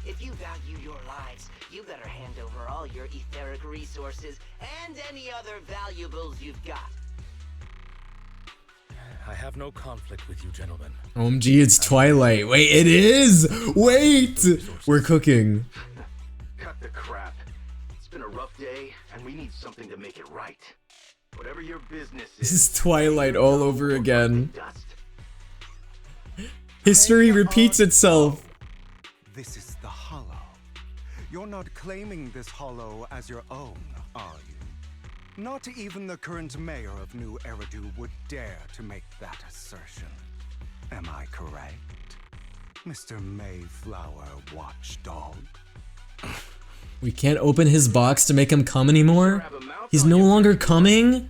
If you value your lives, you better hand over all your etheric resources and any other valuables you've got. I have no conflict with you, gentlemen. OMG, it's Twilight. Wait, it is! Wait! We're cooking. Cut the crap. It's been a rough day, and we need something to make it right. Whatever your business This is Twilight all over again. History repeats itself. This is the Hollow. You're not claiming this Hollow as your own, are you? Not even the current mayor of New Eridu would dare to make that assertion. Am I correct, Mr. Mayflower Watchdog? We can't open his box to make him come anymore? He's no longer coming?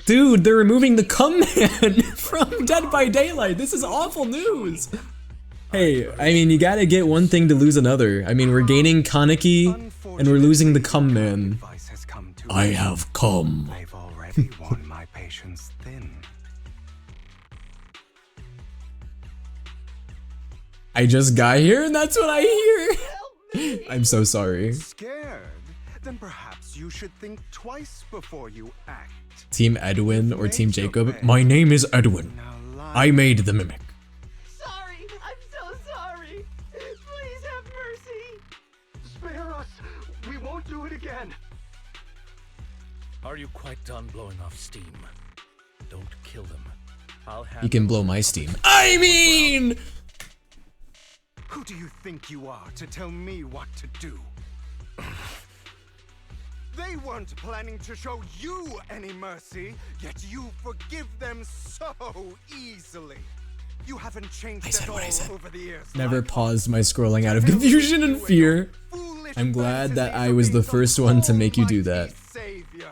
Dude, they're removing the cum man from Dead by Daylight. This is awful news. Hey, I mean, you gotta get one thing to lose another. I mean, we're gaining Kaneki and we're losing the cum man. I have come. I've already worn my patience thin. I just got here and that's what I hear. I'm so sorry. Scared? Then perhaps you should think twice before you act. Team Edwin or Team Jacob? My name is Edwin. I made the mimic. Sorry, I'm so sorry. Please have mercy. Spare us! We won't do it again! Are you quite done blowing off steam? Don't kill them. I'll have You can blow my steam. I mean! Who do you think you are to tell me what to do? They weren't planning to show you any mercy, yet you forgive them so easily. You haven't changed at all over the years. Never paused my scrolling out of confusion and fear. I'm glad that I was the first one to make you do that. Savior,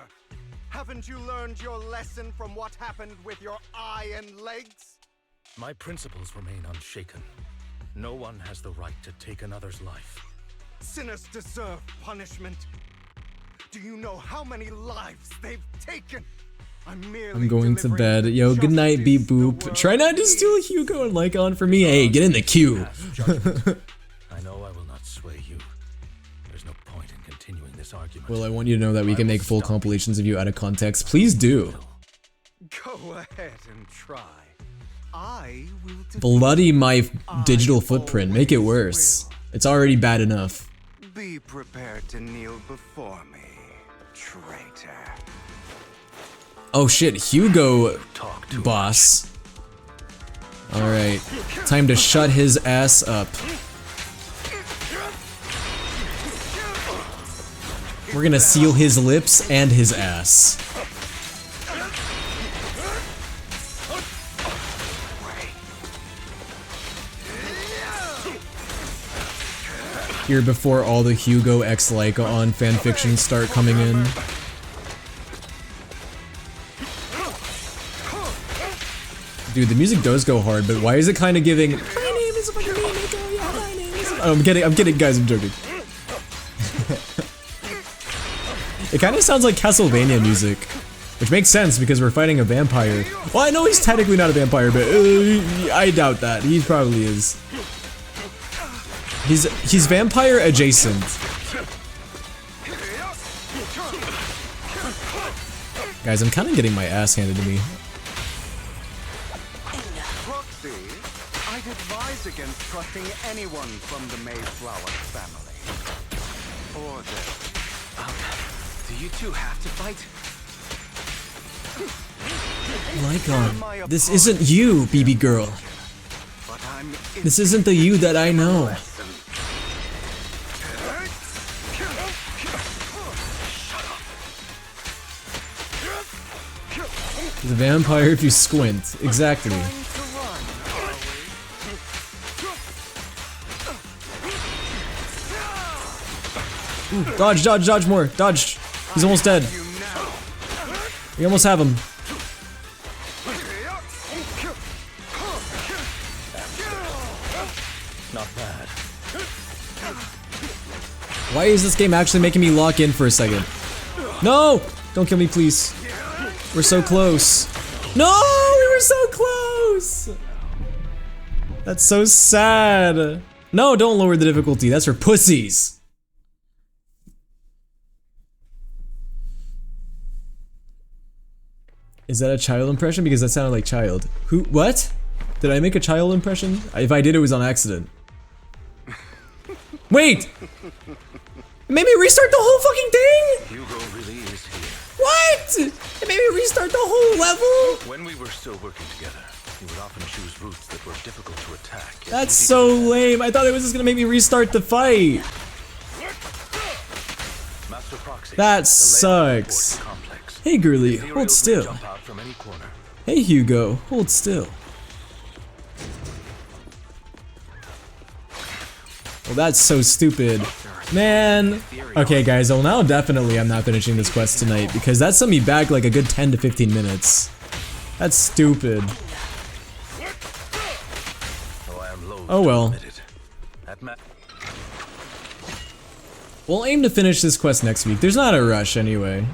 haven't you learned your lesson from what happened with your eye and legs? My principles remain unshaken. No one has the right to take another's life. Sinners deserve punishment. Do you know how many lives they've taken? I'm going to bed. Yo, good night, Beep Boop. Try not to steal Hugo and Lycon for me. Hey, get in the queue. I know I will not sway you. There's no point in continuing this argument. Well, I want you to know that we can make full compilations of you out of context. Please do. Go ahead and try. I will Bloody my digital footprint. Make it worse. It's already bad enough. Be prepared to kneel before me, traitor. Oh shit, Hugo, boss. Alright, time to shut his ass up. We're gonna seal his lips and his ass. Here before all the Hugo x Lycon fanfictions start coming in. Dude, the music does go hard, but why is it kind of giving? My name is fucking Mimiko, yeah, my name is. Oh, I'm kidding, guys, I'm joking. It kind of sounds like Castlevania music, which makes sense because we're fighting a vampire. Well, I know he's technically not a vampire, but I doubt that. He probably is. He's vampire adjacent. Guys, I'm kind of getting my ass handed to me. I'd advise against trusting anyone from the Mayflower family. Or do you two have to fight? Lycon, this isn't you, BB girl. This isn't the you that I know. The vampire if you squint. Exactly. Ooh, dodge, dodge, dodge more. Dodge. He's almost dead. We almost have him. Not bad. Why is this game actually making me lock in for a second? No! Don't kill me, please. We're so close. No! We were so close! That's so sad. No, don't lower the difficulty. That's for pussies. Is that a child impression? Because that sounded like child. Who? What? Did I make a child impression? If I did, it was on accident. Wait! It made me restart the whole fucking thing? Hugo really is here. What? It made me restart the whole level? When we were still working together, you would often choose routes that were difficult to attack. That's so lame. I thought it was just gonna make me restart the fight. Master Proxy, That sucks. Hey girly, hold still. Hey Hugo, hold still. Well, that's so stupid. Man. Okay guys, well now definitely I'm not finishing this quest tonight because that sent me back like a good 10 to 15 minutes. That's stupid. Oh well. We'll aim to finish this quest next week. There's not a rush anyway.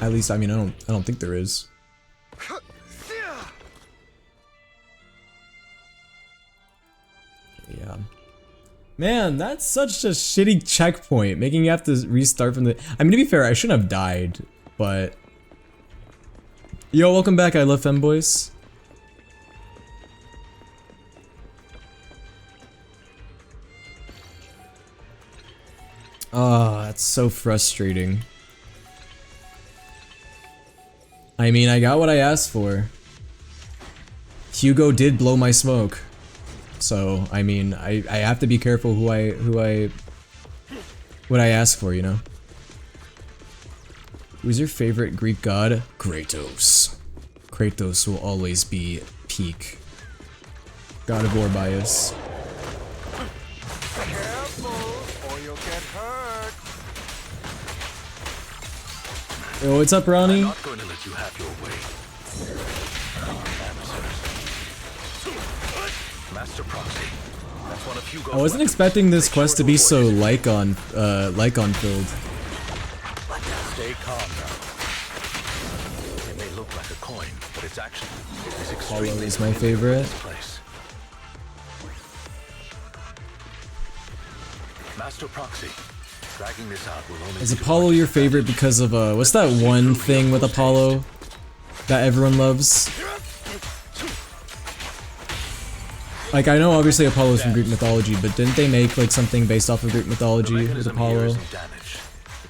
At least, I mean, I don't think there is. Yeah. Man, that's such a shitty checkpoint, making you have to restart from the— I mean, to be fair, I shouldn't have died, but— Yo, welcome back, I love femboys. Oh, that's so frustrating. I mean, I got what I asked for. Hugo did blow my smoke. So So I mean, I have to be careful what I ask for, you know. Who's your favorite Greek god? Kratos. Kratos will always be peak. God of War bias. Careful, or you'll get hurt. Yo, what's up, Ronnie? I'm not going to let you have your way. Master Proxy. That's one of Hugo's I wasn't expecting this quest to be so Lycon filled. Stay calm now. It may look like a coin, but it's actually Apollo is my favorite. Master Proxy. Dragging this out will only Is Apollo your favorite because of what's that one thing with Apollo that everyone loves? Like, I know obviously Apollo's from Greek mythology, but didn't they make like something based off of Greek mythology with Apollo? It's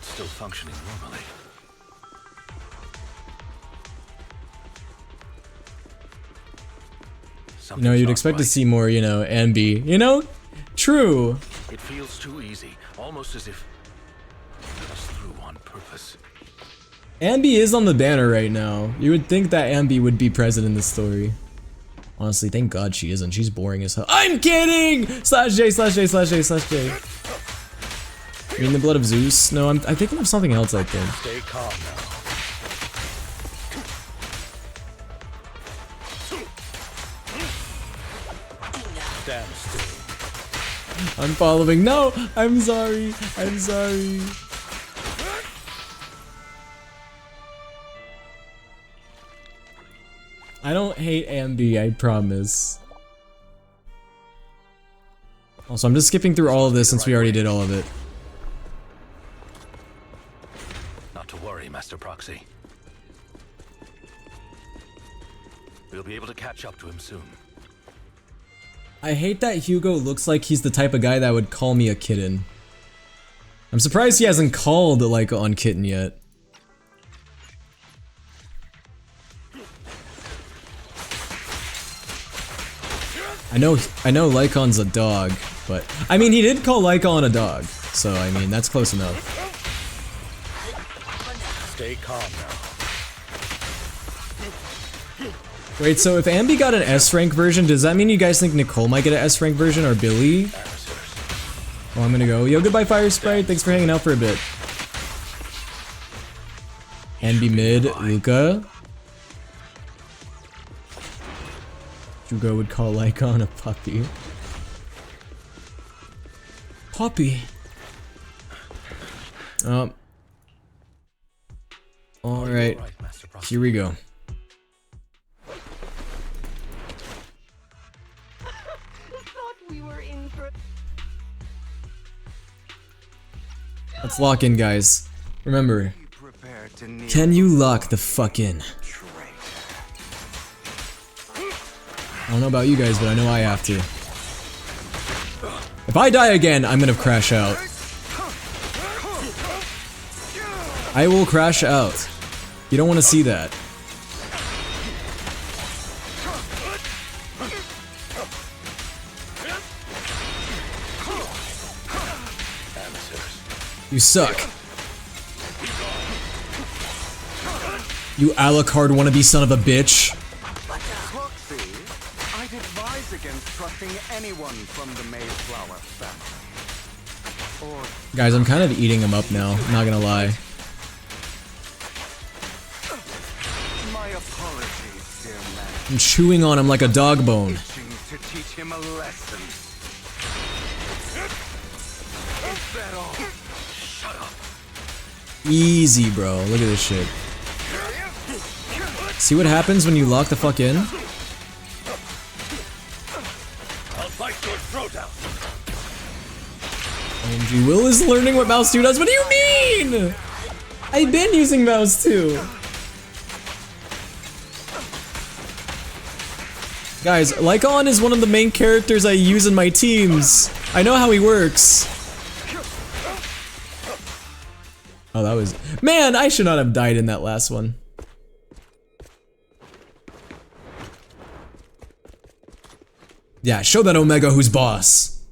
still functioning normally. You know, you'd expect to see more, you know, Ambi. You know? True. It feels too easy, almost as if it was through on purpose. Ambi is on the banner right now. You would think that Ambi would be present in this story. Honestly, thank God she isn't. She's boring as hell. I'm kidding! /J, /J, /J, /J. You mean the blood of Zeus? No, I'm thinking of something else, I think. Stay calm now. Stand still. I'm following. No! I'm sorry. I'm sorry. I don't hate Ambi, I promise. Also, I'm just skipping through all of this since we already did all of it. Not to worry, Master Proxy. We'll be able to catch up to him soon. I hate that Hugo looks like he's the type of guy that would call me a kitten. I'm surprised he hasn't called like on kitten yet. I know Lycon's a dog, but I mean he did call Lycon a dog, so I mean that's close enough. Stay calm now. Wait, so if Ambi got an S rank version, does that mean you guys think Nicole might get an S rank version or Billy? Oh, I'm gonna go. Yo, goodbye Fire Sprite, thanks for hanging out for a bit. Ambi mid, Luca. Hugo would call Lycon a puppy. Puppy. Alright. Here we go. Let's lock in, guys. Remember, can you lock the fuck in? I don't know about you guys, but I know I have to. If I die again, I'm gonna crash out. I will crash out. You don't want to see that. You suck. You a la carte wannabe son of a bitch. I'd advise against trusting anyone from the Mayflower family. Or Guys, I'm kind of eating him up now, I'm not gonna lie. my apologies, dear man. I'm chewing on him like a dog bone. Itching to teach him a lesson. Is that all? Shut up. Easy, bro. Look at this shit. See what happens when you lock the fuck in? I'll bite your throat out. OMG, Will is learning what Mouse 2 does. What do you mean? I've been using Mouse 2. Guys, Lycon is one of the main characters I use in my teams. I know how he works. Oh, that was... Man, I should not have died in that last one. Yeah, show that Omega who's boss.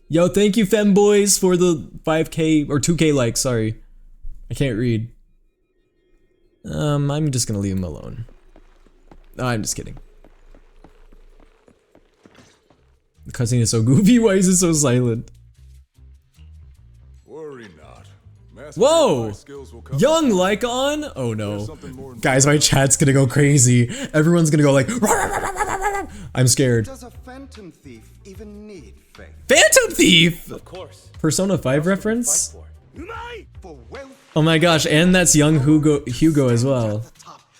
Yo, thank you femboys for the 5k or 2k likes, sorry. I can't read. I'm just gonna leave him alone. No, I'm just kidding. The cutscene is so goofy, why is it so silent? Worry not. Whoa! Young Lycon? Oh no. Guys, my chat's gonna go crazy. Everyone's gonna go like, "Rah, rah, rah, rah, rah, rah." I'm scared. Does a phantom thief even need faith? Phantom Thief! Of course. Persona 5 reference? For wealth Oh my gosh, and that's young Hugo as well.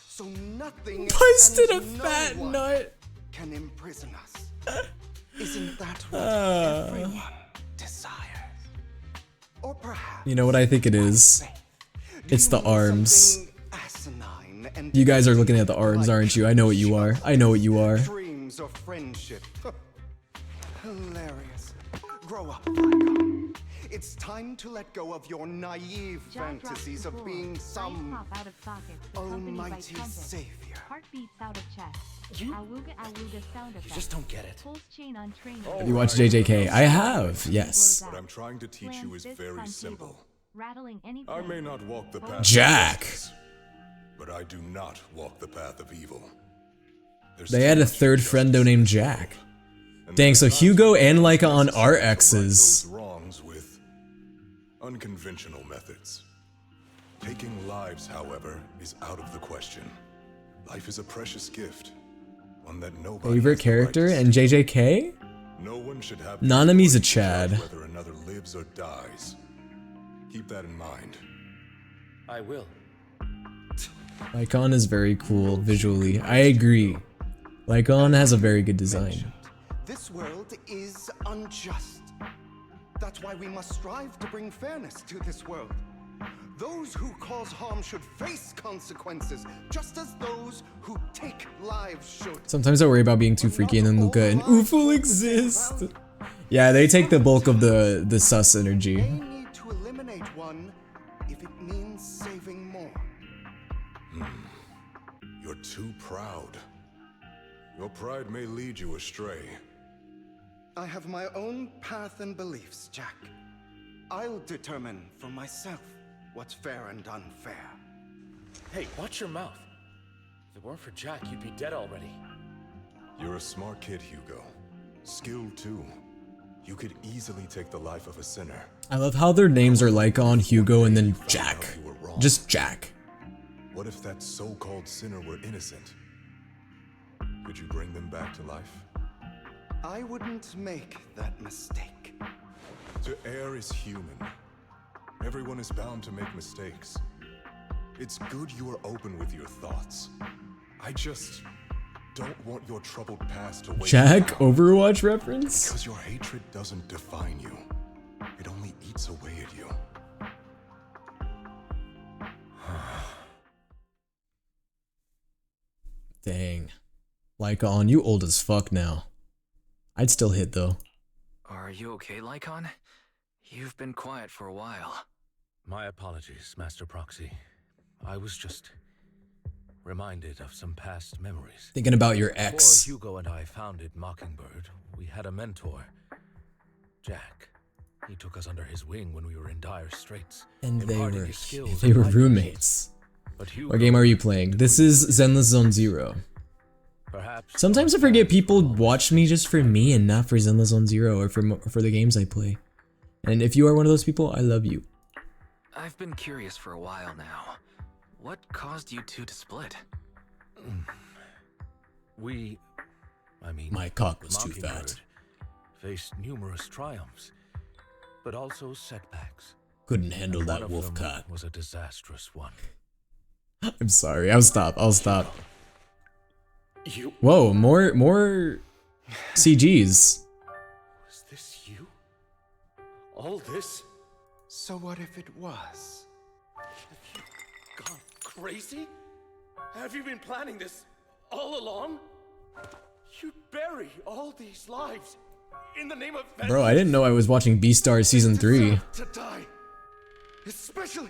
so nothing Busted a and fat no one nut. can imprison us. Isn't that what everyone desires? Or perhaps You know what I think it is? It's the arms. something asinine and You guys are looking at the arms, aren't you? I know what you are. I know what you are. dreams of friendship. Hilarious. Grow up, Lycon. It's time to let go of your naive Jaw drops fantasies to of floor. being Eyes some pop out of sockets. Accompanied by almighty trumpet. savior. Heart beats out of chest. You- Awooga awooga sound effect. just don't get it. Pulse chain on train. Have you watched JJK? I have, yes. What I'm trying to teach you is very simple. Rattling any I may not walk the path Jack. of justice, but I do not walk the path of evil. There's They too had a much third injustice, friendo named Jack. and Dang, so there's not Hugo too and much Lycon are necessity to right exes. those wrongs with unconventional methods. Taking lives, however, is out of the question. Life is a precious gift, one that nobody Favorite has the right character to and steal. JJK? No one should have the Nanami's a authority to judge Chad. whether another lives or dies. Keep that in mind. I will. Lycon is very cool visually. I agree. Lycon has a very good design. This world is unjust. That's why we must strive to bring fairness to this world. Those who cause harm should face consequences, just as those who take lives should. Sometimes I worry about being too freaky and then Luca and Oof will exist. Yeah, they take the bulk of the sus energy. They need to eliminate one if it means saving more. You're too proud. Your pride may lead you astray. I have my own path and beliefs, Jack. I'll determine for myself what's fair and unfair. Hey, watch your mouth. If it weren't for Jack, you'd be dead already. You're a smart kid, Hugo. Skilled too. You could easily take the life of a sinner. I love how their names are Lycon, Hugo, and then Jack. Just Jack. What if that so-called sinner were innocent? Could you bring them back to life? I wouldn't make that mistake. To err is human. Everyone is bound to make mistakes. It's good you are open with your thoughts. I just don't want your troubled past to weigh Jack you down. Overwatch reference? Because your hatred doesn't define you. It only eats away at you. Dang. Lycon, you old as fuck now. I'd still hit though. Are you okay, Lycon? You've been quiet for a while. My apologies, Master Proxy. I was just reminded of some past memories. Thinking about your ex. Before Hugo and I founded Mockingbird, we had a mentor, Jack. He took us under his wing when we were in dire straits. And they imparting were his skills they and were life roommates. But Hugo, What game are you playing? This is Zenless Zone Zero. perhaps Sometimes I forget people watch me just for me and not for Zenless Zone Zero or for the games I play. And if you are one of those people, I love you. I've been curious for a while now. What caused you two to split? My cock was too Mockingbird fat. faced numerous triumphs, but also setbacks. Couldn't handle And that one of wolf them cock. was a disastrous one. I'm sorry. I'll stop. You Whoa, more CGs. Was this you? All this? So what if it was? Gone crazy? Have you been planning this all along? You'd bury all these lives in the name of Bro, I didn't know I was watching Beastars Season 3. To die. Especially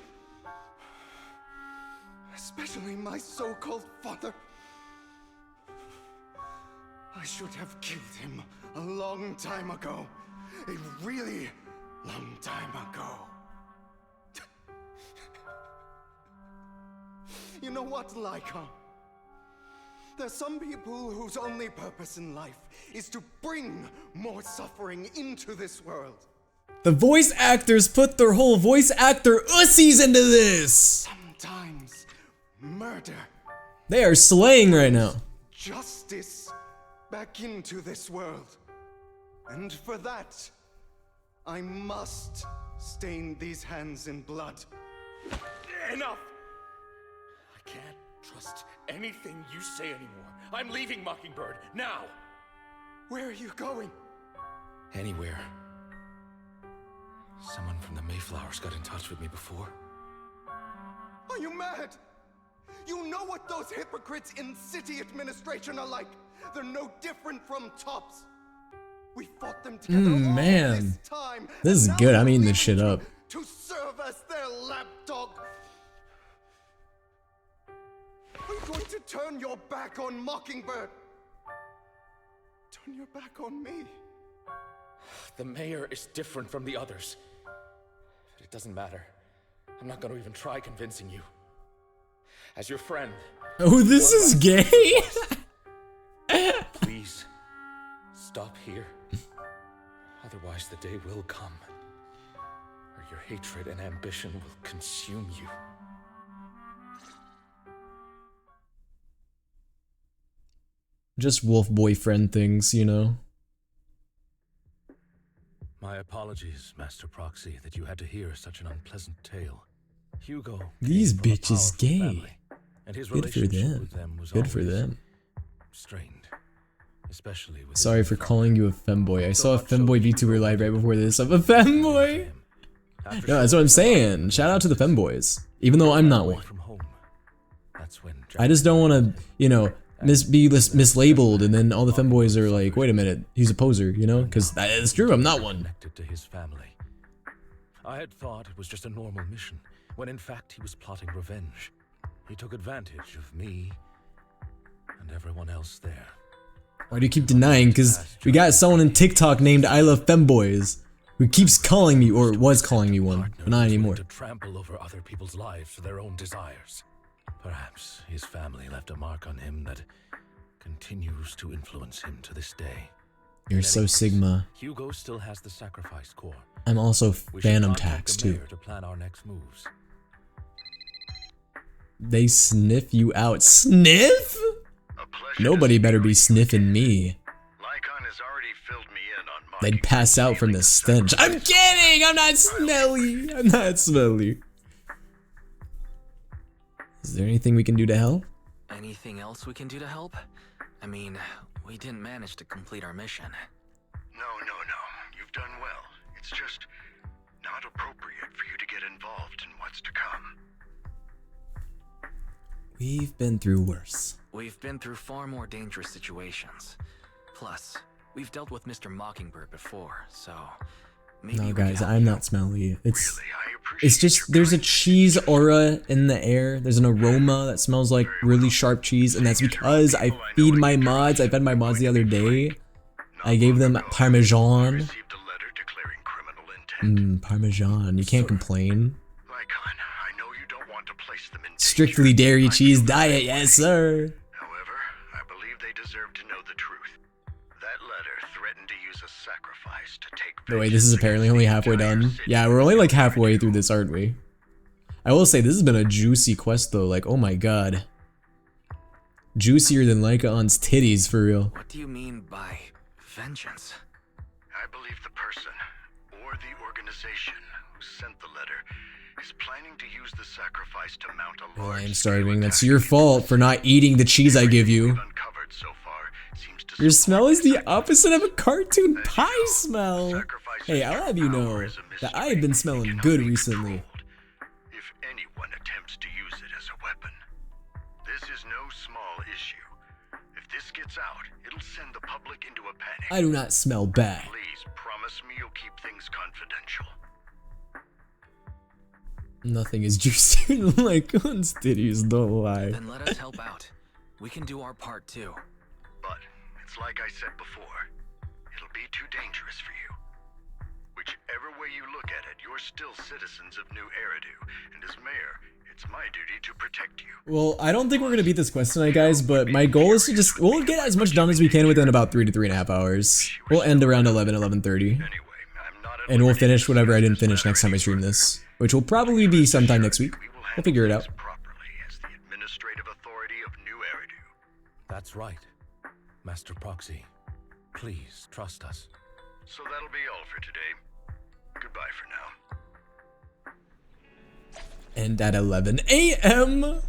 my so-called father. I should have killed him a long time ago. A really long time ago. You know what, Lyca? There's some people whose only purpose in life is to bring more suffering into this world. The voice actors put their whole voice actor ussies into this! Sometimes murder. They are slaying right now. Justice back into this world. And for that, I must stain these hands in blood. Enough! I can't trust anything you say anymore. I'm leaving Mockingbird, now! Where are you going? Anywhere. Someone from the Mayflowers got in touch with me before. Are you mad? You know what those hypocrites in city administration are like. They're no different from tops. We fought them together all Man. this time. This is and good. now I'm they're eating this shit leaving up. to serve as their lapdog. Are you going to turn your back on Mockingbird? Turn your back on me? The mayor is different from the others. But it doesn't matter. I'm not going to even try convincing you. As your friend. Oh, this is gay? Please, stop here. Otherwise, the day will come where your hatred and ambition will consume you. Just wolf boyfriend things, you know? My apologies, Master Proxy, that you had to hear such an unpleasant tale. Hugo. These came from a bitches powerful gay. family, and his Good for relationship them. with them was Good for always them. strained. Especially with Sorry his for father. calling you a femboy. I saw a So much so femboy Hugo VTuber live right before this. I'm a wanted femboy! him. After No, that's what I'm saying. Shout out to the femboys. Even though I'm not away one. from home, that's when I just don't want to, you know, be mislabeled, and then all the femboys are like, wait a minute, he's a poser, you know? Because that is true, I'm not one. connected to his family. I had thought it was just a normal mission, when in fact he was plotting revenge. He took advantage of me and everyone else there. Why do you keep denying? Because we got someone in TikTok named I Love Femboys who keeps calling me, or was calling me one, but not anymore. To trample over other people's lives for their own desires. Perhaps his family left a mark on him that continues to influence him to this day. You're so Sigma. Hugo still has the sacrifice core. I'm also We should Phantom contact Tax, the too. mayor to plan our next moves. They sniff you out. Sniff? Nobody better be sniffing me. Lycon has already filled me in on my They'd pass out from the stench. I'm kidding! I'm not smelly! I'm not smelly. Is there anything we can do to help? Anything else we can do to help? I mean, we didn't manage to complete our mission. No. You've done well. It's just not appropriate for you to get involved in what's to come. We've been through worse. We've been through far more dangerous situations. Plus, we've dealt with Mr. Mockingbird before, so maybe No, we guys, can I'm help not smelly. It's It's just, there's a cheese aura in the air. There's an aroma that smells like really sharp cheese, and that's because I feed my mods. I fed my mods the other day. I gave them Parmesan. Parmesan. You can't complain. Lycon, I know you don't want to place them in Strictly dairy cheese diet, yes sir. However, I believe they deserve to know the truth. That letter threatened to use a sacrifice to take No, wait, this is apparently only halfway done. Yeah, we're only like halfway through this, aren't we? I will say, this has been a juicy quest though, like, oh my god. Juicier than Lycaon's titties, for real. What do you mean by vengeance? I believe the person, or the organization, who sent the letter is planning to use the sacrifice to mount a Well, I am starving. That's your fault for not eating the cheese I give you. Your smell is the opposite of a cartoon pie smell. Hey, I'll have you know that I have been smelling good recently. if anyone attempts to use it as a weapon. This is no small issue. If this gets out, it'll send the public into a panic. I do not smell bad. Please promise me you'll keep things confidential. Nothing is juicier than Lycaon's titties, don't lie. Then let us help out. We can do our part too. But It's like I said before. It'll be too dangerous for you. Whichever way you look at it, you're still citizens of New Eridu, and as mayor, it's my duty to protect you. Well, I don't think we're gonna beat this quest tonight, guys, but my goal is to just, we'll get as much done as we can within about 3 to 3.5 hours. We'll end around 11, 11:30. And we'll finish whatever I didn't finish next time I stream this, which will probably be sometime next week. We'll figure it out. That's right, Master Proxy. Please trust us. So that'll be all for today. Goodbye for now. And at 11 a.m.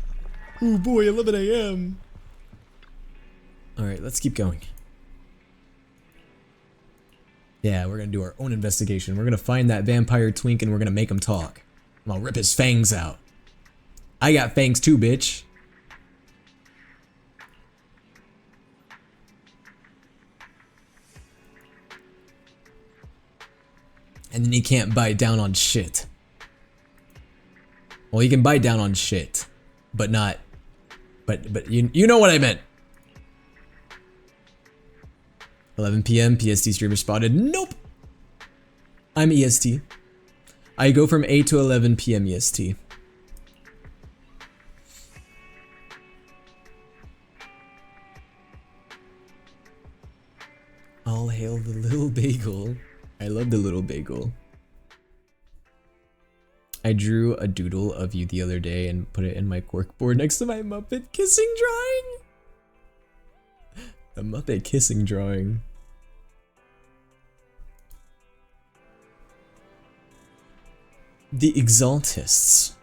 Oh boy, 11 a.m. Alright, let's keep going. Yeah, we're gonna do our own investigation. We're gonna find that vampire twink and we're gonna make him talk. I'm gonna rip his fangs out. I got fangs too, bitch. And then he can't bite down on shit. Well, he can bite down on shit, but not. But you know what I meant. 11 p.m. PST streamer spotted. Nope. I'm EST. I go from 8 to 11 p.m. EST. All hail the little bagel. I love the little bagel. I drew a doodle of you the other day and put it in my corkboard next to my Muppet kissing drawing. The Muppet kissing drawing. The Exaltists.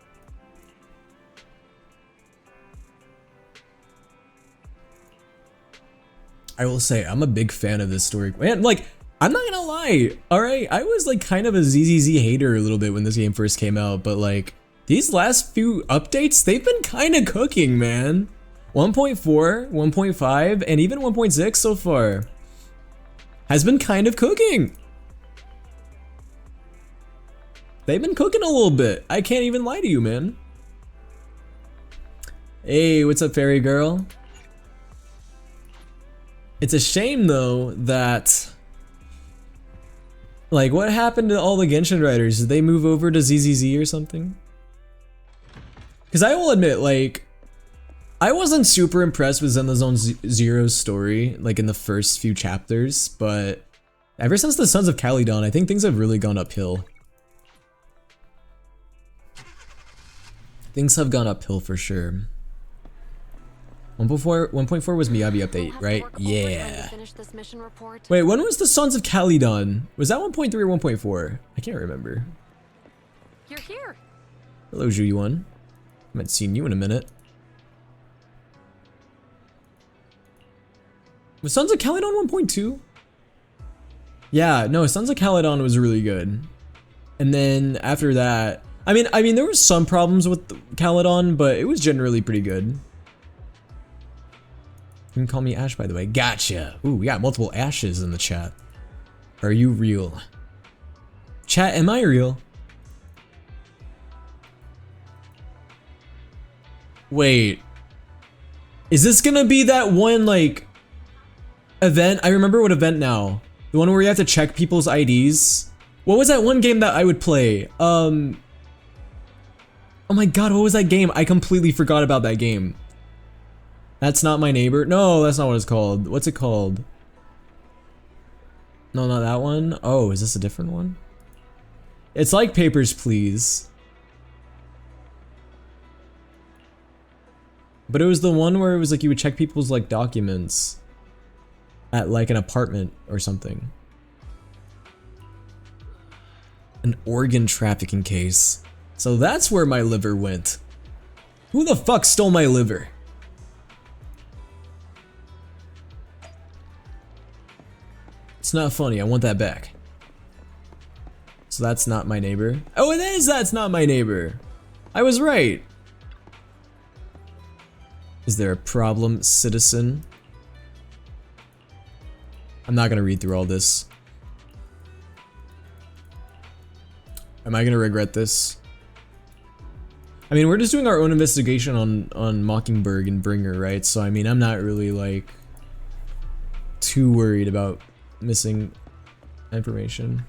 I will say, I'm a big fan of this story. Man, like, I'm not gonna lie, alright? I was like kind of a ZZZ hater a little bit when this game first came out, but like, these last few updates, they've been kind of cooking, man. 1.4, 1.5, and even 1.6 so far has been kind of cooking. They've been cooking a little bit. I can't even lie to you, man. Hey, what's up, fairy girl? It's a shame, though, that... Like, what happened to all the Genshin writers? Did they move over to ZZZ or something? Because I will admit, like, I wasn't super impressed with Zenless Zone Zero's story, like, in the first few chapters, but ever since the Sons of Calydon, I think things have really gone uphill. Things have gone uphill for sure. 1.4 was Miyabi update, right? Yeah. Wait, when was the Sons of Calydon? Was that 1.3 or 1.4? I can't remember. You're here. Hello, Zhuyuan. Haven't seen you in a minute. Was Sons of Calydon 1.2? Yeah, no, Sons of Calydon was really good. And then after that, I mean, there was some problems with Calydon, but it was generally pretty good. You can call me Ash, by the way. Gotcha. Ooh, we got multiple Ashes in the chat. Are you real? Chat, am I real? Wait. Is this gonna be that one, like, event? I remember what event now. The one where you have to check people's IDs. What was that one game that I would play? Oh my god, what was that game? I completely forgot about that game. That's Not My Neighbor? No, that's not what it's called. What's it called? No, not that one. Oh, is this a different one? It's like Papers, Please. But it was the one where it was like you would check people's like documents at like an apartment or something. An organ trafficking case. So that's where my liver went. Who the fuck stole my liver? It's not funny, I want that back. So that's Not My Neighbor. Oh, it is That's Not My Neighbor. I was right. Is there a problem, citizen? I'm not gonna read through all this. Am I gonna regret this? I mean, we're just doing our own investigation on Mockingbird and Bringer, right? So I mean, I'm not really like too worried about missing information.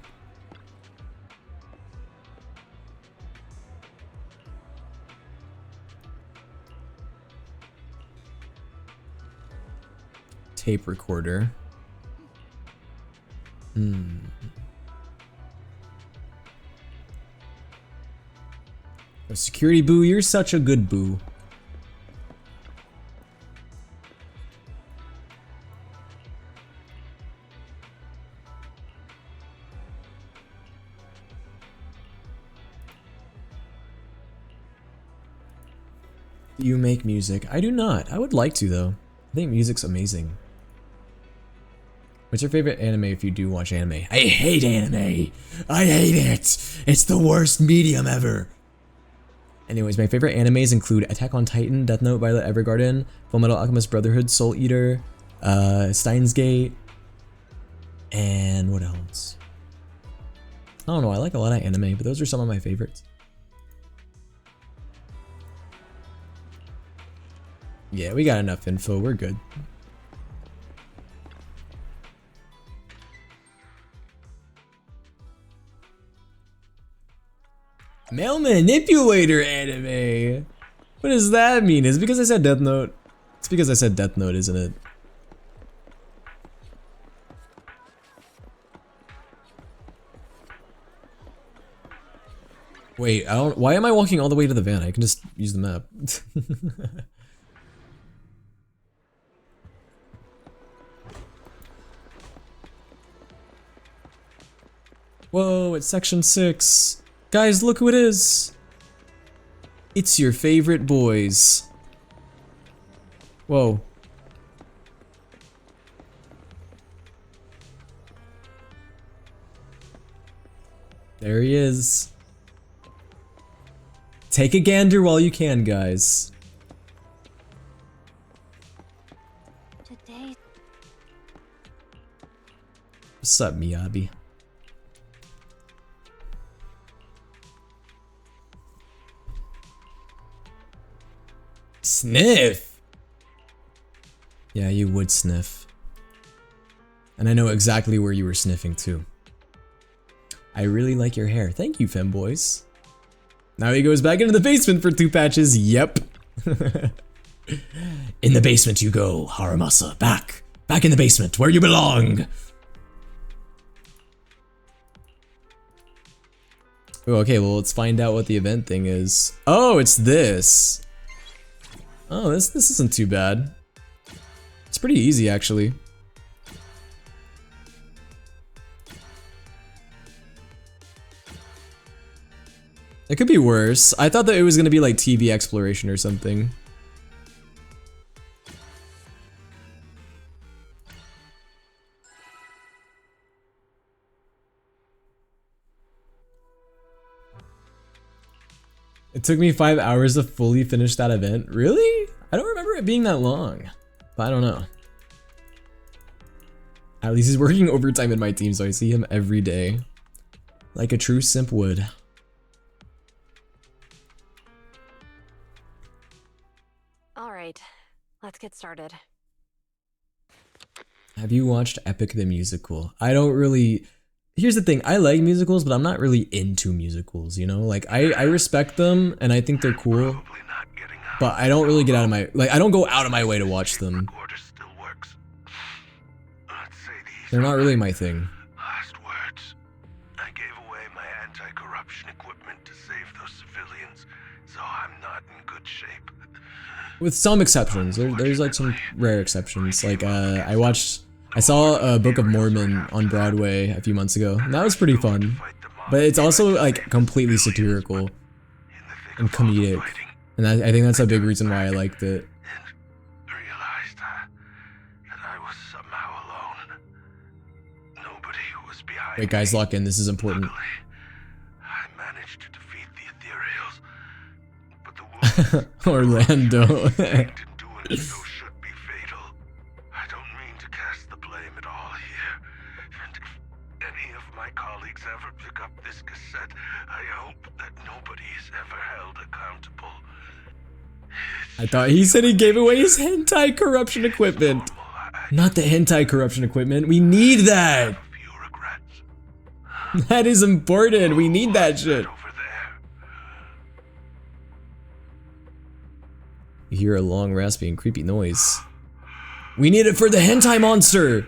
Tape recorder. Oh, security boo, you're such a good boo. Do you make music? I do not. I would like to though. I think music's amazing. What's your favorite anime if you do watch anime? I hate anime! I hate it! It's the worst medium ever! Anyways, my favorite animes include Attack on Titan, Death Note, Violet Evergarden, Fullmetal Alchemist Brotherhood, Soul Eater, Steins Gate, and what else? I don't know, I like a lot of anime, but those are some of my favorites. Yeah, we got enough info, we're good. Male manipulator anime. What does that mean? Is it because I said Death Note? It's because I said Death Note, isn't it? Wait, I don't. Why am I walking all the way to the van? I can just use the map. Whoa, it's section 6. Guys, look who it is! It's your favorite boys. Whoa. There he is. Take a gander while you can, guys. Today. What's up, Miyabi? Sniff! Yeah, you would sniff. And I know exactly where you were sniffing too. I really like your hair. Thank you, femboys. Now he goes back into the basement for 2 patches. Yep. In the basement you go, Haramasa. Back. Back in the basement, where you belong. Oh, okay, well, let's find out what the event thing is. Oh, it's this. Oh, this isn't too bad. It's pretty easy, actually. It could be worse. I thought that it was gonna be like TV exploration or something. It took me 5 hours to fully finish that event. Really? I don't remember it being that long, but I don't know. At least he's working overtime in my team, so I see him every day. Like a true simp would. All right, let's get started. Have you watched Epic the Musical? I don't really... Here's the thing, I like musicals, but I'm not really into musicals, you know? Like, I respect them, and I think they're cool, but I don't really get out of my... Like, I don't go out of my way to watch them. They're not really my thing. Last words. I gave away my anti-corruption equipment to save those civilians, so I'm not in good shape. With some exceptions. There's like some rare exceptions. Like, I saw a Book of Mormon on Broadway a few months ago, and that was pretty fun. But it's also like completely satirical and comedic, and I think that's a big reason why I liked it. Realized that I was somehow alone. Nobody was behind Wait, guys, lock in. This is important. I managed to defeat the Ethereals, but the Orlando. should be fatal. I don't mean to cast the blame at all here. And if any of my colleagues ever pick up this cassette, I hope that nobody is ever held accountable. I thought he said he gave away his hentai corruption equipment. I Not the hentai corruption equipment. We need that. That is important. We need that shit. You hear a long, raspy, and creepy noise. We need it for the hentai monster.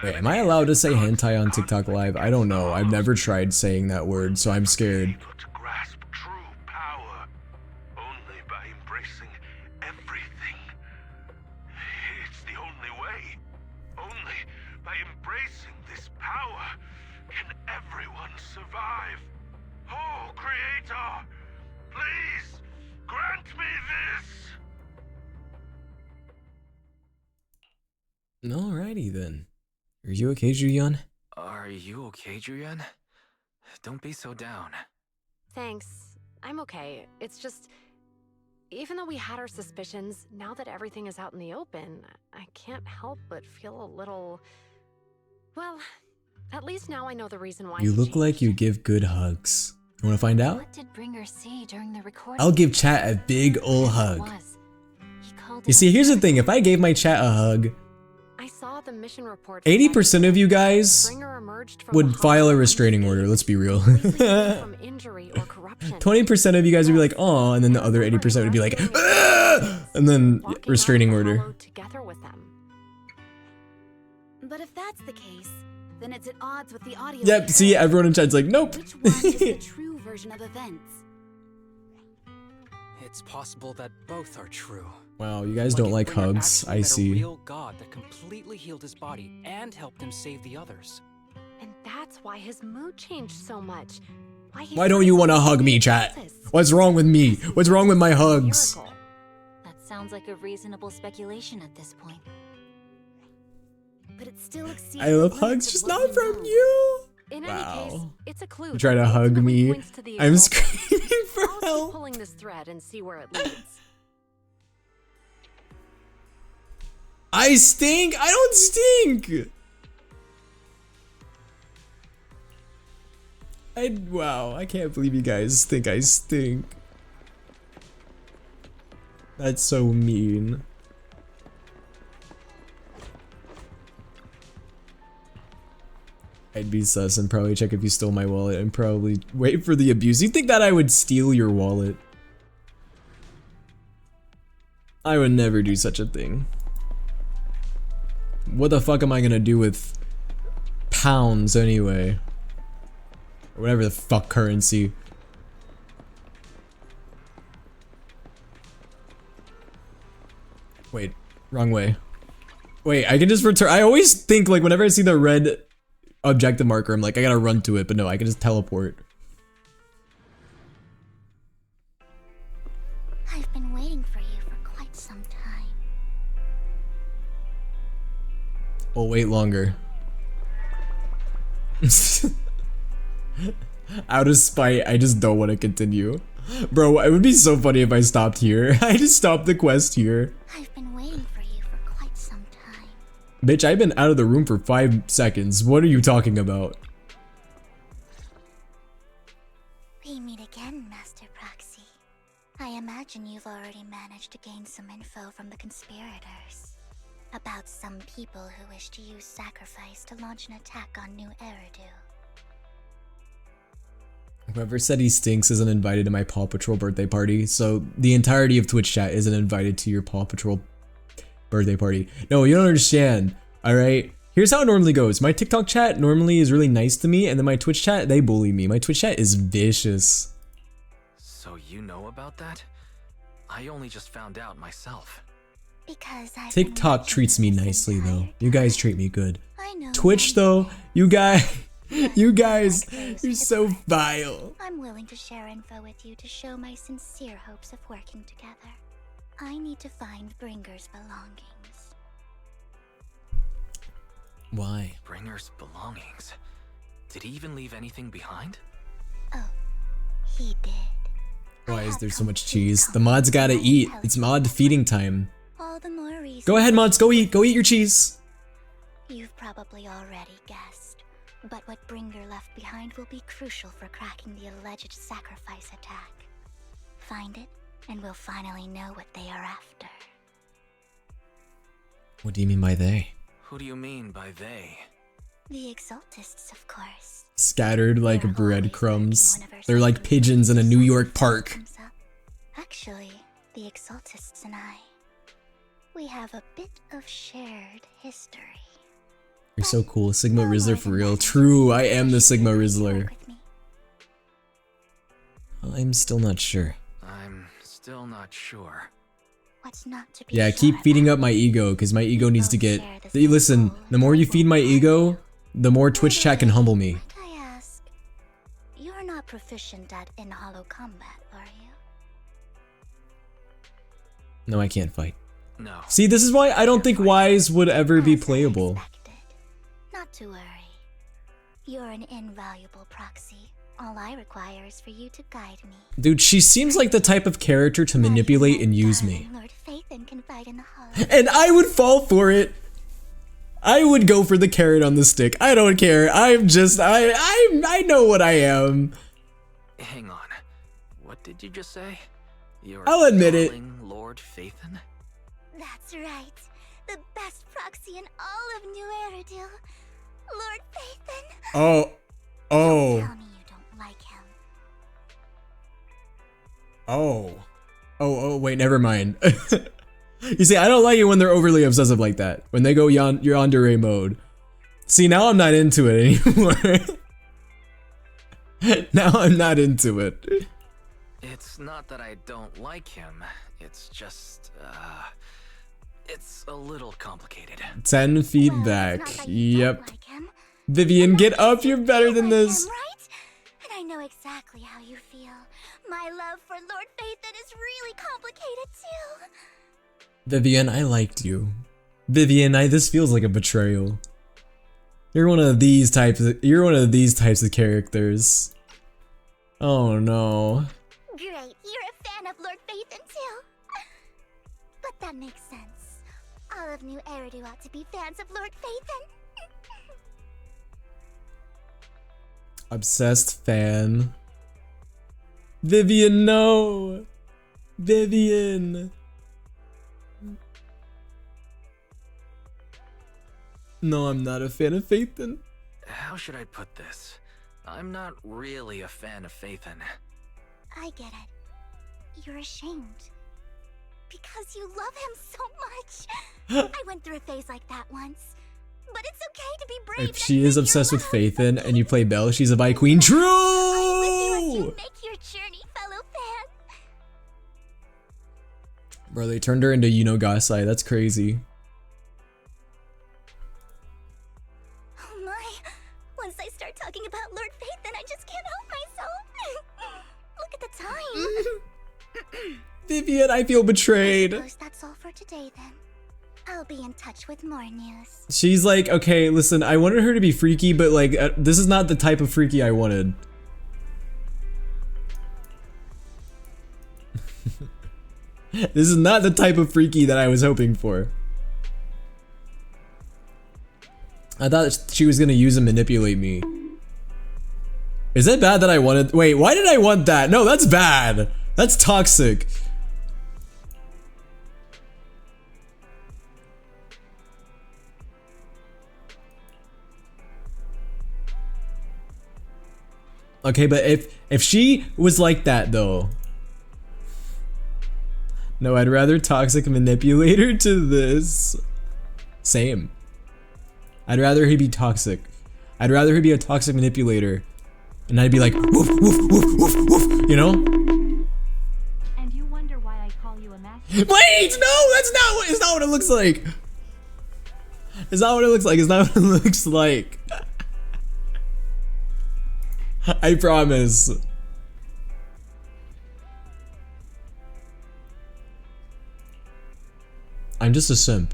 Wait, am I allowed to say hentai on TikTok Live? I don't know. I've never tried saying that word, so I'm scared. Alrighty then. Are you okay, Juyeon? Are you okay, Juyeon? Don't be so down. Thanks. I'm okay. It's just, even though we had our suspicions, now that everything is out in the open, I can't help but feel a little... Well, at least now I know the reason why You look like you give good hugs. You wanna find out? What did Bringer see during the recording? I'll give chat a big ol' hug. You see, here's the thing. If I gave my chat a hug, I saw the mission report. 80% of you guys would file a restraining order, let's be real. 20% of you guys would be like, aw, and then the other 80% would be like, ah! And then restraining order. But if that's the case, then it's at odds with the audio. Yep, see, everyone in chat's like, nope. Which one is the true version of events? It's possible that both are true. Wow, you guys don't like hugs, I see. A real god that completely healed his body and helped him save the others. And that's why his mood changed so much. Why don't you want to hug me, chat? What's wrong with me? What's wrong with my hugs? That sounds like a reasonable speculation at this point. But it still exceeds. I love hugs, just not from you. In any case, it's a clue. You try to hug me. I'm screaming for I'll help. keep pulling this thread and see where it leads. I stink. I don't stink. Wow, I can't believe you guys think I stink. That's so mean. I'd be sus and probably check if you stole my wallet and probably wait for the abuse. You think that I would steal your wallet? I would never do such a thing. What the fuck am I gonna do with pounds anyway? Or whatever the fuck currency. Wait, wrong way. Wait, I can just return. I always think like whenever I see the red objective marker, I'm like, I gotta run to it, but no, I can just teleport. I've been waiting for you for quite some time. We'll wait longer. Out of spite, I just don't want to continue. Bro, it would be so funny if I stopped here. I just stopped the quest here. I've been waiting for you for quite some time. Bitch, I've been out of the room for 5 seconds. What are you talking about? We meet again, Master Proxy. I imagine you've already managed to gain some info from the conspirators. About some people who wish to use sacrifice to launch an attack on New Eridu. Whoever said he stinks isn't invited to my Paw Patrol birthday party, so the entirety of Twitch chat isn't invited to your Paw Patrol birthday party. No, you don't understand, alright? Here's how it normally goes. My TikTok chat normally is really nice to me, and then my Twitch chat, they bully me. My Twitch chat is vicious. So you know about that? I only just found out myself. Because TikTok treats me nicely though. You guys treat me good. Twitch though, you guys, you're so vile. I'm willing to share info with you to show my sincere hopes of working together. I need to find Bringer's belongings. Why? Bringer's belongings? Did he even leave anything behind? Oh, he did. Why is there so much cheese? The mods gotta eat. It's mod feeding time. All the more reason. Go ahead, mods. Go eat your cheese. You've probably already guessed. But what Bringer left behind will be crucial for cracking the alleged sacrifice attack. Find it, and we'll finally know what they are after. What do you mean by they? Who do you mean by they? The Exaltists, of course. Scattered like breadcrumbs. They're like pigeons in a New York park. Actually, the Exaltists and I, we have a bit of shared history. You're so cool. Sigma Rizzler for real. True, I am the Sigma Rizzler. I'm still not sure. I'm still not sure. What's not to be Yeah, keep feeding up my ego, because my ego needs to get... Listen, the more you feed my ego, the more Twitch chat can humble me. I ask, you're not proficient at in-hollow combat, are you? No, I can't fight. No. See, this is why I don't think Wise would ever be playable. Not to worry. You're an invaluable proxy. All I require is for you to guide me. Dude, she seems like the type of character to manipulate and use me. Lord Phaethon can fight in the hollow. And I would fall for it. I would go for the carrot on the stick. I don't care. I'm just, I know what I am. Hang on. What did you just say? You're I'll admit it. Lord Phaethon? That's right. The best proxy in all of New Eridil. Lord Phaethon. Oh. Oh. Tell me you don't like him. Oh, wait, never mind. You see, I don't like it when they're overly obsessive like that. When they go yandere mode. See, now I'm not into it anymore. Now I'm not into it. It's not that I don't like him. It's just, it's a little complicated. 10 feet back. Yep. Vivian, get up. You're better than this. Right? And I know exactly how you feel. My love for Lord Phaethon is really complicated too. Vivian, I liked you. Vivian, this feels like a betrayal. You're one of these types of characters. Oh no. Great, you're a fan of Lord Phaethon too. But that makes sense. All of New Eridu ought to be fans of Lord Phaethon. Obsessed fan. Vivian, no! Vivian! No, I'm not a fan of Phaethon. How should I put this? I'm not really a fan of Phaethon. I get it. You're ashamed. Because you love him so much. I went through a phase like that once. But it's okay to be brave. If she is obsessed with Phaethon and you play Belle, she's a Vi Queen. True! Make your journey, fellow fan. Bro, they turned her into Gasai. That's crazy. Oh my. Once I start talking about Lord Phaethon, I just can't help myself. Look at the time. Vivian, I feel betrayed. I suppose that's all for today then. I'll be in touch with more news. She's like, okay, listen, I wanted her to be freaky, but like, this is not the type of freaky I wanted. This is not the type of freaky that I was hoping for. I thought she was gonna use and manipulate me. Is it bad that I wanted- wait, why did I want that? No, that's bad. That's toxic. Okay, but if she was like that though. No, I'd rather toxic manipulator to this. Same. I'd rather he be toxic. I'd rather he be a toxic manipulator. And I'd be like, woof, woof, woof, woof, woof, you know? And you wonder why I call you a master. Wait, no, that's not it's not what it looks like. It's not what it looks like, it's not what it looks like. I promise. I'm just a simp.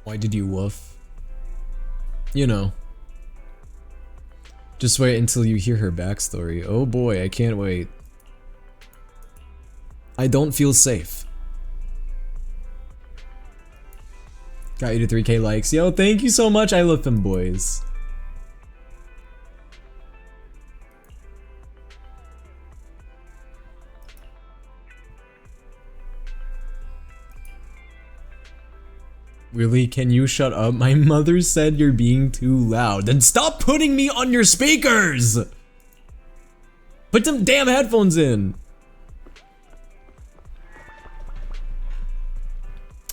Why did you woof? You know. Just wait until you hear her backstory. Oh boy, I can't wait. I don't feel safe. Got you to 3K likes. Yo, thank you so much. I love femboys. Really? Can you shut up? My mother said you're being too loud. Then stop putting me on your speakers! Put some damn headphones in!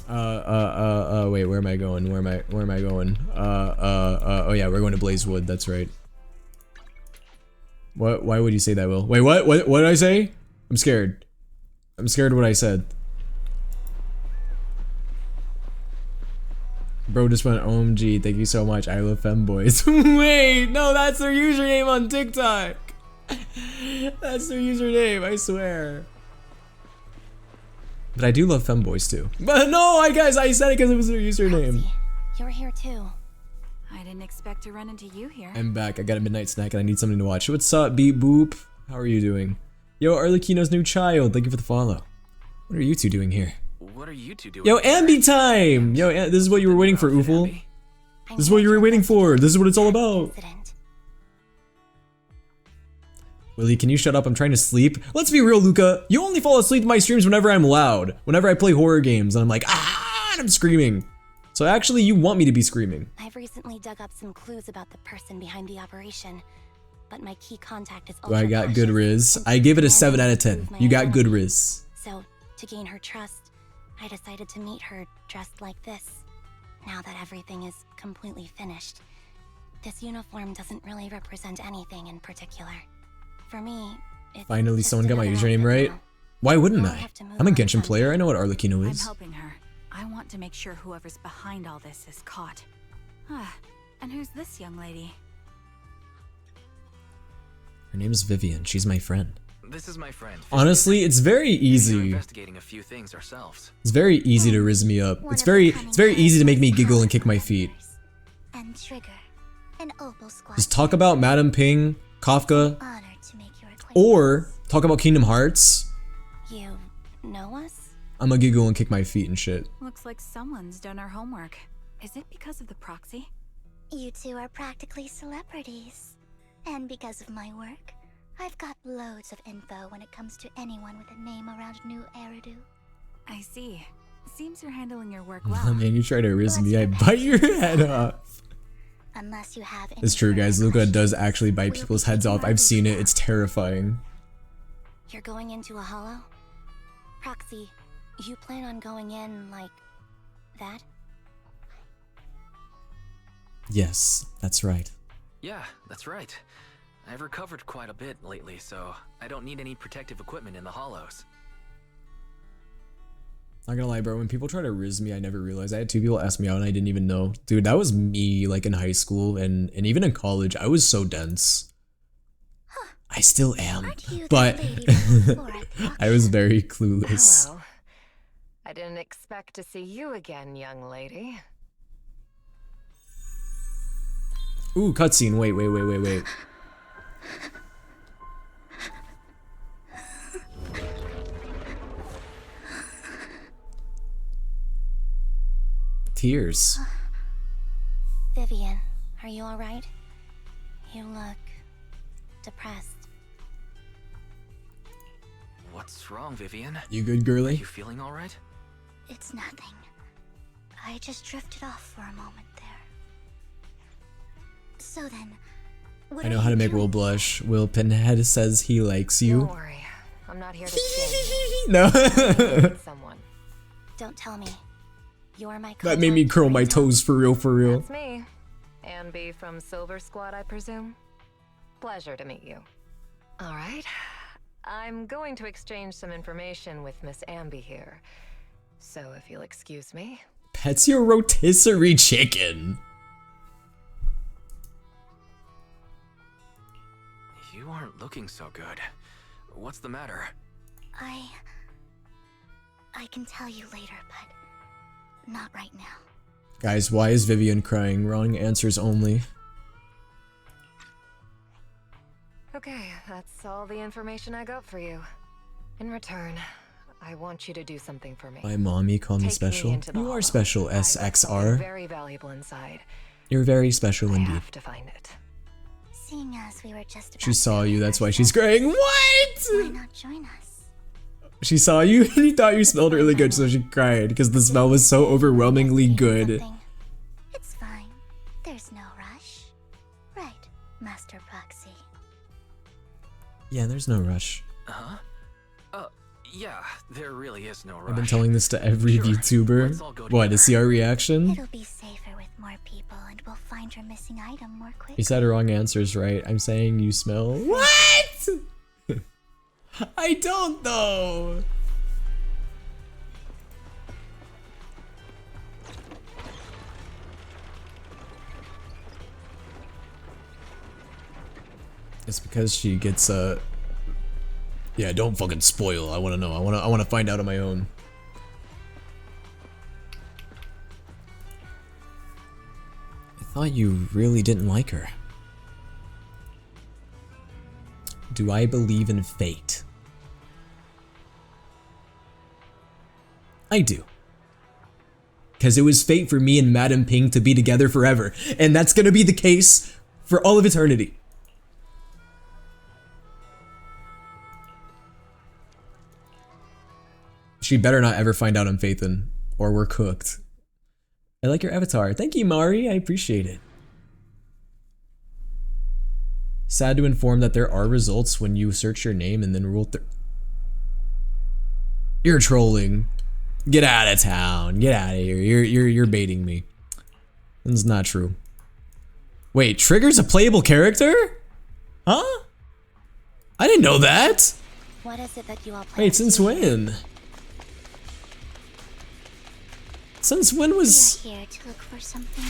Wait, where am I going? Where am I going? Oh yeah, we're going to Blazewood, that's right. Why would you say that, Will? Wait, what did I say? I'm scared. I'm scared of what I said. Bro just went OMG, thank you so much, I love femboys. Wait, no, that's their username on TikTok. That's their username, I swear. But I do love femboys too. But no, I said it because it was their username. You're here too. I didn't expect to run into you here. I'm back, I got a midnight snack and I need something to watch. What's up, Beep Boop? How are you doing? Yo, Arlecchino's new child, thank you for the follow. What are you two doing here? What are you two doing? Yo, Ambi time! Yo, this is what you were waiting for, Oofle. This is what you were waiting for. This is what it's all about. Willie, can you shut up? I'm trying to sleep. Let's be real, Luca. You only fall asleep to my streams whenever I'm loud. Whenever I play horror games and I'm like, ah, and I'm screaming. So actually, you want me to be screaming. I've recently dug up some clues about the person behind the operation, but my key contact is I got good riz. I gave it a 7 out of 10. You got good riz. So, to gain her trust, I decided to meet her dressed like this. Now that everything is completely finished, this uniform doesn't really represent anything in particular. For me, it's Finally, just someone got my another username outfit right. now. Why wouldn't Now I I? have to move I'm a on Genshin from player. I know what Arlecchino I'm is. helping her. I want to make sure whoever's behind all this is caught. And who's this young lady? Her name is Vivian. She's my friend. This is my friend. Honestly, it's very We're easy. investigating a few things ourselves. It's very easy to riz me up. It's very easy to make me giggle and kick my feet. And Trigger, an Opal squad. Just talk about Madam Ping, Kafka, Honored to make your acquaintance. or talk about Kingdom Hearts. You know us? I'm gonna giggle and kick my feet and shit. Looks like someone's done our homework. Is it because of the proxy? You two are practically celebrities. And because of my work, I've got loads of info when it comes to anyone with a name around New Eridu. I see. Seems you're handling your work Oh well. man, you try to riz me, I bite your head off. Unless you have any It's true, guys. further Luca does questions, actually bite we'll people's be heads taking off. our I've seen leave it. now. It's terrifying. You're going into a hollow? Proxy, you plan on going in like that? Yes, that's right. Yeah, that's right. I've recovered quite a bit lately, so I don't need any protective equipment in the hollows. Not gonna lie, bro. When people try to riz me, I never realized. I had 2 people ask me out and I didn't even know. Dude, that was me, like in high school and even in college. I was so dense. I still am, but I was very clueless. Hello. I didn't expect to see you again, young lady. Ooh, cutscene. Wait. Tears. Vivian, are you alright? You look depressed. What's wrong, Vivian? You good, girly? Are you feeling all right? It's nothing. I just drifted off for a moment there. So then, what I know are how to you make Will doing? blush. Will Pinhead says he likes Don't you. worry. I'm not here to shame No. you. Someone. Don't tell me. You're my That made me curl my toes for real, for real. That's me. Ambi from Silver Squad, I presume. Pleasure to meet you. All right. I'm going to exchange some information with Miss Ambi here. So if you'll excuse me. Pet's your rotisserie chicken. You aren't looking so good. What's the matter? I can tell you later, but not right now. Guys, why is Vivian crying? Wrong answers only. Okay, that's all the information I got for you. In return, I want you to do something for me. My mommy called me Take me special. into the You are hollow. special, I got something SXR. very valuable inside. You're very special I indeed. have to find it. Seeing as we were just She saw you, that's why she's crying. What? why not join us? She saw you and you thought you smelled really good, so she cried because the smell was so overwhelmingly good. It's fine. There's no rush. Right, Master Proxy. Yeah, there's no rush. Huh? Yeah, there really is no rush. I've been telling this to every VTuber. What, to see our reaction? It'll be safer with more people and we'll find your missing item more quickly. You said wrong answers, right? I'm saying you smell. What? I don't though. It's because she gets yeah, don't fucking spoil. I want to know. I want to find out on my own. I thought you really didn't like her. Do I believe in fate? I do. Because it was fate for me and Madam Ping to be together forever. And that's gonna be the case for all of eternity. She better not ever find out I'm Phaethon, or we're cooked. I like your avatar. Thank you, Mari. I appreciate it. Sad to inform that there are results when you search your name and then rule through. You're trolling. Get out of town. Get out of here. You're baiting me. That's not true. Wait, Trigger's a playable character? Huh? I didn't know that. What is it that you all plan Wait, to since do? when? Since when was... We are here to look for something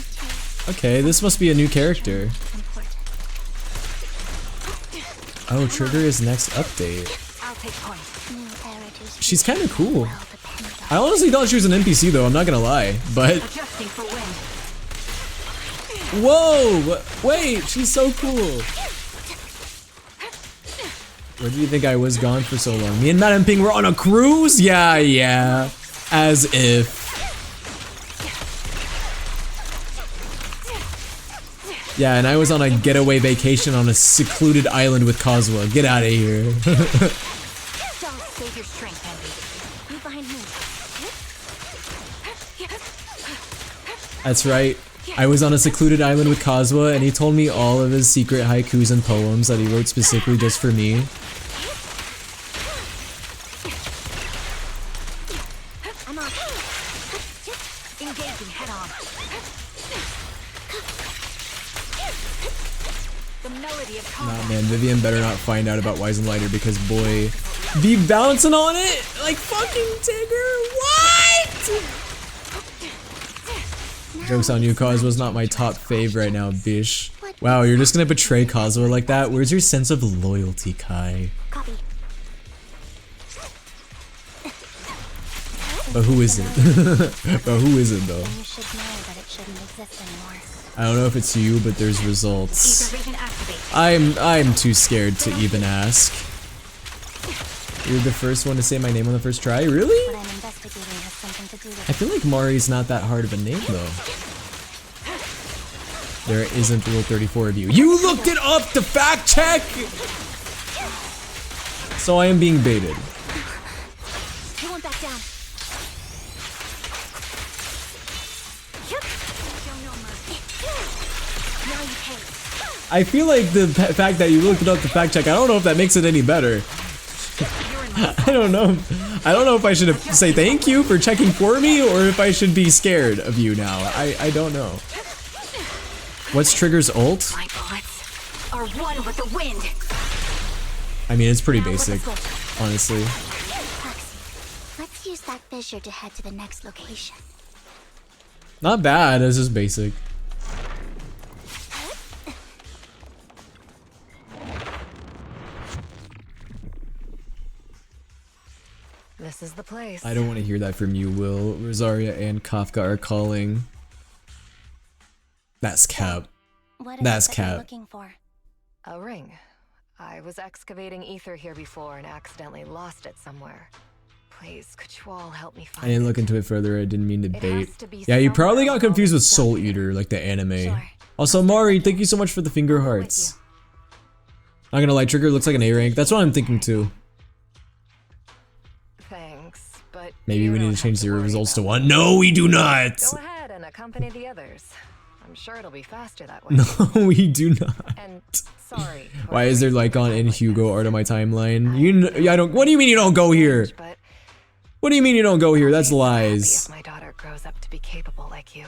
too. Okay, this must be a new character. Oh, Trigger is next update. I'll take point. She's kind of cool. I honestly thought she was an NPC though, I'm not gonna lie, but... Adjusting for wind. Whoa! Wait, she's so cool. Where do you think I was gone for so long? Me and Madam Ping were on a cruise? Yeah. As if. Yeah, and I was on a getaway vacation on a secluded island with Kozwa. Get out of here. Don't save your strength, Henry. Move behind me. That's right. I was on a secluded island with Kozwa, and he told me all of his secret haikus and poems that he wrote specifically just for me. I'm off. Engaging head on. The melody of combat. Nah, man, Vivian better not find out about Wise and Lighter because, boy, be bouncing on it like fucking Tigger. What? Joke's on you, Kozwa's not my top fave right now, bish. Wow, you're just gonna betray Kozwa like that? Where's your sense of loyalty, Kai? Copy. But who isn't? But who isn't, though? You should know that it shouldn't exist anymore. I don't know if it's you, but there's results. Ether vision activate. I'm too scared to even ask. You're the first one to say my name on the first try? Really? What I'm investigating has something to do with I feel like Mari's not that hard of a name, though. There isn't Rule 34 of you. You looked it up to fact check! So I am being baited. I won't back down. Now you pay. I feel like the fact that you looked it up to fact check, I don't know if that makes it any better. I don't know. I don't know if I should say thank you for checking for me or if I should be scared of you now. I don't know. What's Trigger's ult? My bullets are one with the wind. I mean, it's pretty basic, honestly. Proxy, let's use that fissure to head to the next location. Not bad, it's just basic. This is the place. I don't want to hear that from you, Will. Rosaria and Kafka are calling. That's cap. What is That's it that you're cap. looking for? A ring. I was excavating ether here before and accidentally lost it somewhere. Please, could you all help me I find didn't it? look into it further. I didn't mean to bait. has to be Yeah, you somewhere probably got among confused all with this Soul stuff here. Eater, like the anime. Sure. Also, Mari, thank you so much for the finger hearts. Not gonna lie, Trigger looks like an A rank. That's what I'm thinking too. Thanks, but Maybe we need to change the results to 1. No, we do not! go ahead and accompany the others. I'm sure it'll be faster that way. No, we do not. And sorry. Why is there Lycon and Hugo art on my timeline? I don't. What do you mean you don't go here? What do you mean you don't go here? That's lies. If my daughter grows up to be capable like you.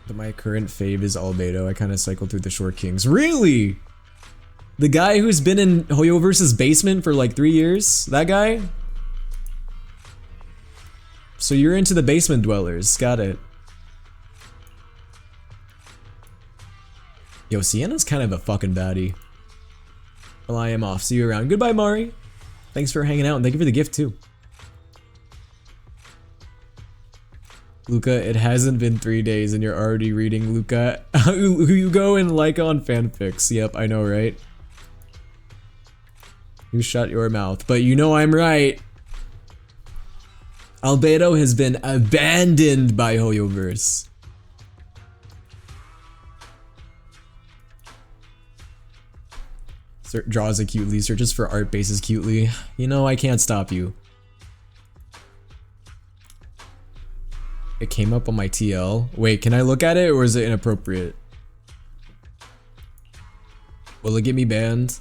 But my current fave is Albedo. I kind of cycled through the Short Kings. Really? The guy who's been in Hoyoverse's basement for like 3 years? That guy? So you're into the basement dwellers. Got it. Yo, Sienna's kind of a fucking baddie. Well, I am off. See you around. Goodbye, Mari. Thanks for hanging out, and thank you for the gift, too. Luca, it hasn't been 3 days, and you're already reading Luca. Hugo and Lycon fanfics. Yep, I know, right? You shut your mouth, but you know I'm right. Albedo has been abandoned by Hoyoverse. Draws a cutely, searches for art bases cutely. You know, I can't stop you. It came up on my TL. Wait, can I look at it or is it inappropriate? Will it get me banned?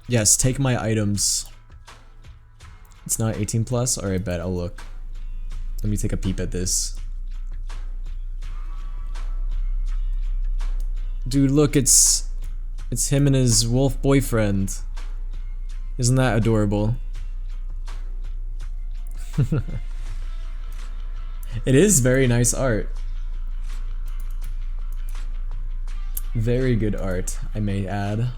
Yes, take my items. It's not 18 plus? Alright, bet, I'll look. Let me take a peep at this. Dude, look, it's him and his wolf boyfriend. Isn't that adorable? It is very nice art. Very good art, I may add.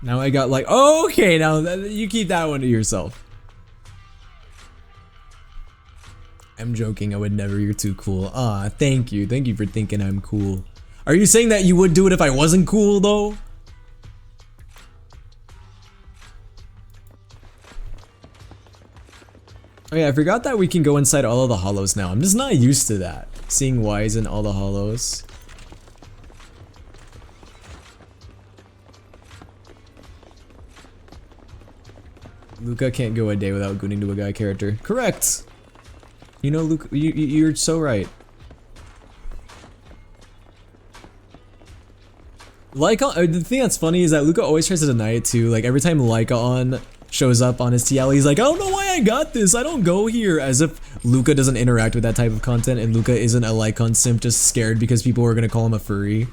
Now I got like, okay, now you keep that one to yourself. I'm joking, I would never, you're too cool. Ah, thank you for thinking I'm cool. Are you saying that you would do it if I wasn't cool though? Oh yeah, I forgot that we can go inside all of the hollows now. I'm just not used to that. Seeing Y's in all the hollows. Luca can't go a day without gooning to a guy character. Correct! You know, Luca, you're so right. Lycon, the thing that's funny is that Luca always tries to deny it too. Like every time Lycon shows up on his TL, he's like, I don't know why I got this, I don't go here. As if Luca doesn't interact with that type of content and Luca isn't a Lycon simp just scared because people are gonna call him a furry.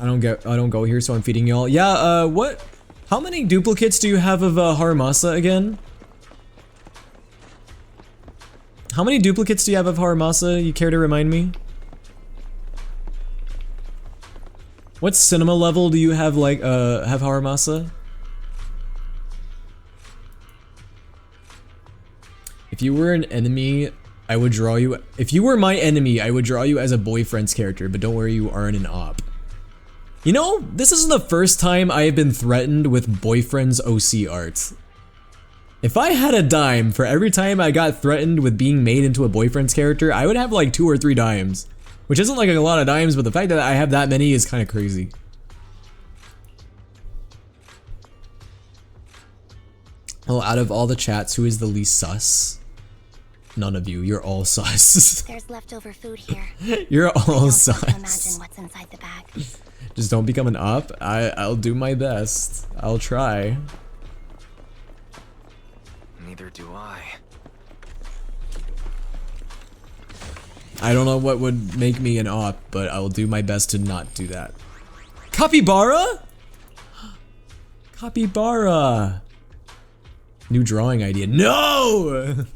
I don't go here, so I'm feeding y'all. Yeah, what? How many duplicates do you have of Haramasa again? How many duplicates do you have of Haramasa? You care to remind me? What cinema level do you have like have Haramasa? If you were an enemy, I would draw you. If you were my enemy, I would draw you as a boyfriend's character, but don't worry, you aren't an op. You know, this isn't the first time I have been threatened with boyfriend's OC art. If I had a dime for every time I got threatened with being made into a boyfriend's character, I would have like 2 or 3 dimes. Which isn't like a lot of dimes, but the fact that I have that many is kind of crazy. Well, out of all the chats, who is the least sus? None of you. You're all sus. There's leftover food here. You're all sus. Imagine what's inside the bag. Just don't become an op. I'll do my best. I'll try. Neither do I. I don't know what would make me an op, but I'll do my best to not do that. Capybara? Capybara! New drawing idea. No!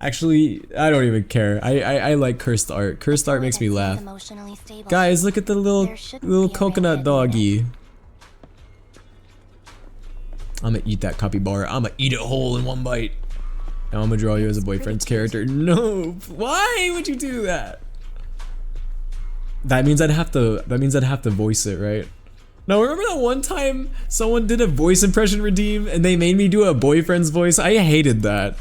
Actually, I don't even care. I like cursed art. Cursed art makes me laugh. Guys, look at the little coconut doggy. I'm gonna eat that capybara. I'm gonna eat it whole in one bite. Now I'm gonna draw you as a boyfriend's character. No, why would you do that? That means I'd have to voice it, right? No, remember that one time someone did a voice impression redeem and they made me do a boyfriend's voice? I hated that.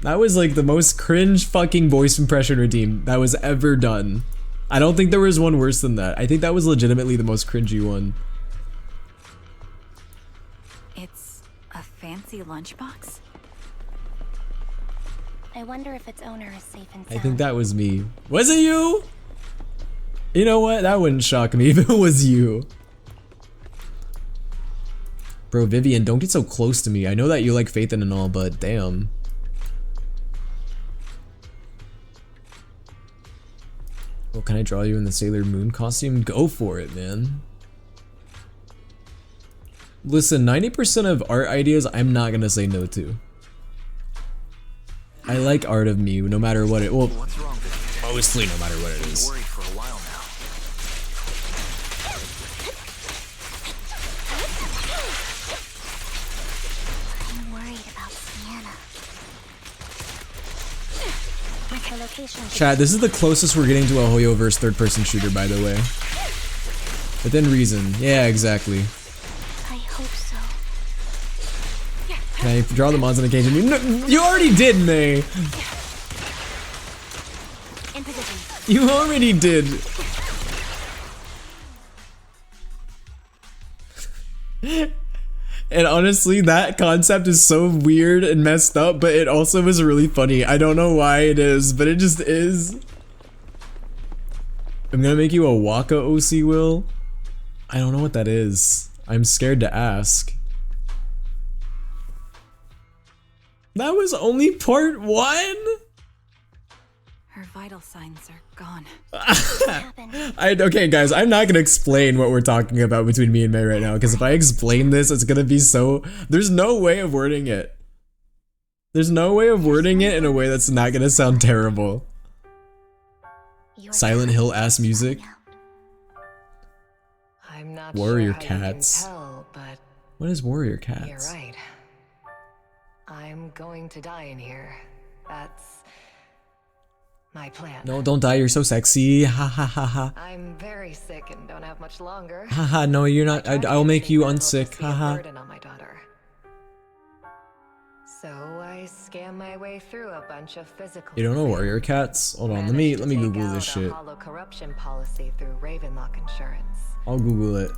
That was like the most cringe fucking voice impression redeem that was ever done. I don't think there was one worse than that. I think that was legitimately the most cringy one. It's a fancy lunchbox? I wonder if its owner is safe and sound. I think that was me. Was it you? You know what? That wouldn't shock me if it was you. Bro, Vivian, don't get so close to me. I know that you like Phaethon and all, but damn. Well, can I draw you in the Sailor Moon costume? Go for it, man. Listen, 90% of art ideas I'm not gonna say no to. I like art of me, no matter what it. Well, mostly no matter what it is. I'm worried about Sienna. Her location. Chad, this is the closest we're getting to a Hoyoverse third-person shooter, by the way. Within reason. Yeah, exactly. I hope so. Can I draw the mods on occasion? No, you already did, May. In position. You already did. And honestly, that concept is so weird and messed up, but it also is really funny. I don't know why it is, but it just is. I'm gonna make you a Waka OC, Will. I don't know what that is. I'm scared to ask. That was only part 1? Her vital signs are gone. Okay, guys, I'm not gonna explain what we're talking about between me and May right now, because if I explain this, it's gonna be so. There's no way of wording it. There's no way of wording it in a way that's not gonna sound terrible. Silent Hill ass music. I'm not Warrior sure how Cats. you can tell, but What is Warrior Cats? you're right. I'm going to die in here. That's my plan. No, don't die. You're so sexy. Ha ha ha ha. I'm very sick and don't have much longer. Ha ha. No, you're not. I'll make you unsick. Ha ha. Burden on my daughter. So I scam my way through a bunch of physical. You don't know Warrior Cats? Hold on. Let me Google this shit. Hollow corruption policy through Ravenlock Insurance. I'll Google it.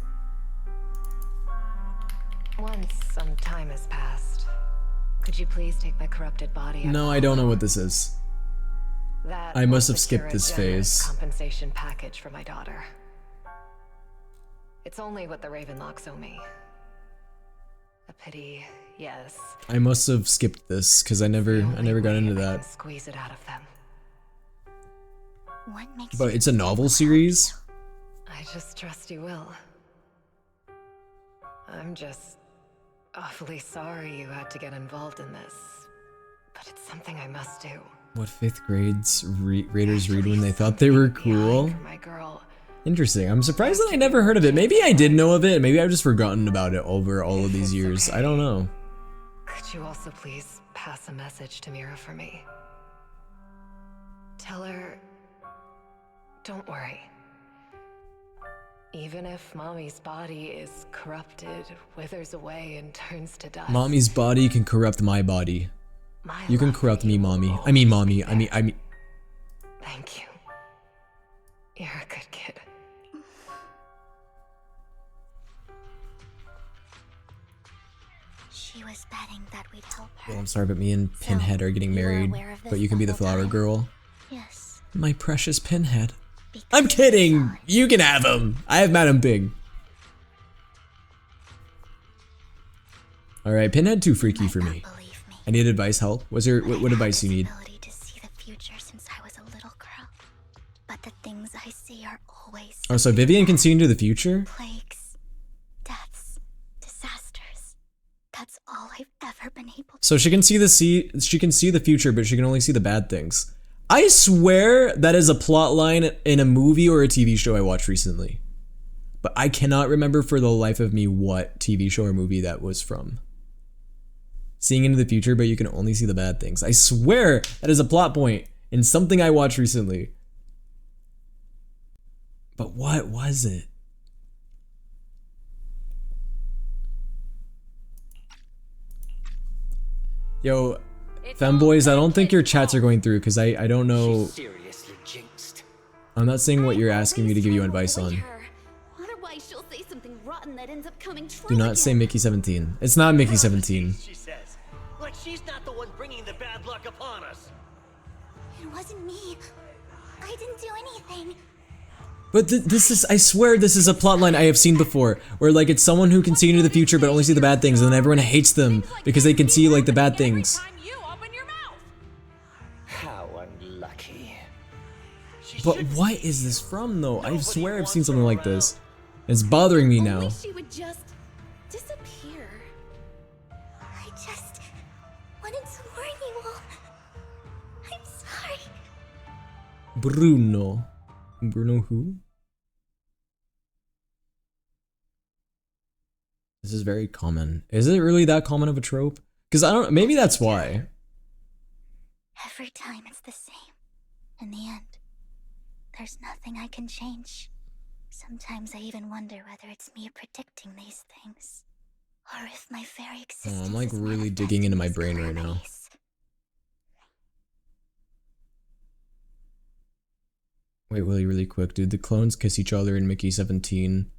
Once some time has passed, could you please take my corrupted body? No, I don't know what this is. That I must will have skipped secure a this generous phase. Compensation package for my daughter. It's only what the Ravenlocks owe me. A pity, yes. I must have skipped this because I never got into that. Squeeze it out of them. What makes But it's a novel series. I just trust you will. I'm just awfully sorry you had to get involved in this, but it's something I must do. What 5th grades Raiders read when they thought they were cool? My girl. Interesting. I'm surprised that I never heard of it. Maybe I did know of it. Maybe I've just forgotten about it over all of these years. I don't know. Could you also please pass a message to Mira for me? Tell her, don't worry. Even if Mommy's body is corrupted, withers away, and turns to dust. Mommy's body can corrupt my body. You can corrupt me, Mommy. I mean, Mommy. I mean. Thank you. You're a good kid. She was betting that we'd help her. Well, I'm sorry, but me and Pinhead are getting married. But you can be the flower girl. Yes. My precious Pinhead. I'm kidding! You can have him! I have Madam Big. Alright, Pinhead too freaky for me. I need advice, help. What's your what advice you need? To see the future since I was a little girl, but the things I see are always Oh, so Vivian can see into the future? plagues, deaths, disasters. That's all I've ever been able to. So she can see the future, but she can only see the bad things. I swear that is a plot line in a movie or a TV show I watched recently. But I cannot remember for the life of me what TV show or movie that was from. Seeing into the future, but you can only see the bad things. I swear that is a plot point in something I watched recently. But what was it? Yo, femboys, I don't think your chats are going through because I don't know. Seriously jinxed. I'm not saying what you're asking me to give you advice on. Otherwise, she'll say something rotten that ends up coming true. Do not say Mickey 17. It's not Mickey 17. She says. Like she's not the one bringing the bad luck upon us. It wasn't me. I didn't do anything. But this is, I swear this is a plotline I have seen before, where like it's someone who can see into the future but only see the bad things, and then everyone hates them because they can see like the bad things. How unlucky. But what is this from though? I swear I've seen something like this. It's bothering me now. She would just disappear. I just wanted to warn you all. I'm sorry. Bruno. Bruno who? This is very common. Is it really that common of a trope? Because I don't, maybe that's why. Every time it's the same. In the end, there's nothing I can change. Sometimes I even wonder whether it's me predicting these things, or if my very existence. Oh, I'm like really digging into my brain right now. Wait, Willie, really quick. Did the clones kiss each other in Mickey 17?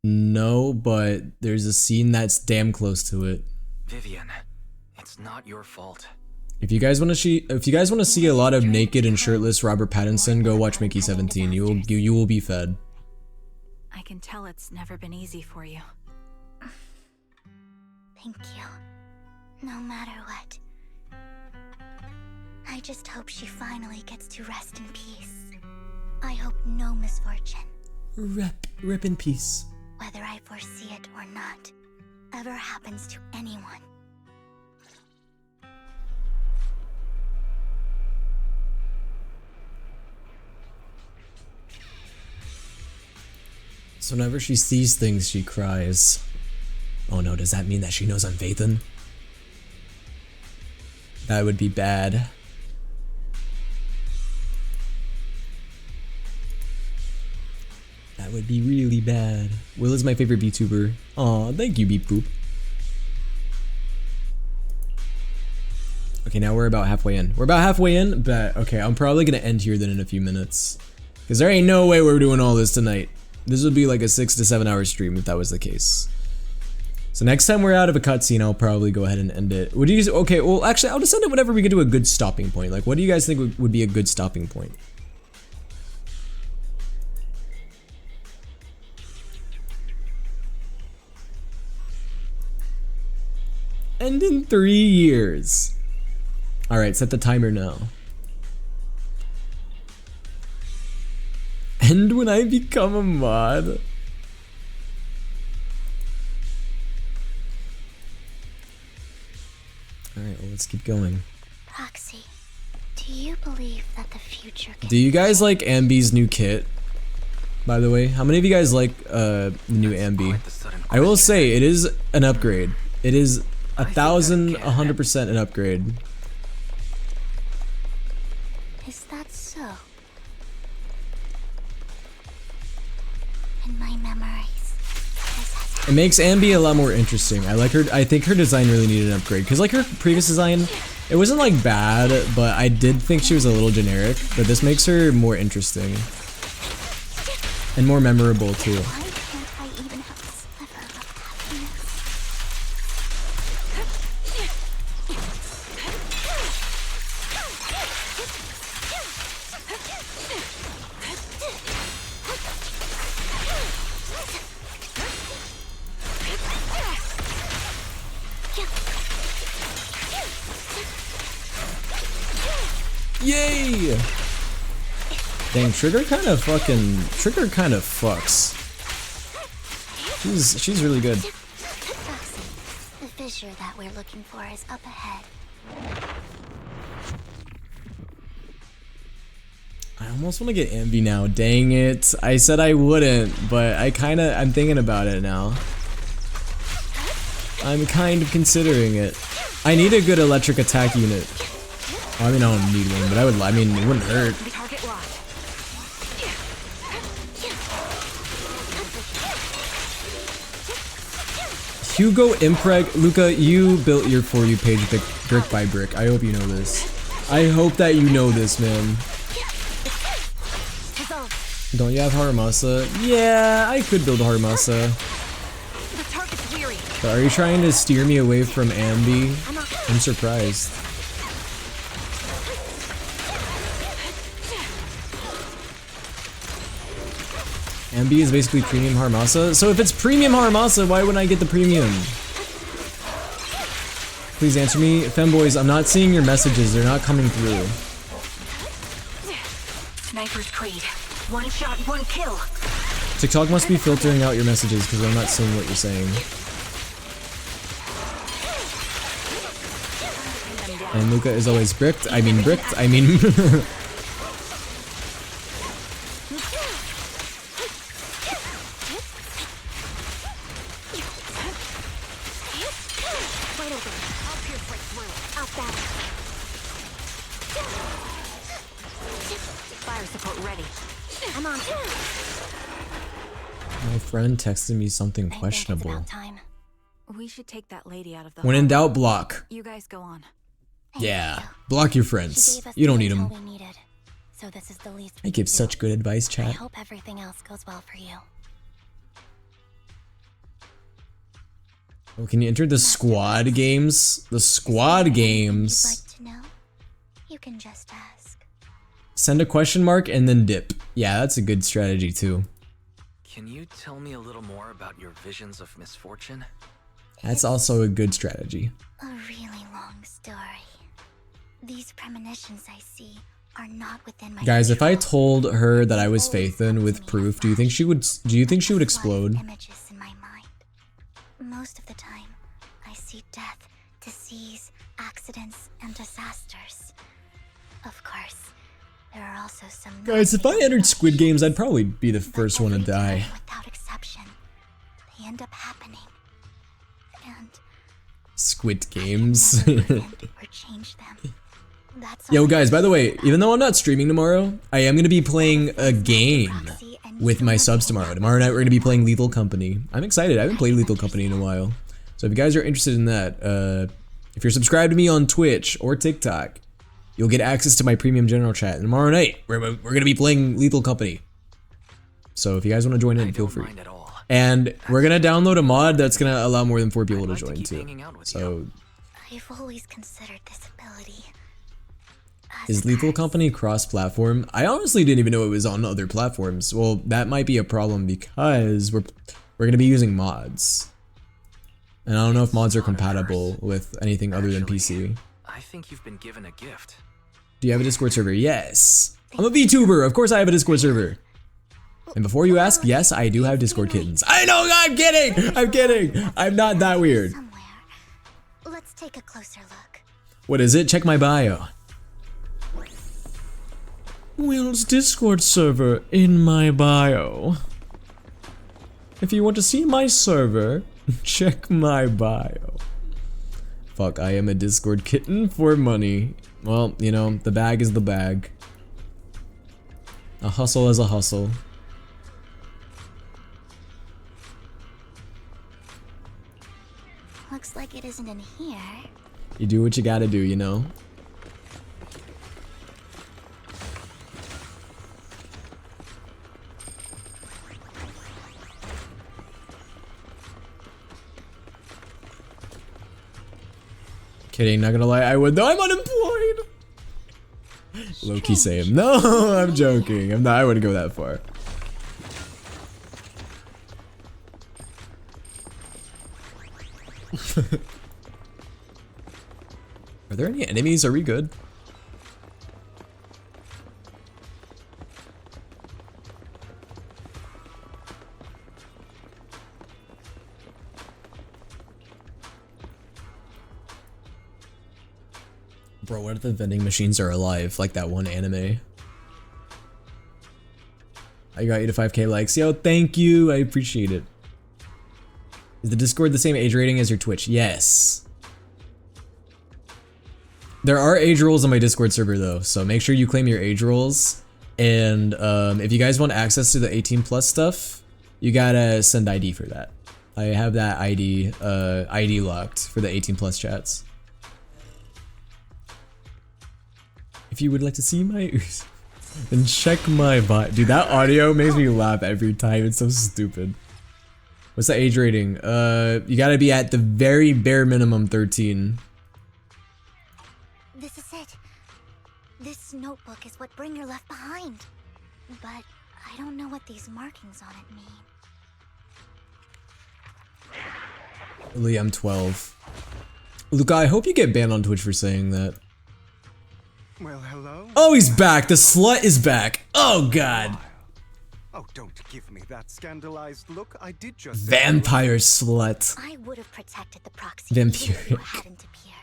No, but there's a scene that's damn close to it. Vivian, it's not your fault. If you guys want to see a lot of naked and shirtless Robert Pattinson, go watch Mickey 17. You will be fed. I can tell it's never been easy for you. Thank you. No matter what. I just hope she finally gets to rest in peace. I hope no misfortune, Rip in peace. whether I foresee it or not, ever happens to anyone. So whenever she sees things, she cries. Oh no, does that mean that she knows I'm Vathan? That would be bad. That would be really bad. Will is my favorite VTuber. Aw, thank you, Beep Boop. Okay, now we're about halfway in. We're about halfway in, but okay, I'm probably gonna end here then in a few minutes. Because there ain't no way we're doing all this tonight. This would be like a 6 to 7 hour stream if that was the case. So next time we're out of a cutscene, I'll probably go ahead and end it. Would you? Okay, well actually, I'll just end it whenever we get to a good stopping point. Like, what do you guys think would be a good stopping point? And in 3 years. Alright, set the timer now. And when I become a mod. Alright, well, let's keep going. Roxy, do you believe that the future can... Do you guys like Ambi's new kit? By the way, how many of you guys like the new Ambi? I will say, it is an upgrade. It is 1,100% an upgrade. Is that so? In my memories, It makes Ambi a lot more interesting. I like her. I think her design really needed an upgrade because like her previous design, it wasn't like bad, but I did think she was a little generic. But this makes her more interesting and more memorable too. why can't I even have a sliver of happiness? Yay! Dang, Trigger kind of fucks. She's really good. Roxy, the fissure that we're looking for is up ahead. I almost want to get Ambi now. Dang it. I said I wouldn't, but I'm thinking about it now. I'm kind of considering it. I need a good electric attack unit. Well, I mean, I don't need one, but it wouldn't hurt. Hugo Impreg, Luca, you built your For You page brick by brick. I hope you know this. I hope that you know this, man. Don't you have Haramasa? Yeah, I could build Haramasa. But are you trying to steer me away from Ambi? I'm surprised. Ambi is basically premium Haramasa. So if it's premium Haramasa, why wouldn't I get the premium? Please answer me. Femboys, I'm not seeing your messages. They're not coming through. Sniper's Creed. One shot, one kill. TikTok must be filtering out your messages because I'm not seeing what you're saying. And Luca is always bricked. I mean bricked. I mean... My friend texted me something questionable. We should take that lady out of the When in doubt, block. You guys go on. Yeah, block your friends. You don't need them. So this is the least I give such good advice, I chat. hope everything else goes well for you. Oh, can you enter the squad games? The squad games. If you'd like to know, you can just ask. Send a question mark and then dip. Yeah, that's a good strategy too. Can you tell me a little more about your visions of misfortune? That's also a good strategy. A really long story. These premonitions I see are not within my Guys, if I control. told her that I was Phaethon with proof, do you think she would explode? Images in my mind. Most of the time, I see death, disease, accidents, and disasters. Of course, there are also some Guys, if I entered Squid Games, I'd probably be the first one to die. without exception. They end up happening. And Squid Games. or change them. That's Yo all guys, by the way, even though I'm not streaming tomorrow, I am going to be playing a game with my subs tomorrow. Tomorrow night we're going to be playing Lethal Company. I'm excited. I haven't played Lethal Company in a while. So if you guys are interested in that, if you're subscribed to me on Twitch or TikTok, you'll get access to my premium general chat. And tomorrow night, we're going to be playing Lethal Company. So if you guys want to join in, feel free. And we're going to download a mod that's going to allow more than 4 people to join too. So I've always considered this ability. is Lethal Company cross-platform? I honestly didn't even know it was on other platforms. Well, that might be a problem because we're going to be using mods. And I don't know if mods are compatible with anything other than PC. I think you've been given a gift. Do you have a Discord server? Yes. I'm a VTuber. Of course I have a Discord server. And before you ask, yes, I do have Discord kittens. I know, I'm kidding. I'm kidding. I'm not that weird. Let's take a closer look. What is it? Check my bio. Will's Discord server in my bio. If you want to see my server, check my bio. Fuck, I am a Discord kitten for money. Well, you know, the bag is the bag. A hustle is a hustle. Looks like it isn't in here. You do what you gotta do, you know? Kidding, not gonna lie, I would though. I'm unemployed. Low-key same. No, I'm joking. I'm not. I wouldn't go that far. Are there any enemies? Are we good? Bro, what if the vending machines are alive, like that one anime? I got you to 5k likes. Yo, thank you. I appreciate it. Is the Discord the same age rating as your Twitch? Yes. There are age rules on my Discord server though, so make sure you claim your age rules. And if you guys want access to the 18 plus stuff, you gotta send ID for that. I have that ID locked for the 18 plus chats. If you would like to see my then check my bot. Dude, that audio makes me laugh every time. It's so stupid. What's the age rating? You gotta be at the very bare minimum 13. This is it. This notebook is what Bringer left behind. But I don't know what these markings on it mean. Lee, I'm 12. Luca, I hope you get banned on Twitch for saying that. Well, hello? Oh, he's back! The slut is back! Oh, God! Oh, don't give me that scandalized look. I did just Vampire slut. I would have protected the proxy Vampiric. if you hadn't appeared.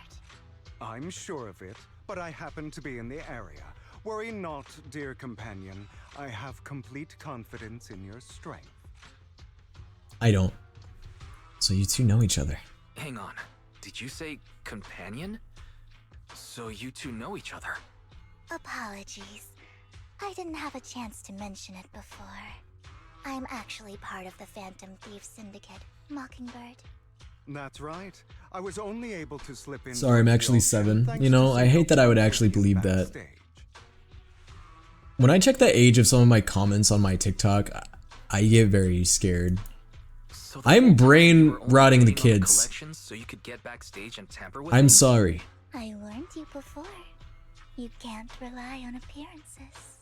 I'm sure of it, but I happen to be in the area. Worry not, dear companion. I have complete confidence in your strength. I don't. So you two know each other. Hang on. Did you say companion? So you two know each other? Apologies. I didn't have a chance to mention it before. I'm actually part of the Phantom Thief Syndicate, Mockingbird. That's right. I was only able to slip in. Sorry, I'm actually 7. You know, I hate that I would actually believe that. When I check the age of some of my comments on my TikTok, I get very scared. So I'm brain rotting the kids. So you could get backstage and tamper with I'm them? sorry. I warned you before. You can't rely on appearances.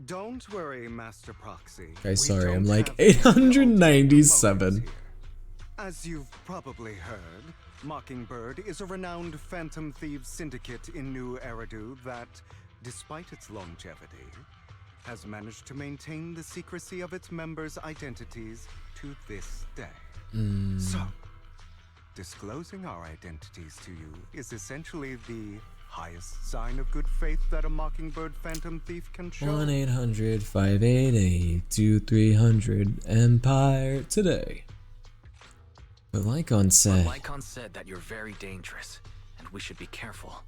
Don't worry, Master Proxy. Guys, sorry, I'm like 897. As you've probably heard, Mockingbird is a renowned Phantom Thieves syndicate in New Eridu that, despite its longevity, has managed to maintain the secrecy of its members' identities to this day. So, disclosing our identities to you is essentially the highest sign of good faith that a Mockingbird Phantom Thief can show. 1-800-588-2300 Empire today. But Lycon said... Lycon said that you're very dangerous, and we should be careful.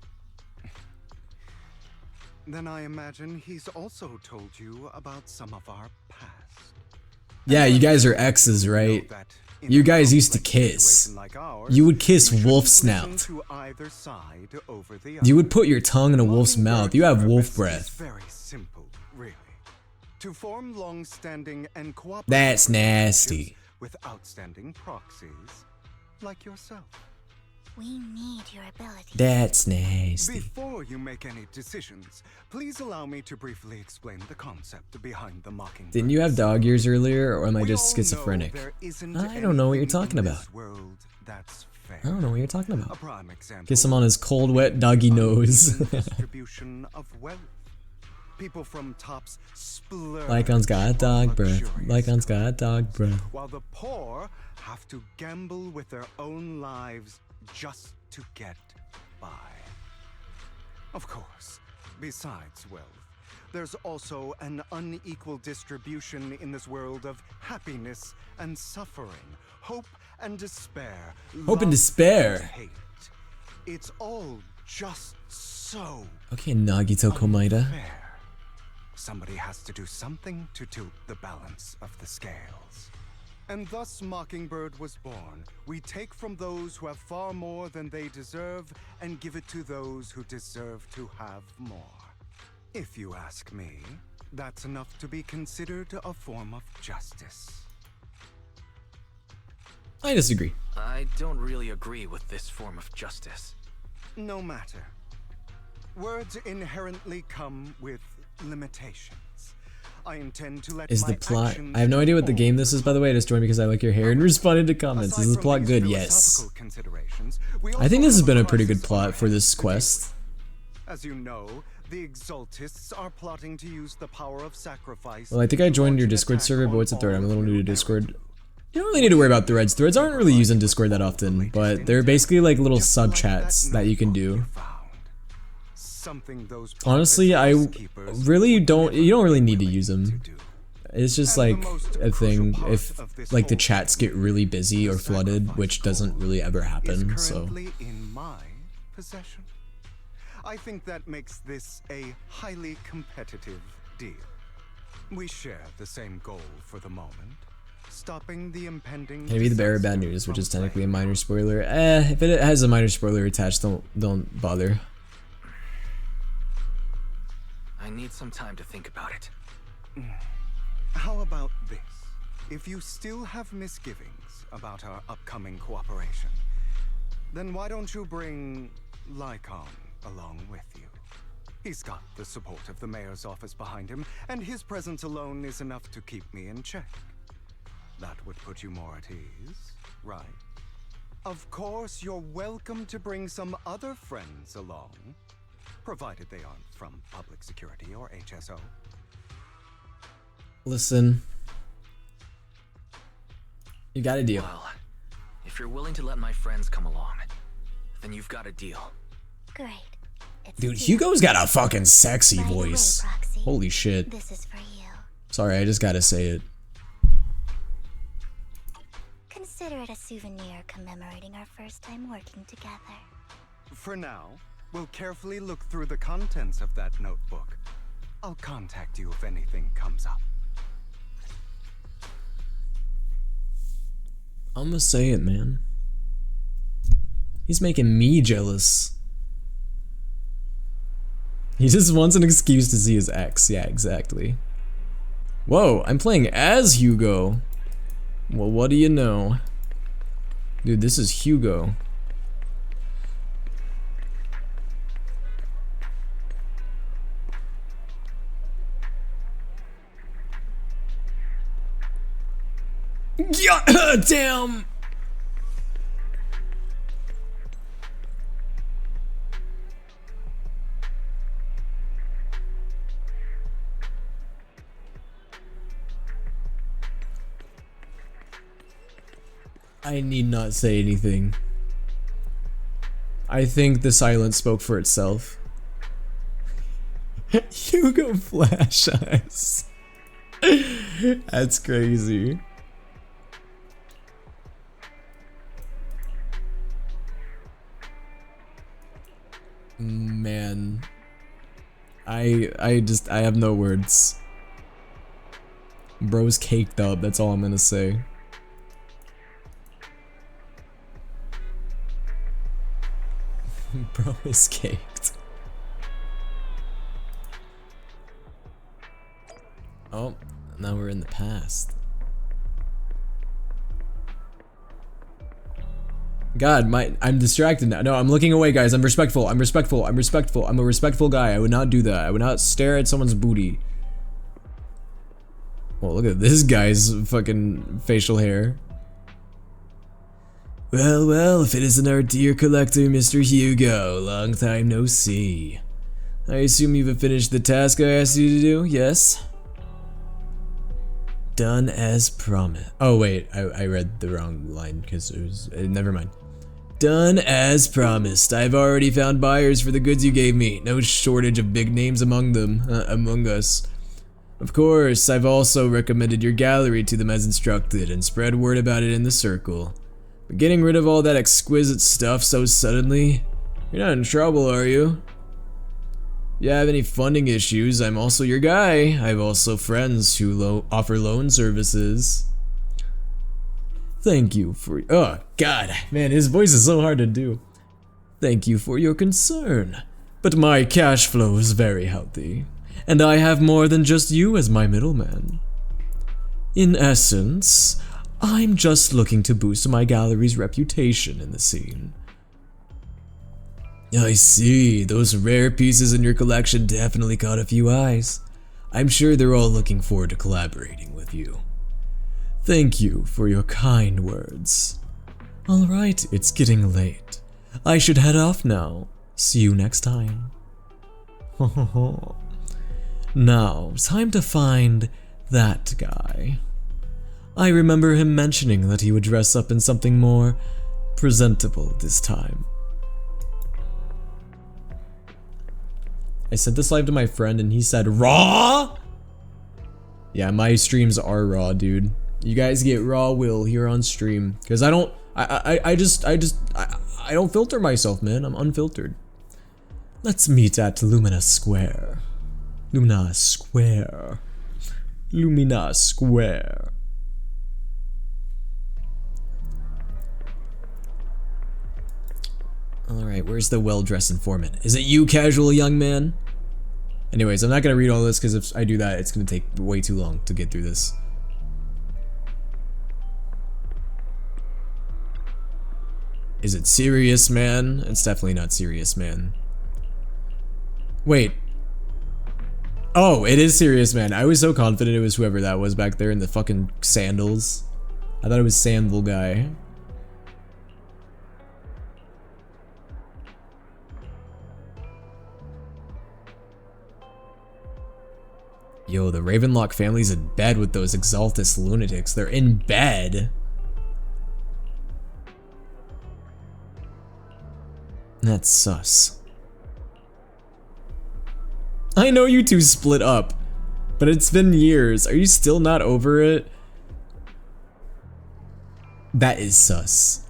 Then I imagine he's also told you about some of our past. Yeah, you guys are exes, right? You guys used to kiss. You would kiss wolf snout. You would put your tongue in a wolf's mouth. You have wolf breath. Very simple, really. To form long-standing and cooperative That's nasty. with outstanding proxies like yourself. We need your ability. That's nasty. Before you make any decisions, please allow me to briefly explain the concept behind the Mockingbird. Didn't you have dog ears earlier, or am I just schizophrenic? I don't know what you're talking about. I don't know what you're talking about. Kiss him on his cold, wet doggy nose. Distribution of wealth. People from tops splurge. Lycon's got dog breath. Lycon's got dog breath. While the poor have to gamble with their own lives just to get by. Of course, besides wealth, there's also an unequal distribution in this world of happiness and suffering, hope and despair. Hope and love despair. and hate. It's all just so Okay, Nagito Komaeda. unfair. Somebody has to do something to tilt the balance of the scales. And thus Mockingbird was born. We take from those who have far more than they deserve and give it to those who deserve to have more. If you ask me, that's enough to be considered a form of justice. I disagree. I don't really agree with this form of justice. No matter. Words inherently come with limitations. I intend to let Is my the plot... actions I have no idea what the inform game this is, by the way. I just joined because I like your hair and responded to comments. Is the plot good? Yes. I think this has been a pretty good plot for this quest. As you know, the Exaltists are plotting to use the power of sacrifice. Well, I think I joined your Discord server, but what's a thread? I'm a little new to Discord. You don't really need to worry about threads. Threads aren't really used in Discord that often, but they're basically like little sub chats that you can do. something those Honestly, I really don't. You don't really need to use them. It's just like a thing if like the chats get really busy or flooded, which doesn't really ever happen. So. In my possession. I think that makes this a highly competitive deal. We share the same goal for the moment. Stopping the impending Maybe the bearer of bad news, which is technically a minor spoiler. If it has a minor spoiler attached, don't bother. I need some time to think about it. How about this? If you still have misgivings about our upcoming cooperation, then why don't you bring Lycon along with you? He's got the support of the mayor's office behind him, and his presence alone is enough to keep me in check. That would put you more at ease, right? Of course, you're welcome to bring some other friends along, provided they aren't from public security or HSO. Listen, you got a deal. Well, if you're willing to let my friends come along, then you've got a deal. Great. Dude, Hugo's got a fucking sexy voice. Holy shit. This is for you. Sorry, I just gotta say it. Consider it a souvenir commemorating our first time working together. For now, we'll carefully look through the contents of that notebook. I'll contact you if anything comes up. I'm gonna say it, man. He's making me jealous. He just wants an excuse to see his ex. Yeah, exactly. Whoa, I'm playing as Hugo. Well, what do you know? Dude, this is Hugo. Yeah, damn. I need not say anything. I think the silence spoke for itself. Hugo Flash Eyes. That's crazy. Man. I have no words. Bro's caked up, that's all I'm gonna say. Bro is caked. Oh, now we're in the past. God, I'm distracted now. No, I'm looking away, guys. I'm respectful. I'm respectful. I'm respectful. I'm a respectful guy. I would not do that. I would not stare at someone's booty. Well, look at this guy's fucking facial hair. Well, well, if it isn't our dear collector, Mr. Hugo. Long time no see. I assume you've finished the task I asked you to do, yes? Done as promised. Oh, wait, I read the wrong line because it was. Never mind. Done as promised. I've already found buyers for the goods you gave me. No shortage of big names among them, among us. Of course, I've also recommended your gallery to them as instructed and spread word about it in the circle. But getting rid of all that exquisite stuff so suddenly? You're not in trouble, are you? If you have any funding issues, I'm also your guy. I have also friends who offer loan services. Thank you for— oh god, man, his voice is so hard to do. Thank you for your concern, but my cash flow is very healthy, and I have more than just you as my middleman. In essence, I'm just looking to boost my gallery's reputation in the scene. I see, those rare pieces in your collection definitely caught a few eyes. I'm sure they're all looking forward to collaborating with you. Thank you for your kind words. Alright, it's getting late. I should head off now. See you next time. Now, time to find that guy. I remember him mentioning that he would dress up in something more presentable this time. I sent this live to my friend and he said, raw? Yeah, my streams are raw, dude. You guys get raw will here on stream. Because I don't, I don't filter myself, man. I'm unfiltered. Let's meet at Lumina Square. Lumina Square. Lumina Square. Alright, where's the well-dressed informant? Is it you, casual young man? Anyways, I'm not gonna read all this because if I do that, it's gonna take way too long to get through this. Is it serious, man? It's definitely not serious, man. Wait. Oh, it is serious, man. I was so confident it was whoever that was back there in the fucking sandals. I thought it was Sandal guy. Yo, the Ravenlock family's in bed with those Exaltus lunatics. They're in bed. That's sus. I know you two split up, but it's been years. Are you still not over it? That is sus.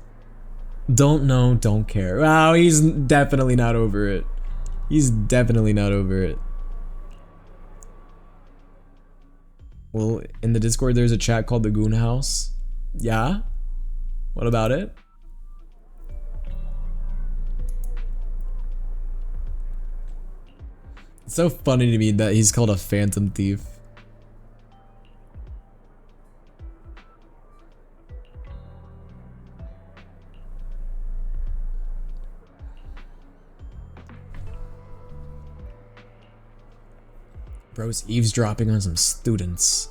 Don't know, don't care. Wow, he's definitely not over it. He's definitely not over it. Well, in the Discord there's a chat called the Goon House. Yeah? What about it? It's so funny to me that he's called a phantom thief. Bro's eavesdropping on some students.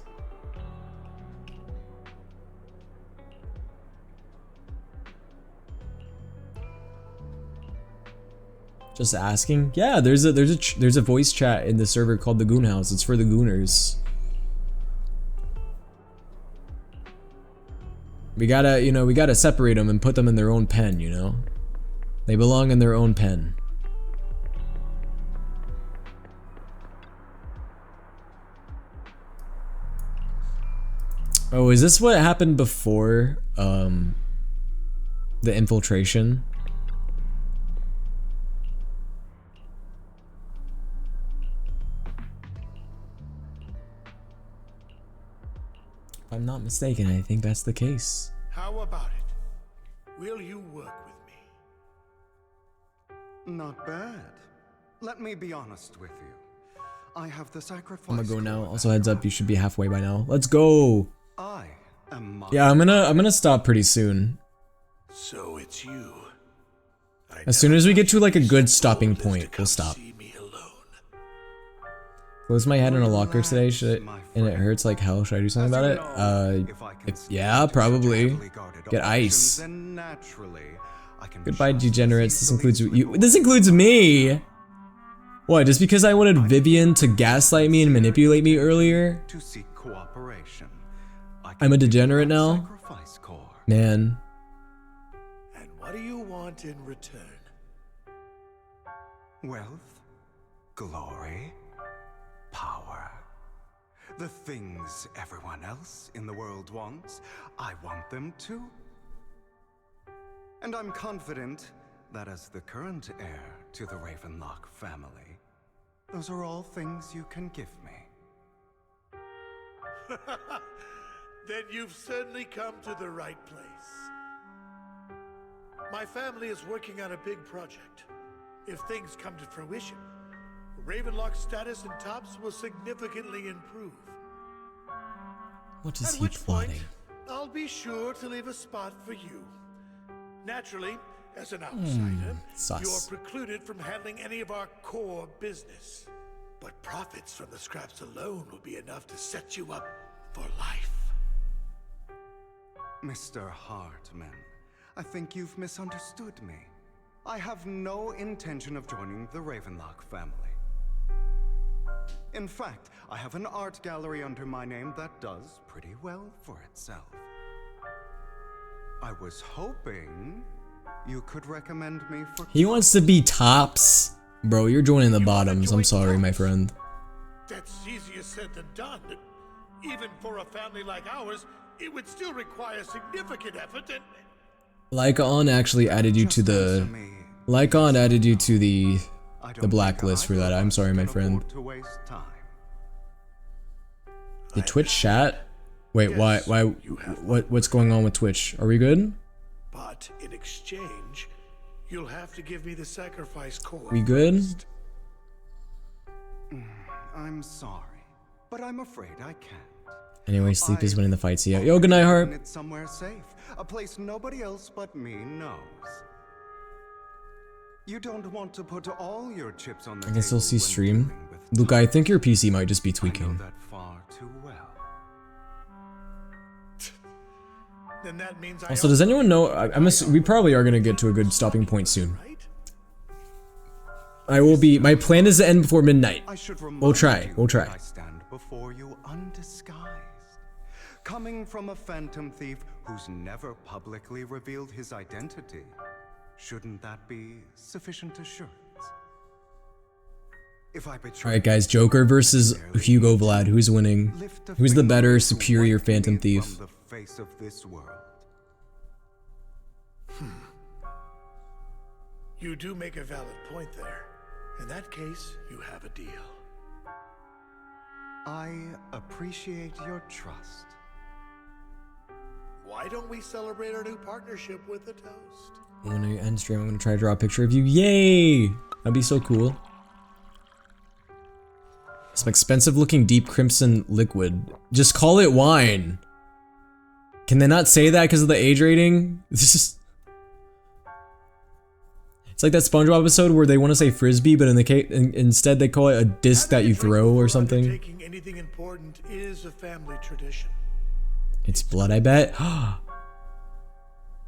Just asking? Yeah, there's a voice chat in the server called the Goon House. It's for the Gooners. We gotta separate them and put them in their own pen, you know? They belong in their own pen. Oh, is this what happened before the infiltration? If I'm not mistaken, I think that's the case. How about it? Will you work with me? Not bad. Let me be honest with you. I have the sacrifice. I'm gonna go now. Also, heads up, you should be halfway by now. Let's go. I am Yeah, I'm gonna stop pretty soon. So it's you. As soon as we get to like a good stopping point, we'll stop. Close my head in a locker today, and it hurts like hell. Should I do something about it? Yeah, probably. Get ice. Goodbye, degenerates. This includes you. This includes me. What? Just because I wanted Vivian to gaslight me and manipulate me earlier? To seek cooperation. I'm a degenerate now? Man. And what do you want in return? Wealth, glory, power. The things everyone else in the world wants, I want them too. And I'm confident that as the current heir to the Ravenlock family, those are all things you can give me. Then you've certainly come to the right place. My family is working on a big project. If things come to fruition, Ravenlock's status in Tops will significantly improve. What is At he which plotting? point, I'll be sure to leave a spot for you. Naturally, as an outsider, sus. you're precluded from handling any of our core business. But profits from the scraps alone will be enough to set you up for life. Mr. Hartman, I think you've misunderstood me. I have no intention of joining the Ravenlock family. In fact, I have an art gallery under my name that does pretty well for itself. I was hoping you could recommend me for... He wants to be Tops. Bro, you're joining the bottoms. I'm sorry, my friend. That's easier said than done. Even for a family like ours, it would still require significant effort and... Lycon actually added you to the... Lycon added you to the blacklist for that. I'm sorry, my friend. The Twitch chat? Wait, why, what's going on with Twitch? Are we good? But in exchange, you'll have to give me the sacrifice core. We good? I'm sorry, but I'm afraid I can't. Anyway, sleep is winning the fight. See ya. Yo, good night, Harp. It's somewhere safe, a place nobody else but me knows. You don't want to put all your chips on the I can still table see when stream. dealing with Luke, I think your PC might just be I know tweaking. that far too well. Then that means I Also, does anyone know? We probably are gonna get to a good stopping point soon. I will be. My plan is to end before midnight. We'll try. We'll try. I stand before you undisguised, coming from a phantom thief who's never publicly revealed his identity. Shouldn't that be sufficient assurance? If I betray, All right, guys. Joker versus Hugo Vlad. Who's winning? Who's the better, superior phantom thief? from the face of this world. You do make a valid point there. In that case, you have a deal. I appreciate your trust. Why don't we celebrate our new partnership with a toast? When I end stream, I'm gonna try to draw a picture of you. Yay! That'd be so cool. Some expensive-looking deep crimson liquid. Just call it wine. Can they not say that because of the age rating? This is. It's like that SpongeBob episode where they want to say frisbee, but in the case, instead they call it a disc that you throw or something. Taking anything important is a family tradition. It's blood, I bet.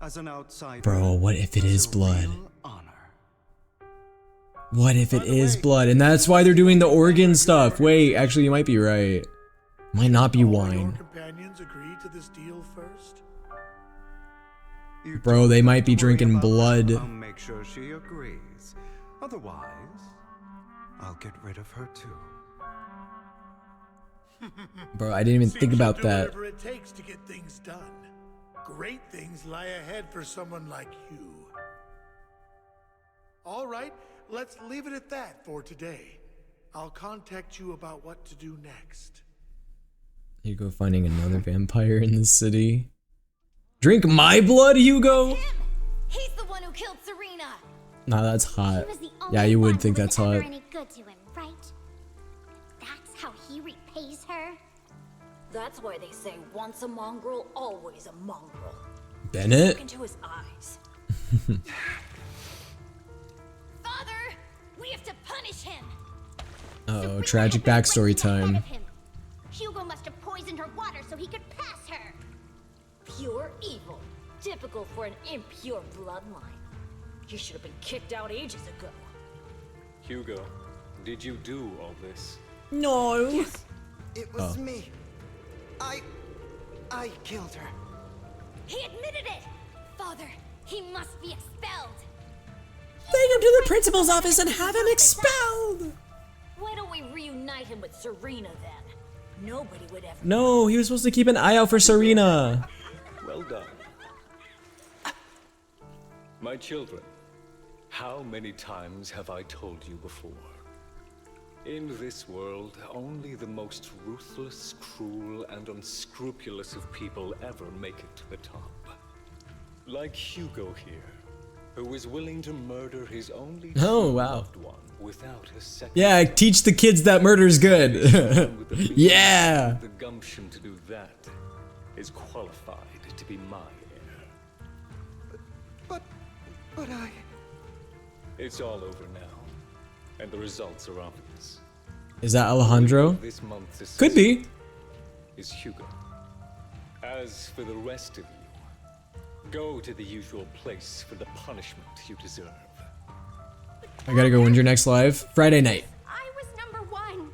As an outsider, Bro, what if it is blood? What if it is blood? And that's why they're doing the organ stuff. Wait, actually, you might be right. Might not be wine. Companions agree to this deal first. Bro, they might be drinking blood. I'll make sure she agrees. Otherwise, I'll get rid of her too. Bro, I didn't even think about that. Whatever it takes to get things done. Great things lie ahead for someone like you. All right, let's leave it at that for today. I'll contact you about what to do next. You go finding another vampire in the city. Drink my blood, Hugo? He's the one who killed Serena. Nah, that's hot. He was the Yeah, only you one would think who that's was ever hot. any good to him, right? That's how he repays her. That's why they say once a mongrel, always a mongrel. Bennett? Look into his eyes. Father, we have to punish him. Uh-oh, tragic backstory time. Hugo must have poisoned her water so he could pass her. Pure evil. Typical for an impure bloodline. You should have been kicked out ages ago. Hugo, did you do all this? No. Yes, it was Oh. me. I killed her. He admitted it. Father, he must be expelled. Take him to the principal's office and have him expelled! Why don't we reunite him with Serena then? Nobody would ever. No, he was supposed to keep an eye out for Serena. Well done. My children, how many times have I told you before? In this world, only the most ruthless, cruel, and unscrupulous of people ever make it to the top. Like Hugo here, who is willing to murder his only Oh, wow. loved one without a second. Yeah, teach the kids that murder's good. Yeah. The gumption to do that is qualified to be my heir. But I... It's all over now, and the results are obvious. Is that Alejandro? This month's Could be. Is Hugo. As for the rest of you, go to the usual place for the punishment you deserve. I gotta go. When's your next live? Friday night. I was number one.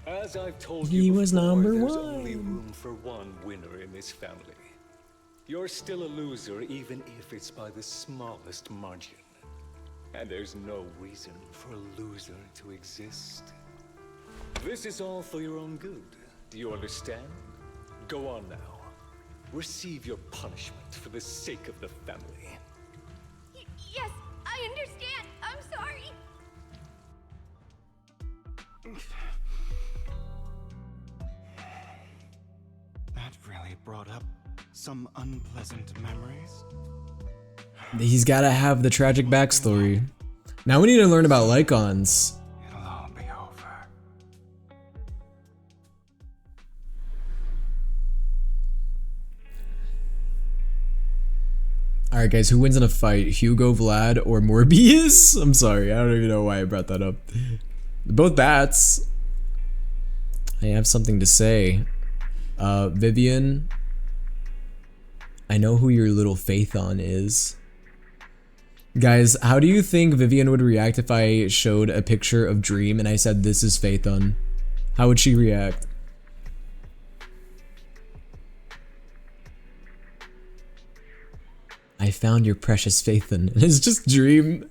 As I've told He you was before, number there's one. only room for one winner in this family. You're still a loser, even if it's by the smallest margin. And there's no reason for a loser to exist. This is all for your own good. Do you understand? Go on now. Receive your punishment for the sake of the family. Yes, I understand. I'm sorry. That really brought up some unpleasant memories. He's gotta have the tragic backstory. Now we need to learn about Lycons. It'll all be over. Alright guys, who wins in a fight? Hugo, Vlad, or Morbius? I'm sorry, I don't even know why I brought that up. Both bats. I have something to say. Vivian, I know who your little Phaethon is. Guys, how do you think Vivian would react if I showed a picture of Dream and I said this is Phaethon? How would she react? I found your precious Phaethon. And it's just Dream.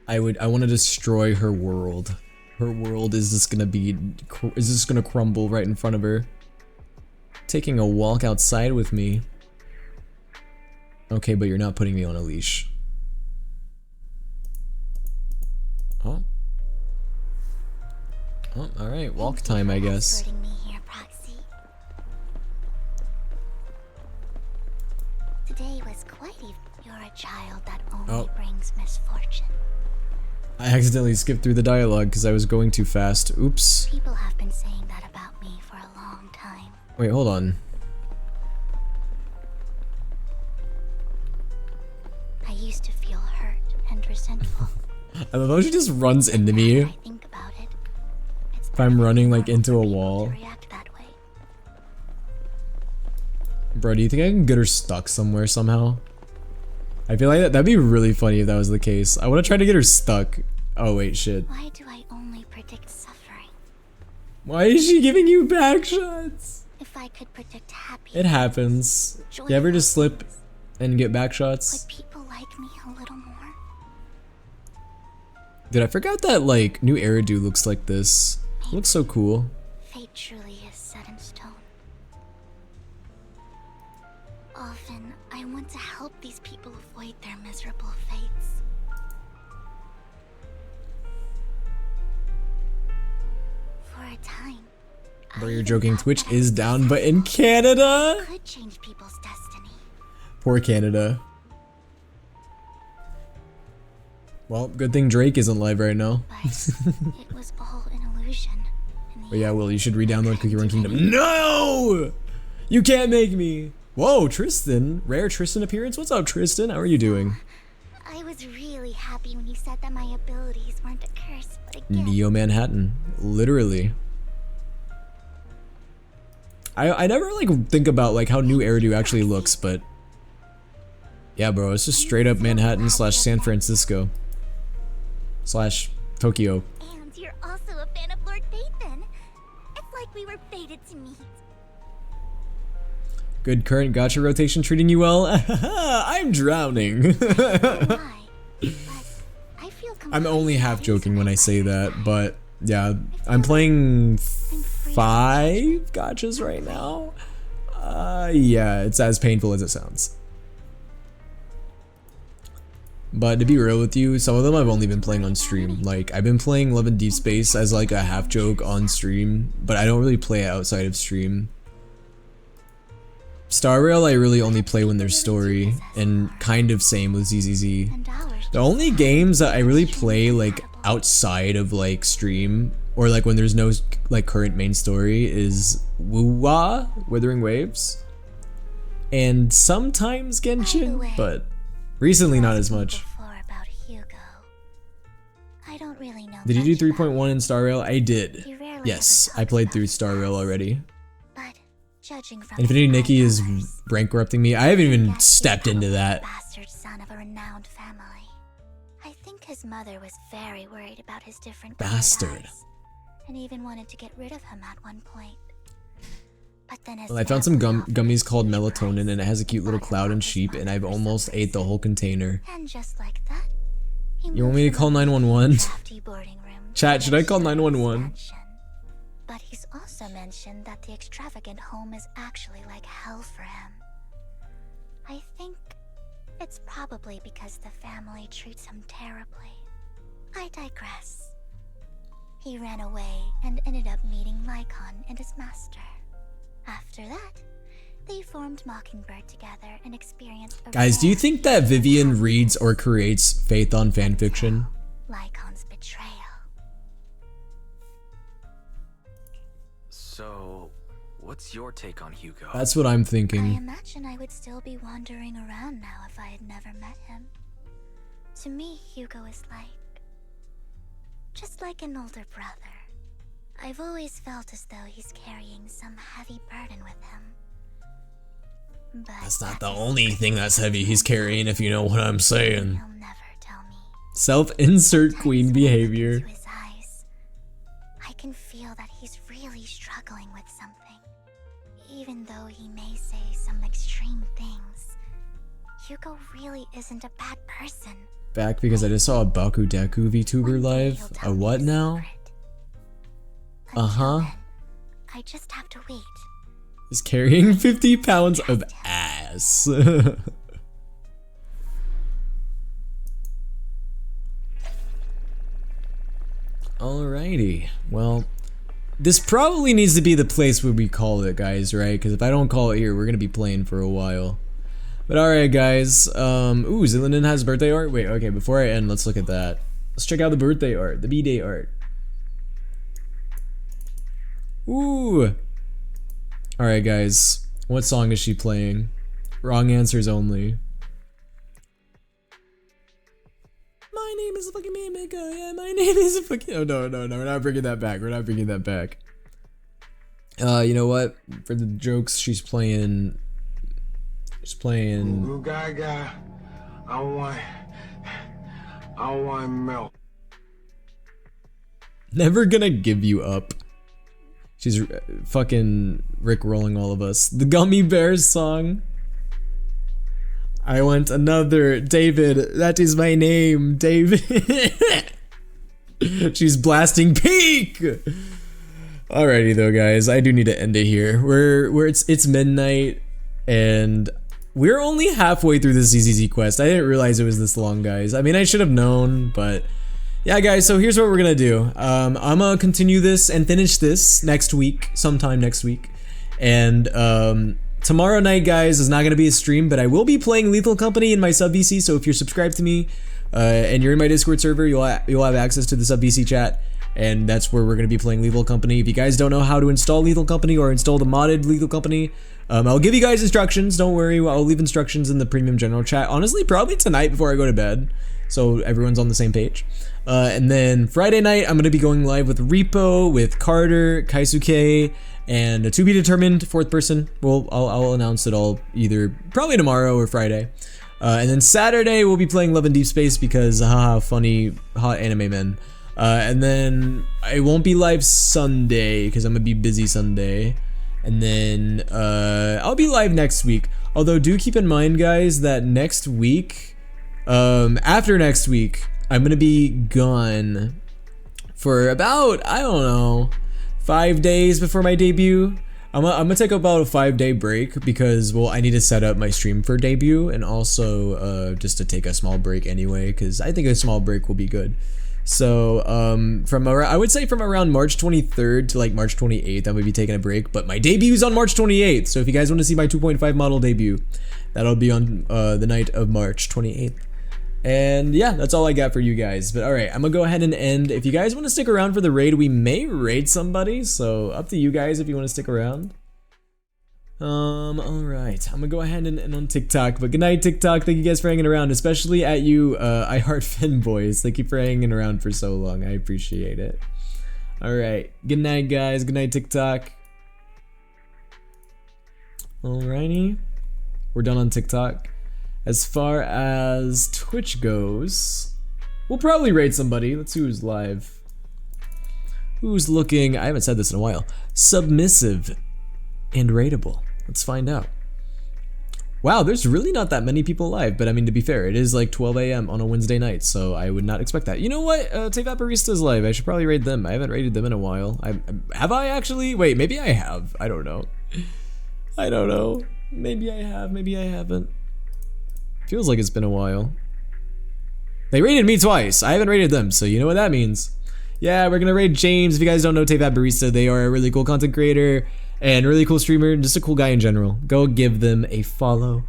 I want to destroy her world. Her world is just gonna crumble right in front of her. Taking a walk outside with me. Okay, but you're not putting me on a leash. Oh. Oh, alright, walk time, I guess. Me here, Proxy. Today was quite You're a child that only brings misfortune. I accidentally skipped through the dialogue because I was going too fast. Oops. People have been saying that about me for a long time. Wait, hold on. I used to feel hurt and resentful. I love how she just runs into me. I think about it. If I'm running like into a wall. React that way. Bro, do you think I can get her stuck somewhere somehow? I feel like that'd be really funny if that was the case. I want to try to get her stuck. Oh wait, shit. Why do I only predict suffering? Why is she giving you back shots? If I could predict happiness. It happens. You ever just slip and get back shots? Would people like me a little more? Dude, I forgot that like new Eridu looks like this. It looks so cool. Fate truly is set in stone. Often, I want to help these people avoid their miserable fates. For a time, Bro, you're joking. Twitch is down, but in Canada? could change people's destiny. Poor Canada. Well, good thing Drake isn't live right now. It was all an illusion. But yeah, Will, you should re-download Cookie Run Kingdom. No! You can't make me! Whoa, Tristan. Rare Tristan appearance? What's up, Tristan? How are you doing? I was really happy when you said that my abilities weren't a curse, but a gift. Neo Manhattan. Literally. I never like think about like how new Eridu actually looks, but yeah, bro, it's just straight up Manhattan / San Francisco / Tokyo. And you're also a fan of Lord Phaethon. It's like we were fated to meet. Good current gacha rotation treating you well? I'm drowning. I'm only half joking when I say that, but yeah, I'm playing 5 gachas right now. Yeah, it's as painful as it sounds. But to be real with you, some of them I've only been playing on stream. Like, I've been playing Love and Deep Space as like a half joke on stream, but I don't really play it outside of stream. Star Rail I really only play when there's story, and kind of same with ZZZ. The only games that I really play like outside of like stream, or like when there's no like current main story, is Wuwa, Withering Waves, and sometimes Genshin, but recently not as much. I don't really know. Did you do 3.1 in Star Rail? I did. Yes, I played through Star Rail already. Judging from Infinity Nikki is bankrupting me. I haven't even stepped into that. Bastard son of a renowned family. I think his mother was very worried about his different Bastard. eyes. and even wanted to get rid of him at one point. But then his Well, I found some family offered gummies called huge melatonin, and it has a cute little cloud and sheep, and I've almost ate the whole container. And just like that, he You want me to call 911? drafty boarding room Chat, should I call 911? But he's also mentioned that the extravagant home is actually like hell for him. I think it's probably because the family treats him terribly. I digress. He ran away and ended up meeting Lycon and his master. After that, they formed Mockingbird together and experienced a Guys, do you think that Vivian reads or creates Phaethon fanfiction? Lycon's betrayal. So, what's your take on Hugo? That's what I'm I thinking. imagine I would still be wandering around now if I had never met him. To me, Hugo is just like an older brother. I've always felt as though he's carrying some heavy burden with him. But That's not the only thing that's heavy he's carrying, if you know what I'm saying. Self-insert queen behavior. his eyes, I can feel that he's really struggling with something. Even though he may say some extreme things, Hugo really isn't a bad person. Back because I just saw a Baku Deku VTuber live. A what now? Uh-huh. I just have to wait. He's carrying 50 pounds of ass. Alrighty. Well, this probably needs to be the place where we call it, guys, right? Because if I don't call it here, we're gonna be playing for a while. But alright, guys. Ooh, Zillinen has birthday art? Wait, okay, before I end, let's look at that. Let's check out the birthday art, the B-Day art. Ooh. Alright, guys. What song is she playing? Wrong answers only. My name is fucking Mimika. Yeah, my name is fucking. Oh, no. We're not bringing that back. You know what? For the jokes, she's playing. Ooh, Gaga, I want milk. Never gonna give you up. She's fucking Rick-rolling all of us. The Gummy Bears song. I want another. David, that is my name, David. She's blasting Peak. Alrighty though, guys. I do need to end it here. It's midnight, and we're only halfway through the ZZZ quest. I didn't realize it was this long, guys. I mean, I should have known, but yeah, guys, so here's what we're gonna do. I'm gonna continue this and finish this next week, sometime next week. And tomorrow night, guys, is not gonna be a stream, but I will be playing Lethal Company in my sub VC. So if you're subscribed to me and you're in my Discord server, you'll have access to the sub VC chat, and that's where we're gonna be playing Lethal Company. If you guys don't know how to install Lethal Company or install the modded Lethal Company, I'll give you guys instructions. Don't worry, I'll leave instructions in the premium general chat. Honestly, probably tonight before I go to bed, so everyone's on the same page. And then Friday night, I'm gonna be going live with Repo, with Carter, Kaisuke, and a to be determined fourth person. Well, I'll announce it all either probably tomorrow or Friday. And then Saturday we'll be playing Love and Deep Space because haha, funny hot anime men. And then I won't be live Sunday because I'm gonna be busy Sunday. And then I'll be live next week. Although do keep in mind, guys, that next week, after next week, I'm gonna be gone for about, I don't know, 5 days before my debut. I'm gonna take about a 5-day break because, well, I need to set up my stream for debut, and also just to take a small break anyway, because I think a small break will be good. So I would say from around March 23rd to like March 28th, I'm gonna be taking a break, but my debut is on March 28th. So if you guys want to see my 2.5 model debut, that'll be on the night of March 28th. And yeah, that's all I got for you guys. But alright, I'm gonna go ahead and end. If you guys want to stick around for the raid, we may raid somebody, so up to you guys if you want to stick around. Alright, I'm gonna go ahead and end on TikTok, but good night, TikTok. Thank you guys for hanging around, especially at you, I Heart Finn boys. Thank you for hanging around for so long. I appreciate it. Alright, good night, guys. Good night, TikTok. Alrighty, we're done on TikTok. As far as Twitch goes, we'll probably raid somebody. Let's see who's live. who's looking, I haven't said this in a while, submissive and rateable. Let's find out. Wow, there's really not that many people live, but I mean, to be fair, it is like 12 a.m. on a Wednesday night, so I would not expect that. You know what? Take That Barista's live. I should probably raid them. I haven't raided them in a while. Have I actually? Wait, maybe I have. I don't know. I don't know. Maybe I have, maybe I haven't. Feels like it's been a while. They raided me twice. I haven't raided them, so you know what that means. Yeah, we're gonna raid James. If you guys don't know Take That Barista, they are a really cool content creator and really cool streamer, and just a cool guy in general. Go give them a follow.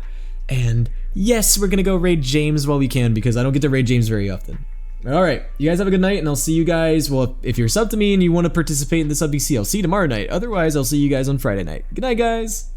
And yes, we're gonna go raid James while we can, because I don't get to raid James very often. Alright, you guys have a good night, and I'll see you guys, well, if you're sub to me and you want to participate in the sub BC, I'll see you tomorrow night. Otherwise, I'll see you guys on Friday night. Good night, guys!